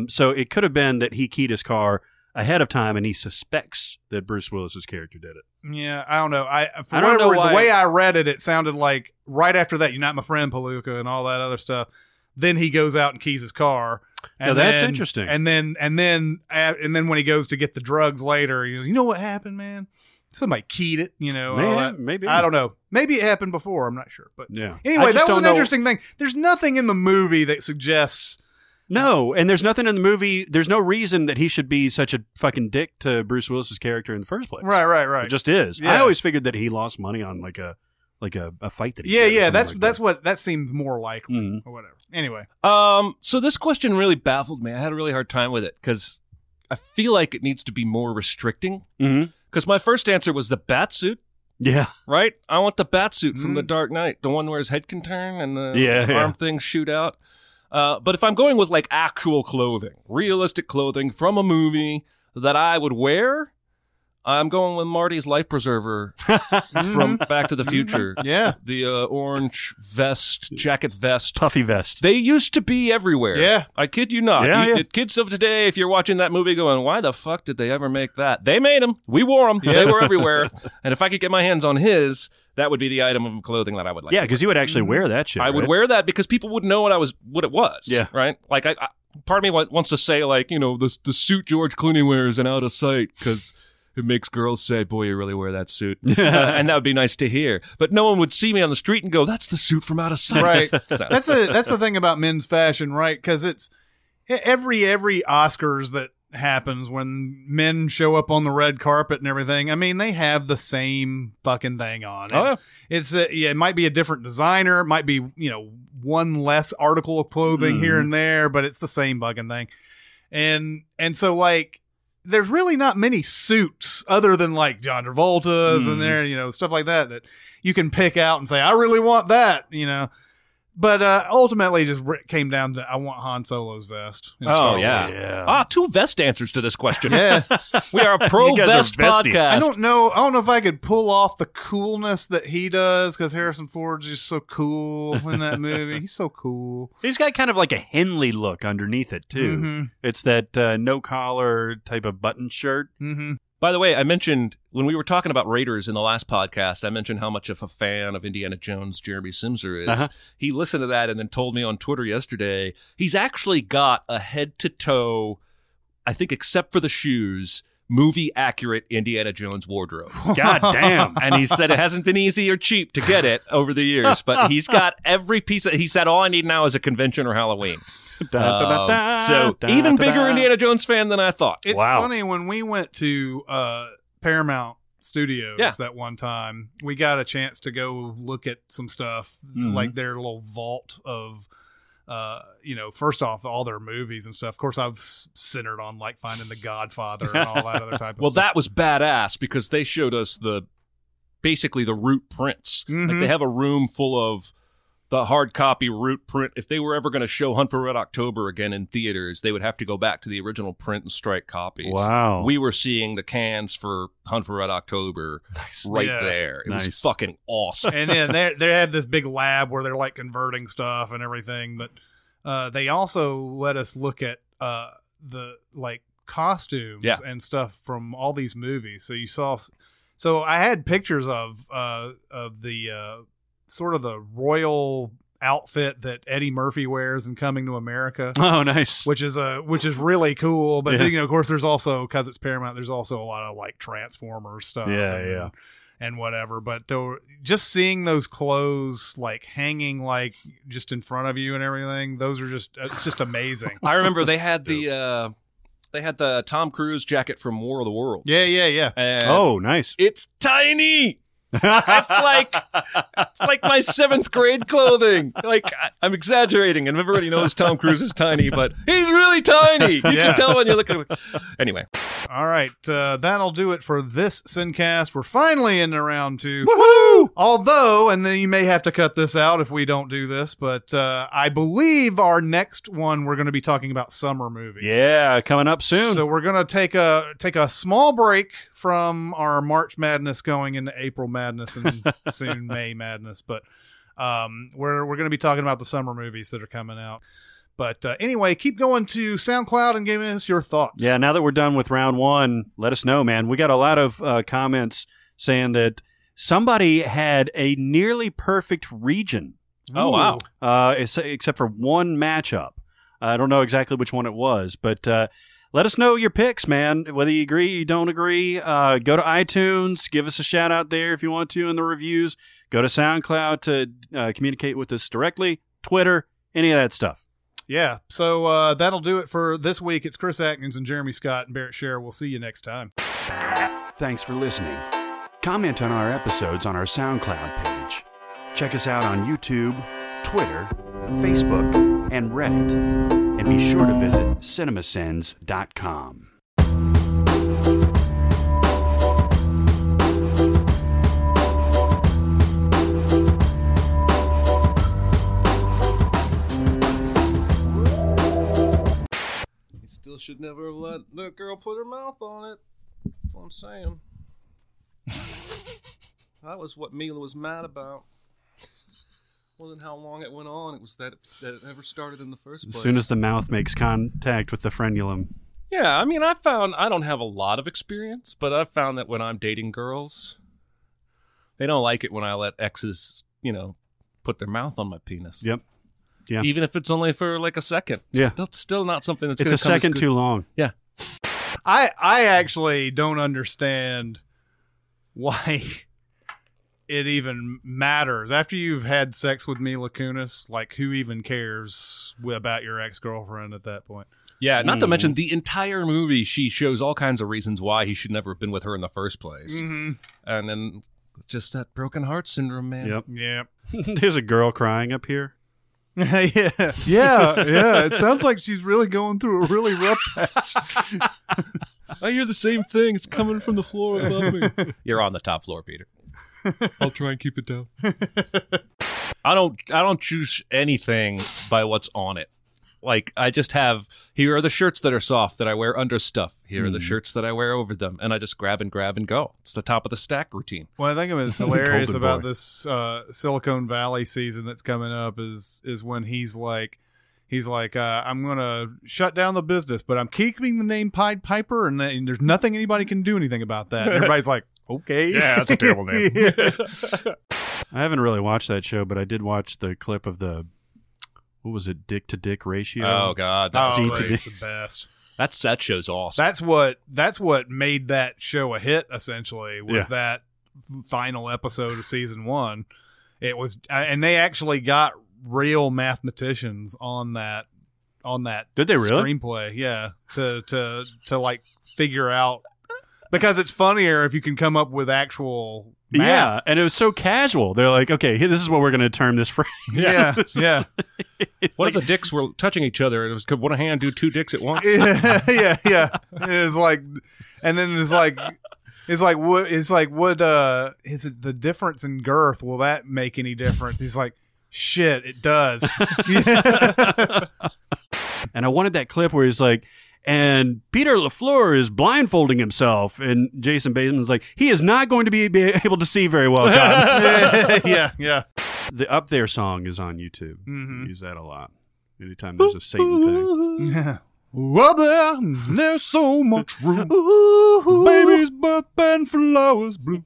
So it could have been that he keyed his car ahead of time, and he suspects that Bruce Willis's character did it. Yeah, I don't know. I don't know why. The way I read it, it sounded like right after that, "You're not my friend, Palooka," and all that other stuff. Then he goes out and keys his car. And that's interesting. And then when he goes to get the drugs later, he goes, "You know what happened, man? Somebody keyed it. Maybe. I don't know. Maybe it happened before. I'm not sure. But yeah. Anyway, that was an interesting thing. There's nothing in the movie that suggests. No, and there's nothing in the movie. There's no reason that he should be such a fucking dick to Bruce Willis's character in the first place. Right. It just is. Yeah. I always figured that he lost money on like a fight that he did. Yeah. That's that. what that seems more likely or whatever. Anyway, so this question really baffled me. I had a really hard time with it because I feel like it needs to be more restricting. Mm-hmm. Because my first answer was the bat suit. Yeah. Right? I want the bat suit from The Dark Knight, the one where his head can turn and the arm things shoot out. But if I'm going with like actual clothing, realistic clothing from a movie that I would wear, I'm going with Marty's life preserver from Back to the Future. Yeah. The orange jacket vest. Puffy vest. They used to be everywhere. Yeah. I kid you not. Yeah. Kids of today, if you're watching that movie going, why the fuck did they ever make that? They made them. We wore them. They were everywhere. And if I could get my hands on his, that would be the item of clothing that I would like. Yeah, because you would actually wear that shit. I would wear that because people would know what it was. Yeah. Right? Like, I part of me wants to say, like, the suit George Clooney wears and out of sight because it makes girls say, boy, you really wear that suit. And that would be nice to hear. But no one would see me on the street and go, that's the suit from out of sight. Right. So. That's the thing about men's fashion, right? Because it's every Oscars that happens when men show up on the red carpet and everything. I mean, they have the same fucking thing on. Oh, yeah. It's it might be a different designer. It might be, one less article of clothing here and there, but it's the same fucking thing. And so, like, there's really not many suits other than like John Travolta's and there, stuff like that you can pick out and say, I really want that, But ultimately, just came down to I want Han Solo's vest. Oh, yeah. 2 vest answers to this question. Yeah. We are a pro-vest podcast. I don't know if I could pull off the coolness that he does because Harrison Ford's just so cool in that movie. He's so cool. He's got kind of like a Henley look underneath it, too. Mm-hmm. It's that no-collar type of button shirt. Mm-hmm. By the way, I mentioned when we were talking about Raiders in the last podcast, I mentioned how much of a fan of Indiana Jones Jeremy Simser is. Uh-huh. He listened to that and then told me on Twitter yesterday, he's actually got a head-to-toe, I think except for the shoes, movie-accurate Indiana Jones wardrobe. God damn. And he said it hasn't been easy or cheap to get it over the years, but he's got every piece he said, all I need now is a convention or Halloween. So even bigger Indiana Jones fan than I thought. It's funny, when we went to Paramount Studios that one time, we got a chance to go look at some stuff, like their little vault of first off, all their movies and stuff. Of course, I was centered on like finding the Godfather and all that other type of stuff. That was badass because they showed us basically the root prints. Like they have a room full of the hard copy root print. If they were ever going to show Hunt for Red October again in theaters, they would have to go back to the original print and strike copies. Wow. We were seeing the cans for Hunt for Red October there. It was fucking awesome. And then they had this big lab where they're like converting stuff and everything, but they also let us look at the like costumes and stuff from all these movies. So you saw, I had pictures of the sort of the royal outfit that Eddie Murphy wears in Coming to America. Oh, nice. Which is really cool. But then, of course, there's also, because it's Paramount, there's also a lot of like Transformers stuff. And whatever. But just seeing those clothes like hanging like just in front of you and everything, it's just amazing. I remember they had the Tom Cruise jacket from War of the Worlds. Yeah. And nice. It's tiny. It's like my 7th grade clothing. Like, I'm exaggerating, and everybody knows Tom Cruise is tiny, but he's really tiny. You can tell when you look at him. Anyway. All right, that'll do it for this SinCast. We're finally into round 2. Woohoo! Although, and then you may have to cut this out if we don't do this, but I believe our next one we're going to be talking about summer movies. Yeah, coming up soon. So we're going to take a small break from our March Madness going into April Madness and soon May Madness, but we're going to be talking about the summer movies that are coming out. But anyway, keep going to SoundCloud and give us your thoughts. Yeah, now that we're done with round 1, let us know, man. We got a lot of comments saying that somebody had a nearly perfect region. Oh, wow. Except for one matchup. I don't know exactly which one it was, but let us know your picks, man. Whether you agree, you don't agree. Go to iTunes. Give us a shout out there if you want to in the reviews. Go to SoundCloud to communicate with us directly. Twitter, any of that stuff. Yeah, so that'll do it for this week. It's Chris Atkins and Jeremy Scott and Barrett Scher. We'll see you next time. Thanks for listening. Comment on our episodes on our SoundCloud page. Check us out on YouTube, Twitter, Facebook, and Reddit. And be sure to visit Cinemasins.com. should never let the girl put her mouth on it. That's what I'm saying. That was what Mila was mad about. Wasn't how long it went on. It was that it ever started in the first place. As soon as the mouth makes contact with the frenulum. Yeah, I mean, I don't have a lot of experience, but I've found that when I'm dating girls, they don't like it when I let exes, put their mouth on my penis. Yep. Yeah. Even if it's only for like a second. Yeah. That's still not something that's it's going a to come second too long. Yeah. I actually don't understand why it even matters. After you've had sex with Mila Kunis, like, who even cares about your ex-girlfriend at that point? Yeah, not to mention the entire movie, she shows all kinds of reasons why he should never have been with her in the first place. Mm-hmm. And then just that broken heart syndrome, man. Yep. There's a girl crying up here. Yeah. It sounds like she's really going through a really rough patch. I hear the same thing. It's coming from the floor above me. You're on the top floor, Peter. I'll try and keep it down. I don't choose anything by what's on it. Like, I just have, here are the shirts that are soft that I wear under stuff. Here are the shirts that I wear over them. And I just grab and go. It's the top of the stack routine. Well, I think it's hilarious about this Silicon Valley season that's coming up is when he's like, I'm going to shut down the business, but I'm keeping the name Pied Piper, and there's nothing anybody can do anything about that. And everybody's like, okay. Yeah, that's a terrible name. I haven't really watched that show, but I did watch the clip of the, what was it, dick to dick ratio? Oh God, that's the best. That show's awesome. That's what made that show a hit. Essentially, was that final episode of season 1. It was, and they actually got real mathematicians on that. Did they really? Screenplay? Yeah, to like figure out, because it's funnier if you can come up with actual math. Yeah, and it was so casual. They're like, okay, this is what we're going to term this phrase. Yeah. What if the dicks were touching each other? It was, could one hand do 2 dicks at once? Yeah. And it's like, and then it's like, what is it the difference in girth? Will that make any difference? He's like, shit, it does. And I wanted that clip where he's like, and Peter LaFleur is blindfolding himself, and Jason Bateman's like, he is not going to be able to see very well, God. Yeah. The Up There song is on YouTube. Mm-hmm. Use that a lot. Anytime there's a Satan thing. Yeah. Up there, there's so much room. Babies butt and flowers bloom.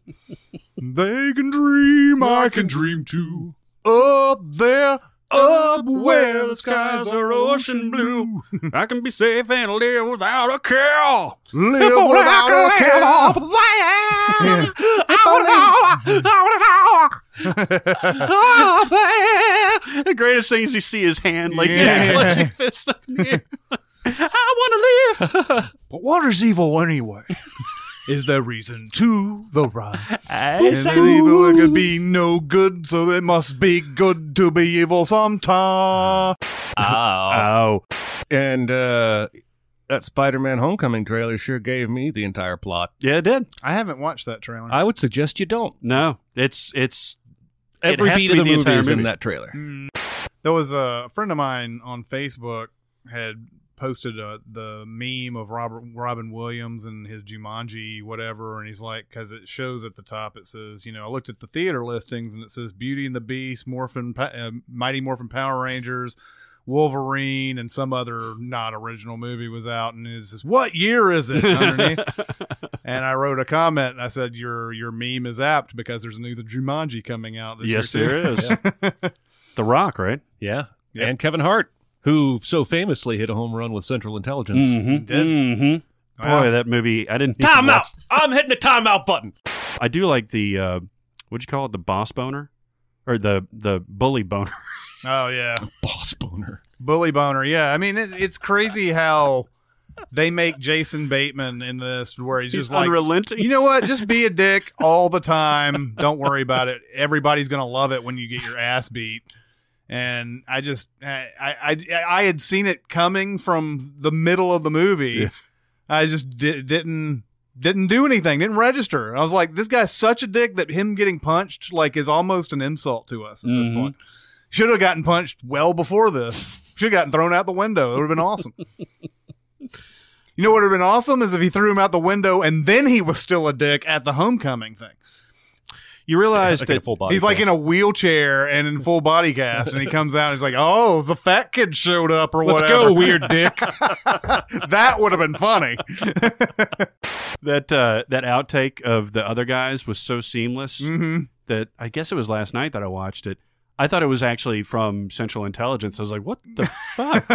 They can dream, I can dream too. Up there, up where the skies are ocean blue. I can be safe and live without a care. Live without a care. The greatest thing is you see his hand like clutching fist up in the air. I want to live. But what is evil anyway? Is there reason to the right? And evil can be no good, so it must be good to be evil sometime. Oh. And that Spider-Man Homecoming trailer sure gave me the entire plot. Yeah, it did. I haven't watched that trailer. I would suggest you don't. No, it's every beat of the movie is in that trailer. There was a friend of mine on Facebook had posted the meme of Robin Williams and his Jumanji whatever, and he's like, because it shows at the top, it says, I looked at the theater listings and it says Beauty and the Beast, Mighty Morphin Power Rangers, Wolverine, and some other not original movie was out, and it says, what year is it underneath? And I wrote a comment and I said, your meme is apt because there's a new Jumanji coming out this year. Yes, there is. The Rock, right? Yeah. And Kevin Hart, who so famously hit a home run with Central Intelligence. Did. Mm-hmm. Wow. Boy, that movie, I didn't... Timeout! I'm hitting the timeout button. I do like the, what'd you call it, the boss boner? Or the bully boner. Oh, yeah. Boss boner. Bully boner, yeah. I mean, it's crazy how they make Jason Bateman in this, where he's just like, unrelenting. You know what? Just be a dick all the time. Don't worry about it. Everybody's going to love it when you get your ass beat. And I had seen it coming from the middle of the movie. Yeah. I just didn't do anything, didn't register. I was like, this guy's such a dick that him getting punched is almost an insult to us at this point. Should have gotten punched well before this. Should have gotten thrown out the window. It would have been awesome. You know what would have been awesome is if he threw him out the window and then he was still a dick at the homecoming thing. You realize like that in a full body He's like cast. in a wheelchair and in full body cast, and he comes out and he's like, "Oh, the fat kid showed up," or Let's whatever. go, weird dick. That would have been funny. that outtake of the other guys was so seamless that I guess it was last night that I watched it. I thought it was actually from Central Intelligence. I was like, what the fuck?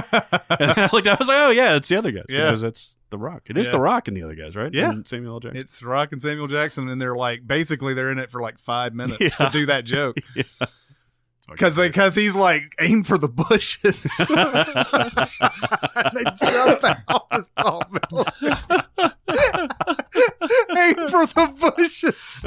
And I looked, I was like, oh, yeah, it's the other guys. Yeah. Because it's The Rock. It is The Rock and the other guys, right? Yeah. And Samuel L. Jackson. It's Rock and Samuel Jackson, and they're like, basically, they're in it for like 5 minutes to do that joke. Yeah. Because he's like, aim for the bushes. And they jump out the tall building. Aim for the bushes.